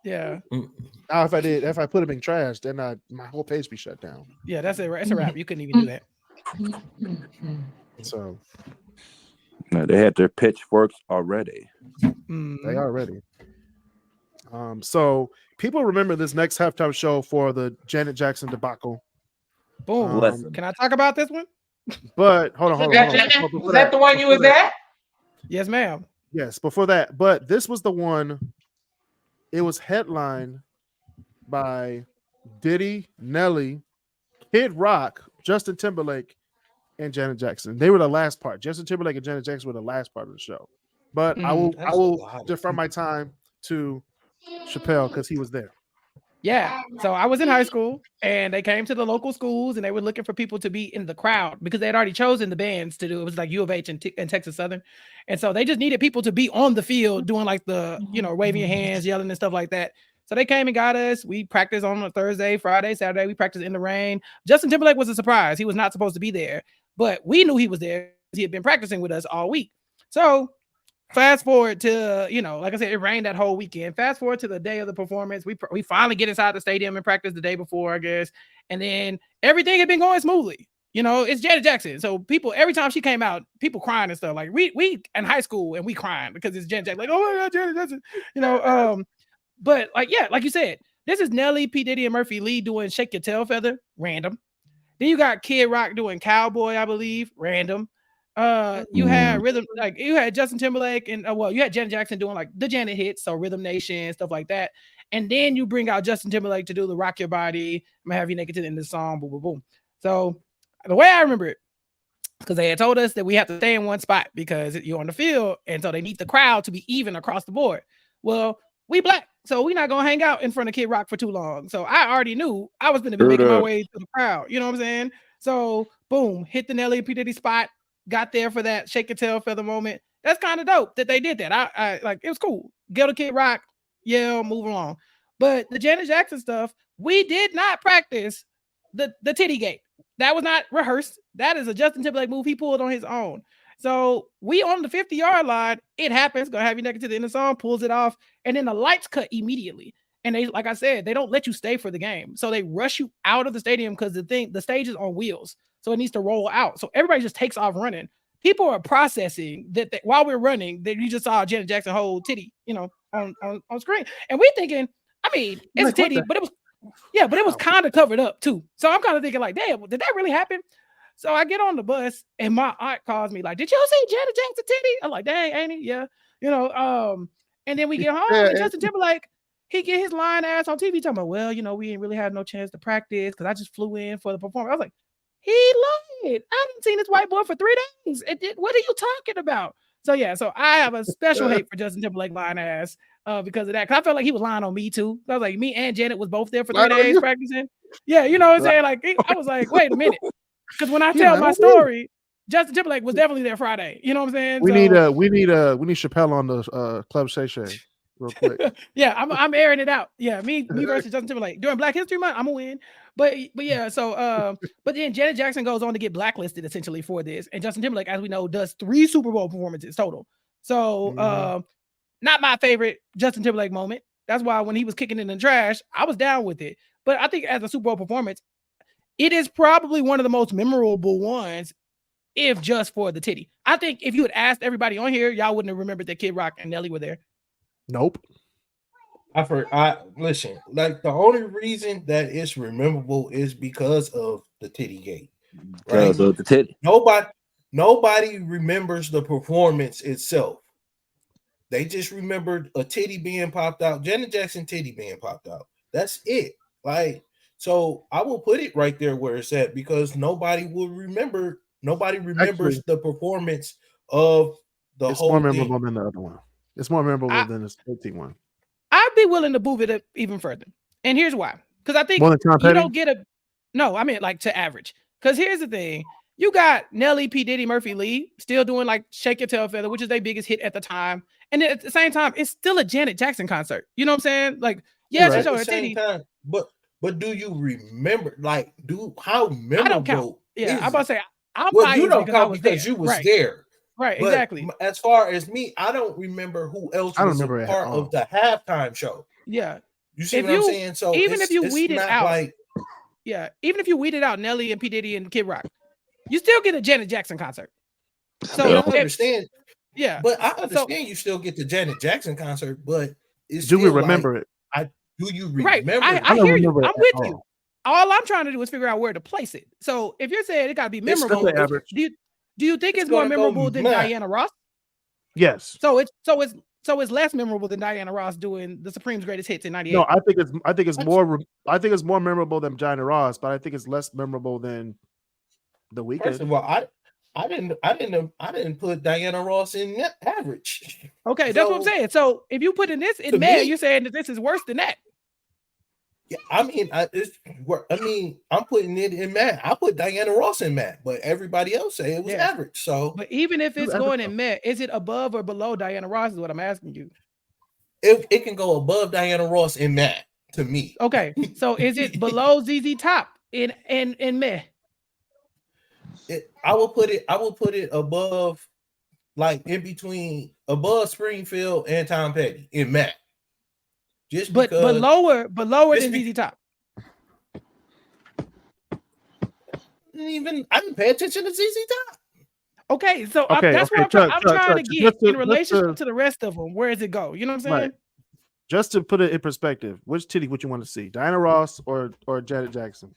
Yeah. Now, if I put them in trash, then my whole page be shut down. Yeah, that's it. It's a wrap. You couldn't even do that. So no, they had their pitchforks already. They are ready. So people remember this next halftime show for the Janet Jackson debacle. Boom. Can I talk about this one? But hold on. Was that the one you was at? Yes, ma'am. Yes, before that. But this was the one. It was headlined by Diddy, Nelly, Kid Rock, Justin Timberlake, and Janet Jackson. They were the last part. Justin Timberlake and Janet Jackson were the last part of the show. But I will defer my time to Chappelle because he was there. Yeah. So I was in high school and they came to the local schools and they were looking for people to be in the crowd because they had already chosen the bands to do. It was like U of H and Texas Southern. And so they just needed people to be on the field doing like the, waving your hands, yelling and stuff like that. So they came and got us. We practiced on a Thursday, Friday, Saturday. We practiced in the rain. Justin Timberlake was a surprise. He was not supposed to be there, but we knew he was there. He had been practicing with us all week. So fast forward to, like I said, it rained that whole weekend. Fast forward to the day of the performance. We finally get inside the stadium and practice the day before, I guess. And then everything had been going smoothly. It's Janet Jackson. So people, every time she came out, people crying and stuff. Like we in high school and we crying because it's Janet Jackson. Like, oh my God, Janet Jackson. But like you said, this is Nelly, P. Diddy, and Murphy Lee doing Shake Your Tail Feather, random. Then you got Kid Rock doing Cowboy, I believe, random. You had rhythm, like you had Justin Timberlake and you had Janet Jackson doing like the Janet hits, so Rhythm Nation, stuff like that. And then you bring out Justin Timberlake to do the Rock Your Body, I'm gonna have you naked to the end of the song, boom, boom, boom. So the way I remember it, because they had told us that we have to stay in one spot because you're on the field, and so they need the crowd to be even across the board. Well, we black, so we're not gonna hang out in front of Kid Rock for too long. So I already knew I was gonna be making my way to the crowd. You know what I'm saying? So boom, hit the Nelly and P. Diddy spot. Got there for that Shake Your Tail Feather moment. That's kind of dope that they did that. I like it was cool. Get a Kid Rock, move along. But the Janet Jackson stuff, we did not practice the titty gate. That was not rehearsed. That is a Justin Timberlake move he pulled on his own. So we on the 50-yard line, it happens. Gonna have you naked to the end of the song, pulls it off, and then the lights cut immediately. And they, like I said, they don't let you stay for the game. So they rush you out of the stadium because the stage is on wheels. So it needs to roll out. So everybody just takes off running. People are processing that while we're running, that you just saw Janet Jackson hold titty, on screen. And we're thinking, I mean, it's like, a titty, but it was kind of covered up too. So I'm kind of thinking like, damn, did that really happen? So I get on the bus and my aunt calls me like, did you see Janet Jackson titty? I'm like, dang, ain't he? Yeah. And then we get home and Justin Timberlake, he get his lying ass on TV talking about, well, we ain't really had no chance to practice because I just flew in for the performance. I was like, he lied. I haven't seen this white boy for 3 days. What are you talking about? So yeah, so I have a special hate for Justin Timberlake lying ass because of that. Cause I felt like he was lying on me too. I was like, me and Janet was both there for 3 days practicing. Yeah, you know what I'm saying? Like I was like, wait a minute. Because when I tell my story, Justin Timberlake was definitely there Friday. You know what I'm saying? We need Chappelle on the Club Shay Shay real quick. Yeah, I'm airing it out. Yeah, me versus Justin Timberlake during Black History Month. I'm gonna win. But yeah, so but then Janet Jackson goes on to get blacklisted essentially for this, and Justin Timberlake, as we know, does 3 Super Bowl performances total. So not my favorite Justin Timberlake moment. That's why when he was kicking it in the trash, I was down with it. But I think as a Super Bowl performance, it is probably one of the most memorable ones, if just for the titty. I think if you had asked everybody on here, y'all wouldn't have remembered that Kid Rock and Nelly were there. Nope. I listen, like the only reason that it's memorable is because of the titty gate. Right? Because of the titty. Nobody remembers the performance itself. They just remembered a titty being popped out, Janet Jackson titty being popped out. That's it. Like, so I will put it right there where it's at because nobody will remember. Nobody remembers the performance of the whole thing. It's more memorable thing. than the other one. It's more memorable than the 13 one. I'd be willing to move it up even further. And here's why. Because I think you don't get a... No, I mean like to average. Because here's the thing. You got Nelly, P. Diddy, Murphy, Lee still doing like Shake Your Tail Feather, which is their biggest hit at the time. And then at the same time, it's still a Janet Jackson concert. You know what I'm saying? Like, yes, at the same time, but do you remember? Like, how memorable? I don't count. Yeah, I'm about to say I'm you don't count because you was there. Right, but exactly. As far as me, I don't remember who else was a part of the halftime show. Yeah, you see what I'm saying? So even if you weed it out, like, even if you weeded out Nelly and P. Diddy and Kid Rock, you still get a Janet Jackson concert. So I understand. Yeah, but I understand you still get the Janet Jackson concert, but do we remember it? Do you remember? Right. I hear you. I'm with you. All I'm trying to do is figure out where to place it. So if you're saying it got to be memorable, do you think it's more memorable than Diana Ross? Yes. So it's less memorable than Diana Ross doing the Supreme's Greatest Hits in '98. No, I think it's more memorable than Diana Ross, but I think it's less memorable than The Weeknd. First of all, I didn't put Diana Ross in average. Okay, that's what I'm saying. So if you put in this in mad, you're saying that this is worse than that. Yeah, I mean, I'm putting it in mad. I put Diana Ross in mad, but everybody else say it was average. So, but even if it's going in mad, is it above or below Diana Ross? Is what I'm asking you. It can go above Diana Ross in mad to me. Okay, so is it below ZZ Top in mad? I will put it above, like in between, above Springfield and Tom Petty in mad. But lower than ZZ Top. I didn't pay attention to ZZ Top. Okay, so that's what I'm trying to get in relationship to the rest of them. Where does it go? You know what I'm saying? Right. Just to put it in perspective, which titty would you want to see, Diana Ross or Janet Jackson?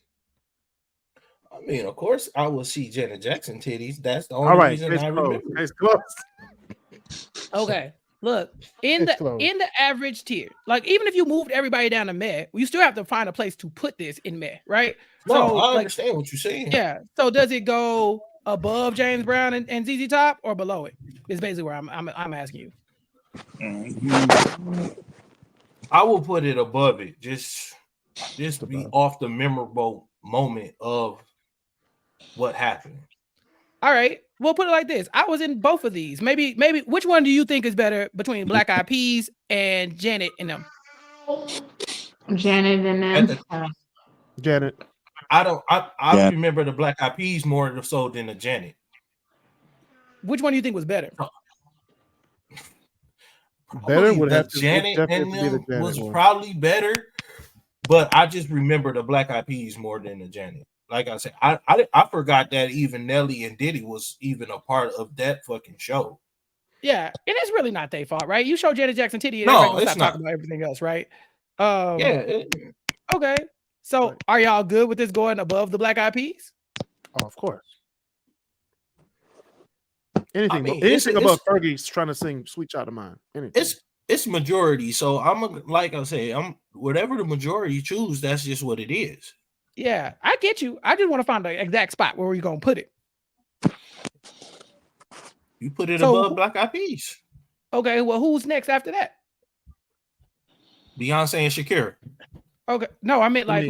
I mean, of course, I will see Janet Jackson titties. That's the only reason I remember. It's close. Okay. Look, in the average tier, like even if you moved everybody down to meh, you still have to find a place to put this in meh, right? No, so, I understand what you're saying. Yeah. So does it go above James Brown and ZZ Top or below it? Is basically where I'm asking you. I will put it above it, just to be off the memorable moment of what happened. All right. We'll put it like this. I was in both of these. Maybe which one do you think is better between Black Eyed Peas and Janet and them? Janet and them. Janet. I remember the Black Eyed Peas more so than the Janet. Which one do you think was better? Better would have to Janet and them was probably better, but I just remember the Black Eyed Peas more than the Janet. Like I said, I forgot that even Nelly and Diddy was even a part of that fucking show. Yeah, and it's really not their fault, right? You show Janet Jackson titty, and no, it's not talking about everything else, right? Yeah. Okay. So, are y'all good with this going above the Black Eyed Peas? Oh, of course. Anything above Fergie's trying to sing "Sweet Child of Mine." Anything. It's majority, so like I say, whatever the majority choose. That's just what it is. Yeah, I get you. I just want to find the exact spot where we're gonna put it. You put it above Black Eyed Peas. Okay, well, who's next after that? Beyonce and Shakira. Okay, no, I meant like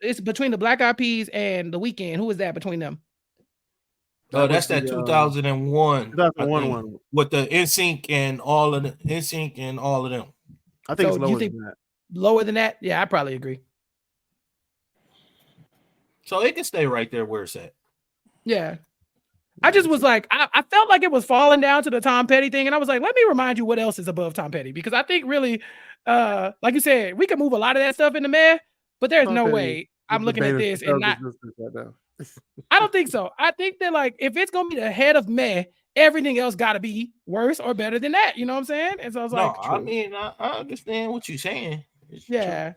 it's between the Black Eyed Peas and The Weeknd. Who is that between them? Oh, that's that 2001 one with the NSYNC and all of them. I think it's lower than that. Lower than that? Yeah, I probably agree. So it can stay right there where it's at. Yeah. I just was like, I felt like it was falling down to the Tom Petty thing. And I was like, let me remind you what else is above Tom Petty. Because I think really, like you said, we can move a lot of that stuff into meh, but there's no way I'm looking at this and not. Right now. I don't think so. I think that like if it's gonna be the head of meh, everything else got to be worse or better than that. You know what I'm saying? And so I was like, I mean, I understand what you're saying. Yeah. True.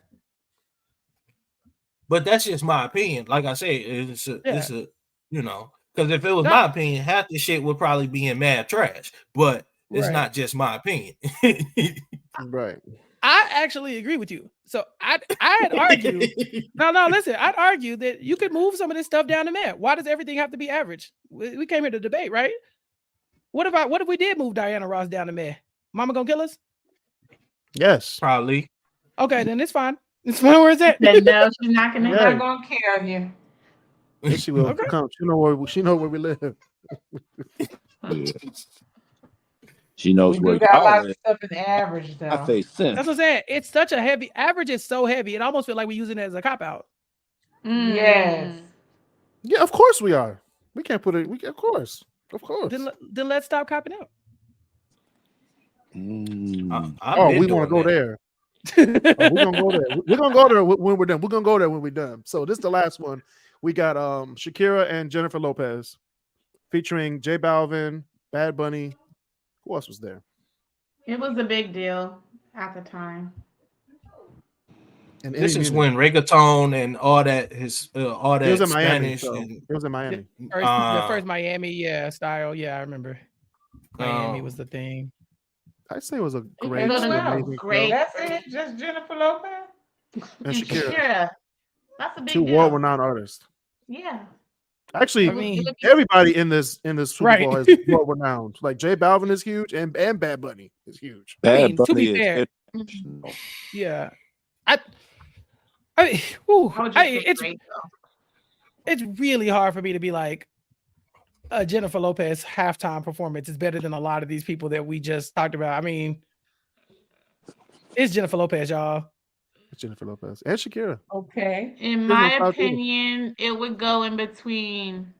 But that's just my opinion. Like I say, it's a you know, because if it was my opinion, half the shit would probably be in mad trash. But it's not just my opinion. Right. I actually agree with you. So I'd argue. no, listen. I'd argue that you could move some of this stuff down to meh. Why does everything have to be average? We came here to debate, right? What if we did move Diana Ross down to meh? Mama gonna kill us? Yes. Probably. Okay, then it's fine. It's fine where it's at. No, she's not gonna kill you. Yes, she will. Okay. Come. She know where we live. Yeah. She knows We where got a lot y'all of stuff in the average though. I face sense. That's what I'm saying. It's such a heavy average is so heavy. It almost feels like we're using it as a cop out. Yes. Yeah, of course we are. We can't put it. Of course. Then let's stop copping out. We want to go there. We're gonna go there. We're gonna go there when we're done. We're gonna go there when we're done. So this is the last one. We got Shakira and Jennifer Lopez featuring J Balvin, Bad Bunny. Who else was there? It was a big deal at the time. And this is when reggaeton and all that all that it was in Spanish. Miami, and, it was in Miami. The first Miami, style. Yeah, I remember. Miami was the thing. I'd say it was a great, amazing great. That's it. Just Jennifer Lopez and Shakira. That's a big two deal. world-renowned artists. Yeah. Actually, I mean, everybody in this Super Bowl is world-renowned. Like J Balvin is huge, and Bad Bunny is huge. Bad Bunny to be fair, yeah. It's really hard for me to be like a Jennifer Lopez halftime performance is better than a lot of these people that we just talked about. I mean, it's Jennifer Lopez, y'all. It's Jennifer Lopez and Shakira. Okay. In my opinion, it would go in between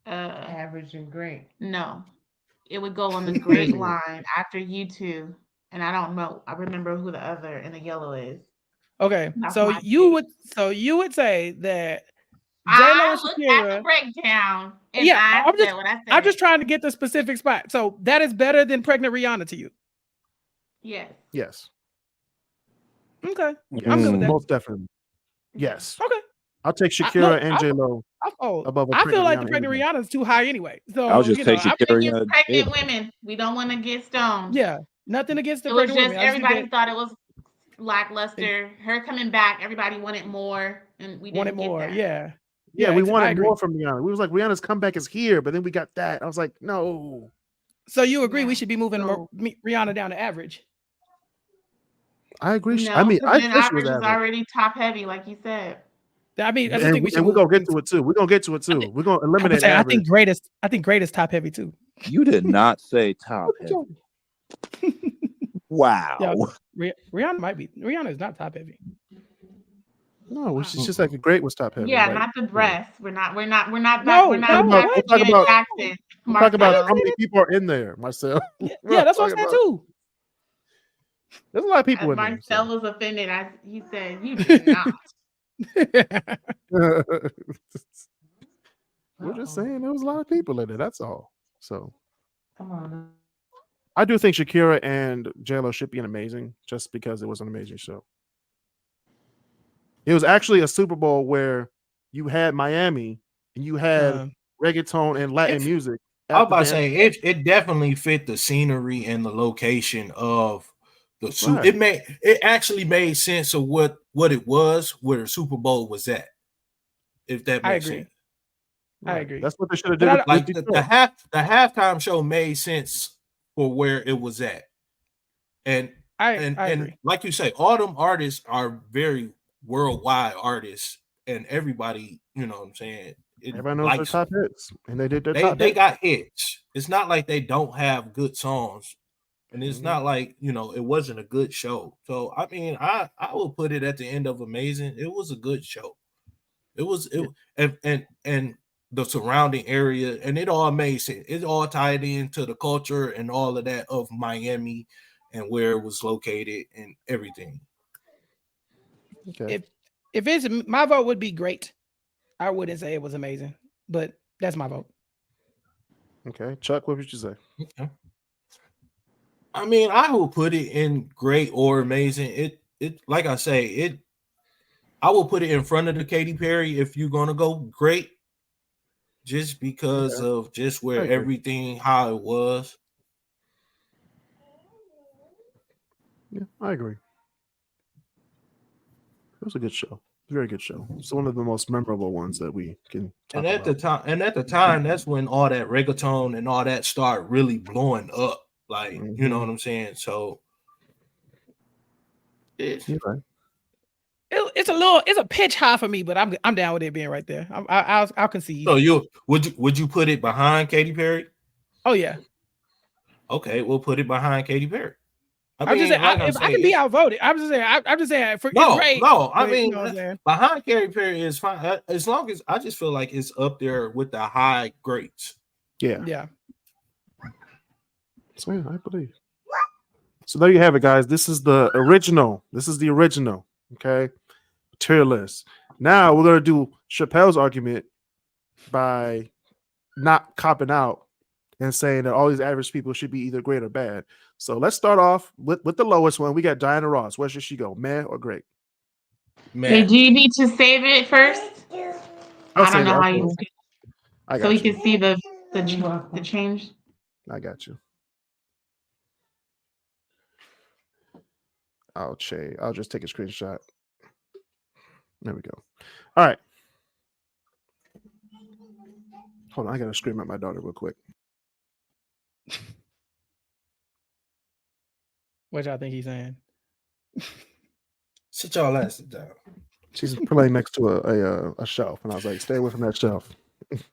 average and great. No. It would go on the great line after U2. And I don't know. I remember who the other in the yellow is. Okay. So you would say that I looked at the breakdown and I said what I said. I'm just trying to get the specific spot. So that is better than Pregnant Rihanna to you? Yes. Yes. Okay. I'm good with that. Most definitely. Yes. Okay. I'll take Shakira and J-Lo above I feel like the Pregnant Rihanna is too high anyway. So I'll just take Shakira. Pregnant women. We don't want to get stoned. Yeah. Nothing against the it was pregnant just women. Everybody thought it was lackluster. Her coming back, everybody wanted more, and we didn't wanted more. Get that. Yeah, we wanted more from Rihanna. We was like, Rihanna's comeback is here, but then we got that. I was like, no. So you agree we should be moving Rihanna down to average? I agree. No, I mean, I think average is already top heavy, like you said. I mean, and we're gonna get to it too. We're gonna get to it too. We're gonna eliminate. I think greatest top heavy too. You did not say top heavy. Wow. Yeah, Rihanna is not top heavy. No, she's just like a great was top heavy. Yeah, like, not the breasts. We're not back. We're talking about how many people are in there, Marcel. Yeah, that's what I'm saying too. There's a lot of people in there. Marcel was offended. He said, "You did not." We're just saying there was a lot of people in there. That's all. So, come on. I do think Shakira and J-Lo should be an amazing, just because it was an amazing show. It was actually a Super Bowl where you had Miami and you had reggaeton and Latin music. I was about to say it definitely fit the scenery and the location of the Super. Right. It actually made sense of what it was, where the Super Bowl was at. If that makes sense. Right. I agree. That's what they should have done. Like the halftime show made sense for where it was at. And I agree. Like you say, all them artists are very worldwide artists, and everybody, you know what I'm saying? Everybody knows their top hits, and they did their top hits. They got hits. It's not like they don't have good songs, and it's not like, you know, it wasn't a good show. So I mean, I will put it at the end of amazing. It was a good show. And the surrounding area, and it all made sense. It all tied into the culture and all of that of Miami and where it was located and everything. Okay. If it's my vote would be great. I wouldn't say it was amazing, but that's my vote. Okay, Chuck, what would you say? Okay. I mean, I will put it in great or amazing. It like I say, I will put it in front of the Katy Perry if you're gonna go great, just because of just where everything how it was. Yeah, I agree. It was a good show. Very good show. It's one of the most memorable ones that we can talk about. At the time, that's when all that reggaeton and all that start really blowing up. Like, you know what I'm saying? So it's a pitch high for me, but I'm down with it being right there. I'll concede. So would you put it behind Katy Perry? Oh yeah. Okay, we'll put it behind Katy Perry. I'm just saying, if I can be outvoted, I'm just saying, it's great. No, I mean, you know behind Katy Perry is fine as long as I just feel like it's up there with the high greats. Yeah. So yeah, I believe. So there you have it, guys. This is the original. Okay, tier list. Now we're gonna do Chappelle's argument by not copping out and saying that all these average people should be either great or bad. So let's start off with the lowest one. We got Diana Ross. Where should she go? Meh or great? Meh. Hey, do you need to save it first? I don't know how you. So we can see the change. I got you. I'll just take a screenshot. There we go. All right. Hold on, I gotta scream at my daughter real quick. What y'all think he's saying? Sit y'all asses down. She's playing next to a shelf, and I was like, "Stay away from that shelf." The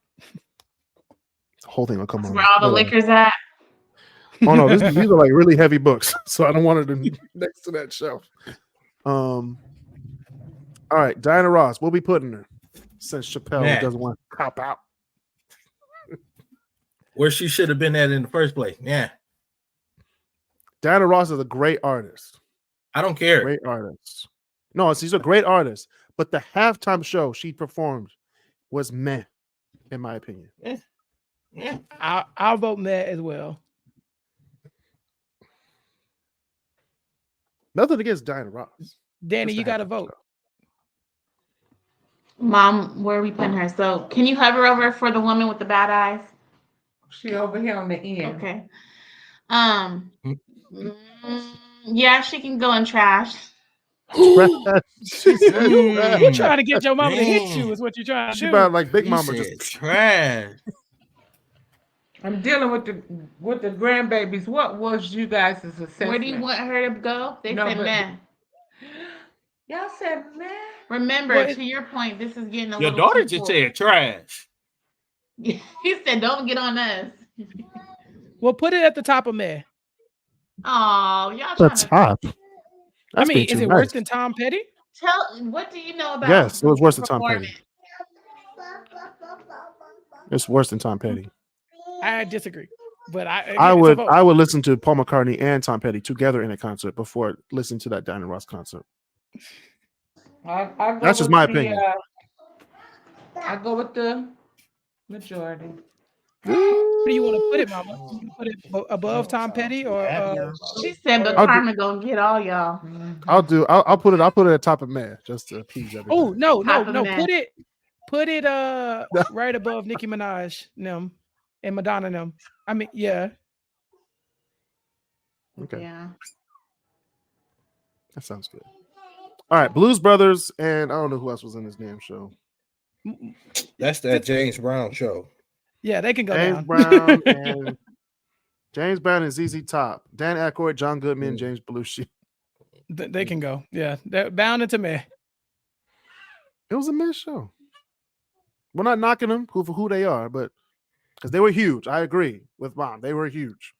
whole thing will come on. Where all the liquor's at? Oh no, these are like really heavy books, so I don't want her to next to that shelf. All right, Diana Ross, we'll be putting her since Chappelle doesn't want to cop out. Where she should have been at in the first place. Yeah. Diana Ross is a great artist. I don't care. Great artist. No, she's a great artist. But the halftime show she performed was meh, in my opinion. Yeah. I'll vote meh as well. Nothing against Diana Ross. Danny, you got to vote. Mom, where are we putting her? So can you hover over for the woman with the bad eyes? She over here on the end. Okay. Yeah, she can go in trash. You trying to get your mama to hit you is what you're trying to do. She about like Big Mama just trash. I'm dealing with the grandbabies. What was you guys' assessment? Where do you want her to go? They said meh. Y'all said meh. Remember, to your point, this is getting a your little. Your daughter just said trash. He said, "Don't get on us." Well, put it at the top of meh. Oh, y'all. The top. I mean, is it worse than Tom Petty? What do you know about? Yes, it was worse than Tom Petty. It's worse than Tom Petty. I disagree, but I would listen to Paul McCartney and Tom Petty together in a concert before listening to that Diana Ross concert. That's just my opinion. I go with the majority. Where do you want to put it, Mama? Put it above Tom Petty or? She said, "But Karma gonna get all y'all." I'll put it at top of meh just to appease everybody. Oh no! Put it right above Nicki Minaj them and Madonna them. I mean, yeah. Okay. Yeah. That sounds good. All right, Blues Brothers, and I don't know who else was in this damn show. That's that James Brown show. Yeah, they can go down. James Brown and ZZ Top, Dan Aykroyd, John Goodman, James Belushi. They can go. Yeah, they're bound into meh. It was a meh show. We're not knocking them for who they are, but because they were huge. I agree with Mom. They were huge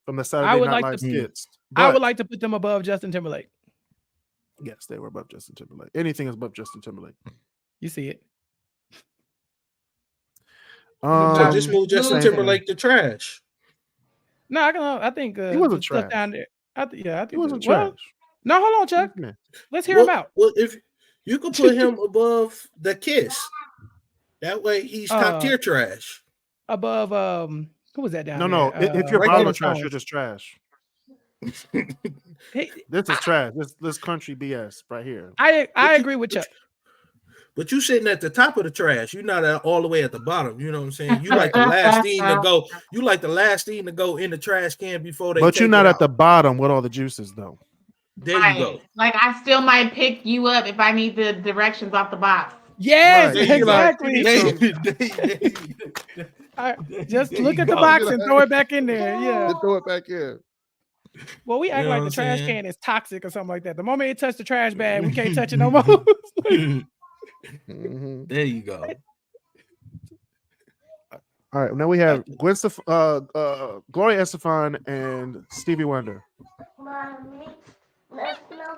from the Saturday Night Live skits. I would like to put them above Justin Timberlake. Yes, they were above Justin Timberlake. Anything is above Justin Timberlake. You see it. So just move Justin Timberlake to trash. No, I think he wasn't trash. Down there. I think he wasn't trash. No, hold on, Chuck. Let's hear him out. Well, You could put him above the Kiss. That way he's top tier trash. Above who was that down No. there? If you're Regular bottom of trash, Stones. you're just trash. Hey, This is trash. This country BS right here. I agree with Chuck. But you sitting at the top of the trash. You're not all the way at the bottom. You know what I'm saying? You like the last thing to go. You like the last thing to go in the trash can before they. But you're not it at out. the bottom with all the juices, though. There Right. you go. Like I still might pick you up if I need the directions off the box. Yes, Right. exactly. Just There look you at the go. box and throw it back in there. Yeah. Throw it back in. Well, we act You know like what the I'm trash saying? can is toxic or something like that. The moment it touched the trash bag, we can't touch it no more. Mhm. There you go. All right, now we have Gloria Estefan and Stevie Wonder. I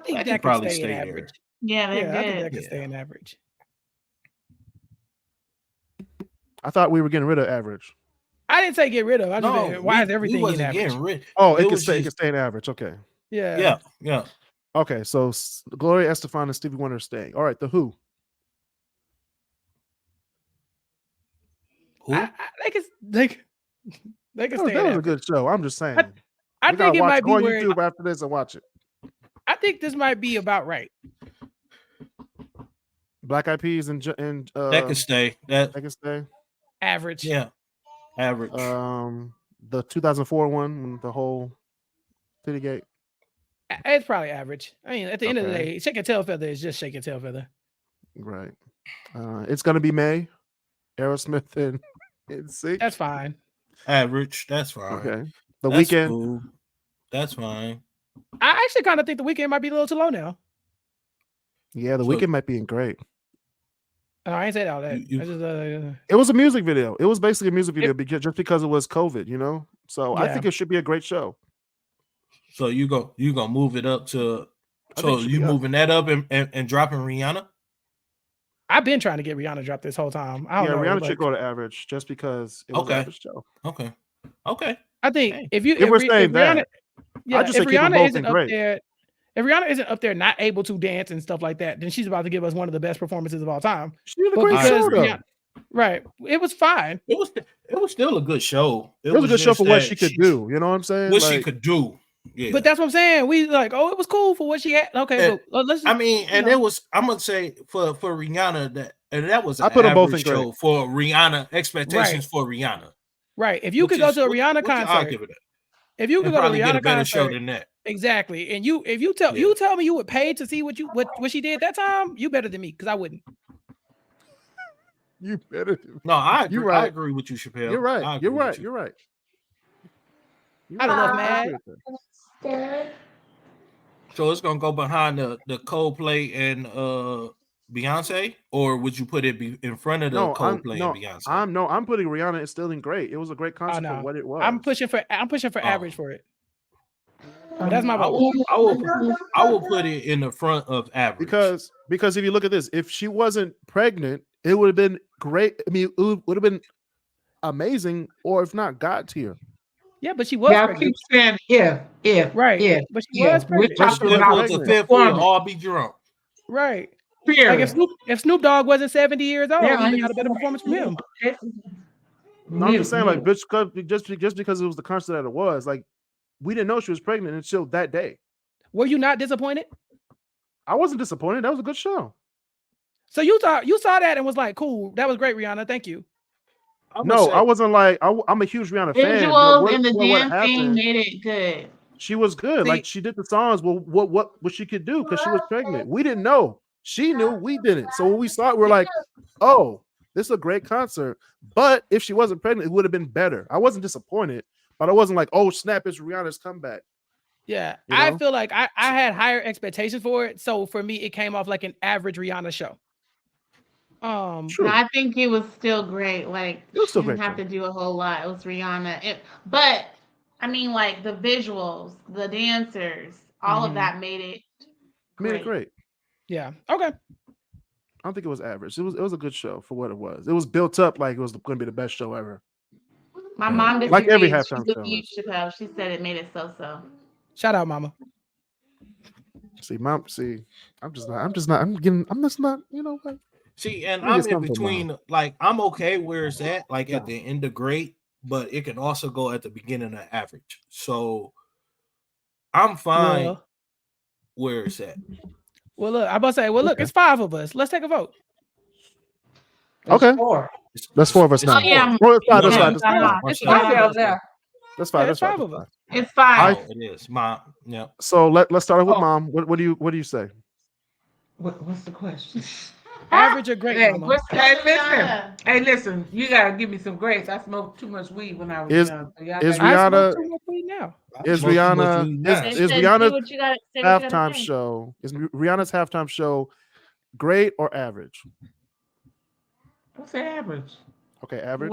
think That that could could probably stay in stay there. average. Yeah, they're Yeah, I think good. that could stay in average. I thought we were getting rid of average. I didn't say get rid of. I just No, said, why is we everything in wasn't average? getting rid. Oh, it It can was stay. It just- can stay in average. Okay. Yeah. Yeah. Okay. So Gloria Estefan and Stevie Wonder are staying. All right. The Who. Who? They can stay That in was a average. good show. I'm just saying. I We think gotta it might be go on where YouTube after this and watch it. I think this might be about right. Black Eyed Peas and that could stay. That can stay. Average. Yeah. Average. The 2004 one, when the whole City Gate. It's probably average. I mean, at the end of the Okay. day, Shake and Tail Feather is just Shake and Tail Feather. Right. It's gonna be May, Aerosmith and NSYNC. That's fine. Average. That's fine. Okay. The That's Weekend. cool. That's fine. I actually kind of think the weekend might be a little too low now. Yeah, the So- Weekend might be great. I ain't said all that. You- I just, It was a music video. It was basically a music video because it was COVID, you know. So I Yeah. think it should be a great show. So you gonna move it up to. I think So it should you be up. moving that up and dropping Rihanna? I've been trying to get Rihanna dropped this whole time. I don't know. Rihanna like, should go to average just because it was Okay. an average show. Okay. I think Hey. if If we're saying Rihanna, that, yeah, I just if say keep them Rihanna both isn't in up great. there, if Rihanna isn't up there not able to dance and stuff like that, then she's about to give us one of the best performances of all time. She did a But great because show, though. Rihanna- right, it was fine. It was still a good show. It was a good show just for what that she could do. You know what I'm saying? What she Like, could do. Yeah. But that's what I'm saying. We like, oh, it was cool for what she had. Okay, Yeah. but let's. I mean, and you know. it was. I'm gonna say for Rihanna that was. An I put them both in average great. show for Rihanna. Expectations Right. for Rihanna. Right. If you Which could go is- to a which- Rihanna which I'll concert, give it that. if you could And go to a probably get a Rihanna better show concert, than that. exactly. And you tell me you would pay to see what she did that time, you better than me because I wouldn't. you better. No, I agree. You're right. I agree with you, Chappelle. You're I right. agree You're with right. you. You're right. I'd have left I Mad. agree with that. So it's gonna go behind the Coldplay and Beyonce, or would you put it in front of the Coldplay and Beyonce? I'm putting Rihanna. It's still in great. It was a great concert no. for what it was. I'm pushing for average for it. But that's my I vote. will put it in the front of average because if you look at this, if she wasn't pregnant, it would have been great. I mean, it would have been amazing, or if not, God tier. Yeah, but she was Y'all pregnant. keep saying if, Right. if, But she if. was We're pregnant. talking if it about was a fifth wheel, all be drunk. Right. period. Like if Snoop Dogg wasn't 70 years old, Yeah, he would have got a better performance from him. No, I'm just saying, like, just because it was the concert that it was, like, we didn't know she was pregnant until that day. Were you not disappointed? I wasn't disappointed. That was a good show. So you saw that and was like, cool, that was great, Rihanna. Thank you. I wasn't like I'm a huge Rihanna fan. Visuals and the what dancing made it good. She was good. See- like she did the songs. Well, what she could do because she was pregnant. We didn't know. She knew. We didn't. So when we saw it, we're like, oh, this is a great concert. But if she wasn't pregnant, it would have been better. I wasn't disappointed, but I wasn't like, oh snap, it's Rihanna's comeback. Yeah, You I know? feel like I had higher expectations for it. So for me, it came off like an average Rihanna show. True. No, I think it was still great. Like It was she still didn't great, have though. to do a whole lot. It was Rihanna. But I mean, like the visuals, the dancers, all of Mhm. that made it Made it great. Yeah. Okay. I don't think it was average. It was a good show for what it was. It was built up like it was going to be the best show ever. My mom Like every disagrees. halftime She's show with you, Chappelle. She said it made it so. Shout out, Mama. I'm just not, you know what? See, and Let me I'm get in something for Mom. between, like, I'm okay where it's at, like at the end of great, but it can also go at the beginning of average. So I'm fine where it's at. Well, look, I'm about to say, look, it's 5 of us. Let's take a vote. Okay. Four. That's 4 of us now. Oh, yeah. Oh, it's 5. No, That's no, 5. it's That's 5. five. It's Marcel. 5 of us. That's 5. Yeah, That's it's 5. 5 of us. It's 5. Oh, it is. Yeah. So let's start off with Mom. What do you say? What's the question? Average or great, Hey, Mama? Hey, listen. You gotta give me some grace. I smoked too much weed when I was young. So y'all Is gotta- I Rihanna smoke too much weed now. is Smoke too much Rihanna weed now. is Rihanna's halftime show? Is Rihanna's halftime show great or average? What's the average? Okay, average.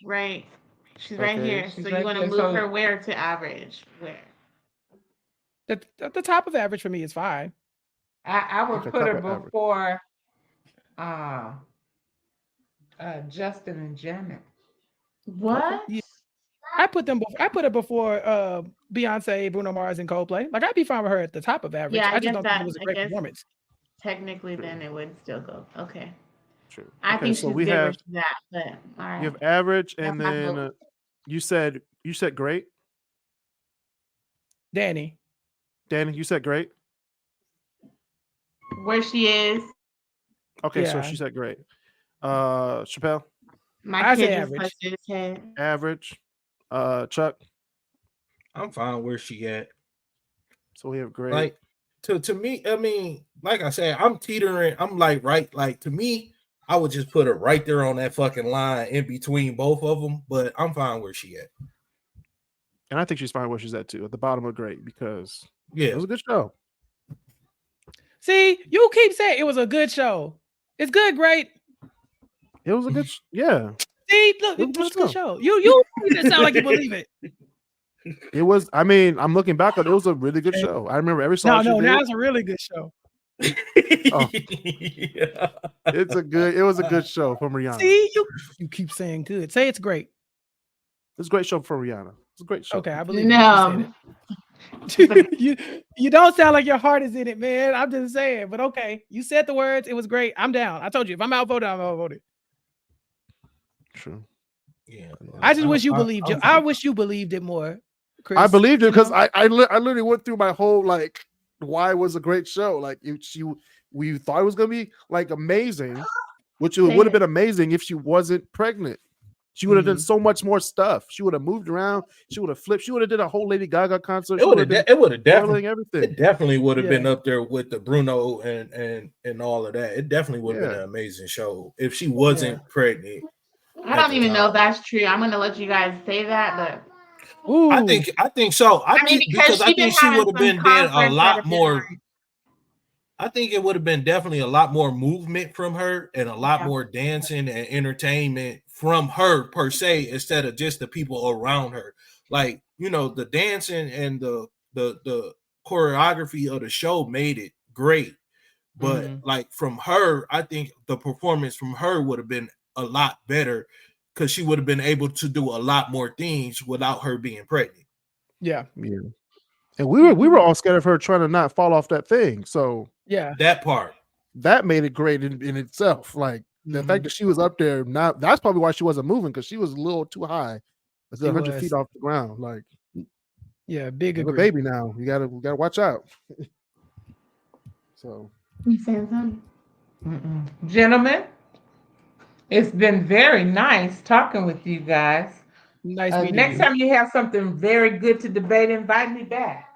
Right. She's right Okay. here. She's So right you want to there, move so- her where to average? Where? The top of average for me is 5. I would Okay, put her top of average. before Justin and Janet. What? Yeah. I put it before Beyonce, Bruno Mars, and Coldplay. Like, I'd be fine with her at the top of average. Yeah, I I just guess don't think that- it was a I great guess- performance. Technically, then it would still go. Okay. True. I Okay, think so she's we good where have she's at, but all right. you have average, and That's my then vote. you said great. Danny. Danny, you said great. Where she is, Okay, so Yeah. she said great. Chappelle, my I say kid just average. touched his head. average. Chuck, I'm fine where she at. so we have great. Like to me, I mean, like I said, I'm teetering. I'm like right, like to me, I would just put her right there on that fucking line in between both of them. But I'm fine where she at. And I think she's fine where she's at too, at the bottom of great, because Yeah, it was a good show. See, you keep saying it was a good show. It's good, great. It was a good, yeah. See, look, It was it a was a good good show. You made it sound like you believe it. It was. I mean, I'm looking back on it. It was a really good show. I remember every song. No, she now did. it's a really good show. Oh. It was a good show from Rihanna. See, you keep saying good. Say it's great. It's a great show for Rihanna. It's a great show. Okay, I believe No. you don't sound like your heart is in it, man. I'm just saying, but okay. You said the words. It was great. I'm down. I told you, if I'm outvoted, I'm outvoted. True. yeah. I just wish you believed it. I wish you believed it more, Chris. I believed it you because know? I literally went through my whole like why it was a great show. Like we thought it was gonna be like amazing, which it would have been amazing if she wasn't pregnant. She would have done so much more stuff. She would have moved around. She would have flipped. She would have did a whole Lady Gaga concert. It would have definitely everything. It definitely would have been up there with the Bruno and all of that. It definitely would have been an amazing show if she wasn't pregnant. I don't even know if that's true. I'm gonna let you guys say that, but Ooh. I think so. I mean, think because I think she would have been did a lot more. I think it would have been definitely a lot more movement from her and a lot more dancing and entertainment from her per se, instead of just the people around her. Like, you know, the dancing and the choreography of the show made it great. But like from her, I think the performance from her would have been a lot better because she would have been able to do a lot more things without her being pregnant. Yeah. And we were all scared of her trying to not fall off that thing. So yeah, that part that made it great in itself. Like the fact that she was up there, now that's probably why she wasn't moving, because she was a little too high. It's 100 feet off the ground. Like, yeah, big a baby now. We gotta watch out. So you saying something? Gentlemen, it's been very nice talking with you guys. Nice meeting next you. time you have something very good to debate, invite me back.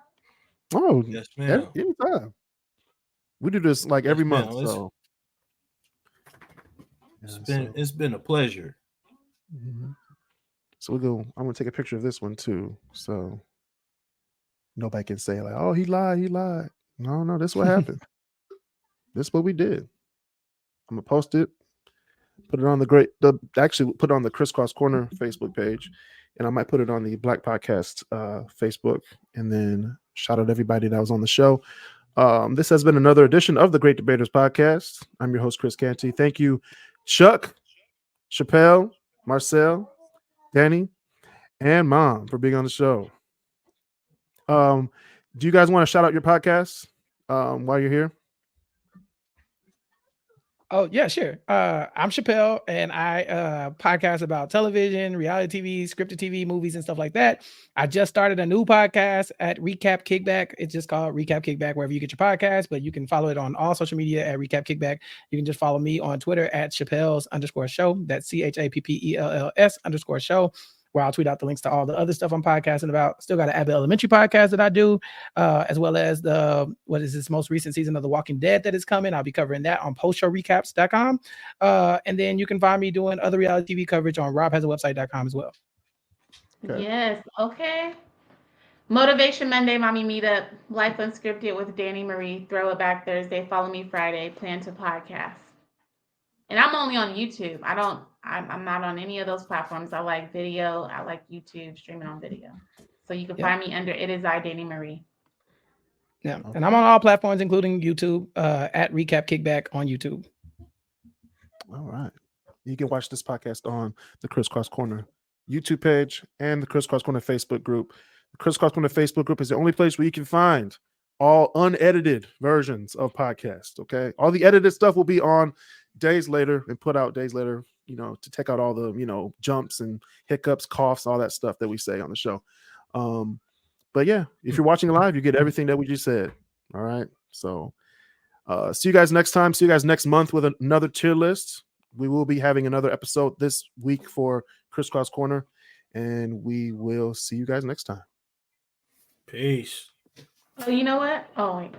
Oh, yes, ma'am. Anytime. We do this like every month. So it's been a pleasure. So I'm gonna take a picture of this one too, so nobody can say like, "Oh, he lied." No, this is what happened. This is what we did. I'm gonna post it, put it on actually put it on the Crisscross Corner Facebook page, and I might put it on the Black Podcast Facebook, and then shout out everybody that was on the show. This has been another edition of the Great Debaterz podcast. I'm your host, Chris Canty. Thank you, Chuck, Chappelle, Marcel, Danny, and Mom for being on the show. Do you guys want to shout out your podcasts? while you're here? Oh yeah, sure. I'm Chappelle, and I podcast about television, reality TV, scripted TV, movies, and stuff like that. I just started a new podcast at Recap Kickback. It's just called Recap Kickback wherever you get your podcast, but you can follow it on all social media at Recap Kickback. You can just follow me on Twitter at Chappelle's_show. That's CHAPPELLS_show, where I'll tweet out the links to all the other stuff I'm podcasting about. Still got an Abbott Elementary podcast that I do, as well as what is this most recent season of The Walking Dead that is coming. I'll be covering that on postshowrecaps.com. And then you can find me doing other reality TV coverage on robhasawebsite.com as well. Okay. Yes. Okay. Motivation Monday, Mommy Meetup, Life Unscripted with Danny Marie, Throwback Thursday, Follow Me Friday, Plan to Podcast. And I'm only on YouTube. I'm not on any of those platforms. I like video. I like YouTube, streaming on video. So you can find me under It Is I, Danny Marie. Yeah. Okay. And I'm on all platforms, including YouTube, at Recap Kickback on YouTube. All right. You can watch this podcast on the Crisscross Corner YouTube page and the Crisscross Corner Facebook group. The Crisscross Corner Facebook group is the only place where you can find all unedited versions of podcasts. Okay. All the edited stuff will be on days later and put out days later, to take out all the, jumps and hiccups, coughs, all that stuff that we say on the show. But yeah, if you're watching live, you get everything that we just said. All right. So see you guys next time. See you guys next month with another tier list. We will be having another episode this week for Crisscross Corner, and we will see you guys next time. Peace. Oh, you know what? Oh, wait.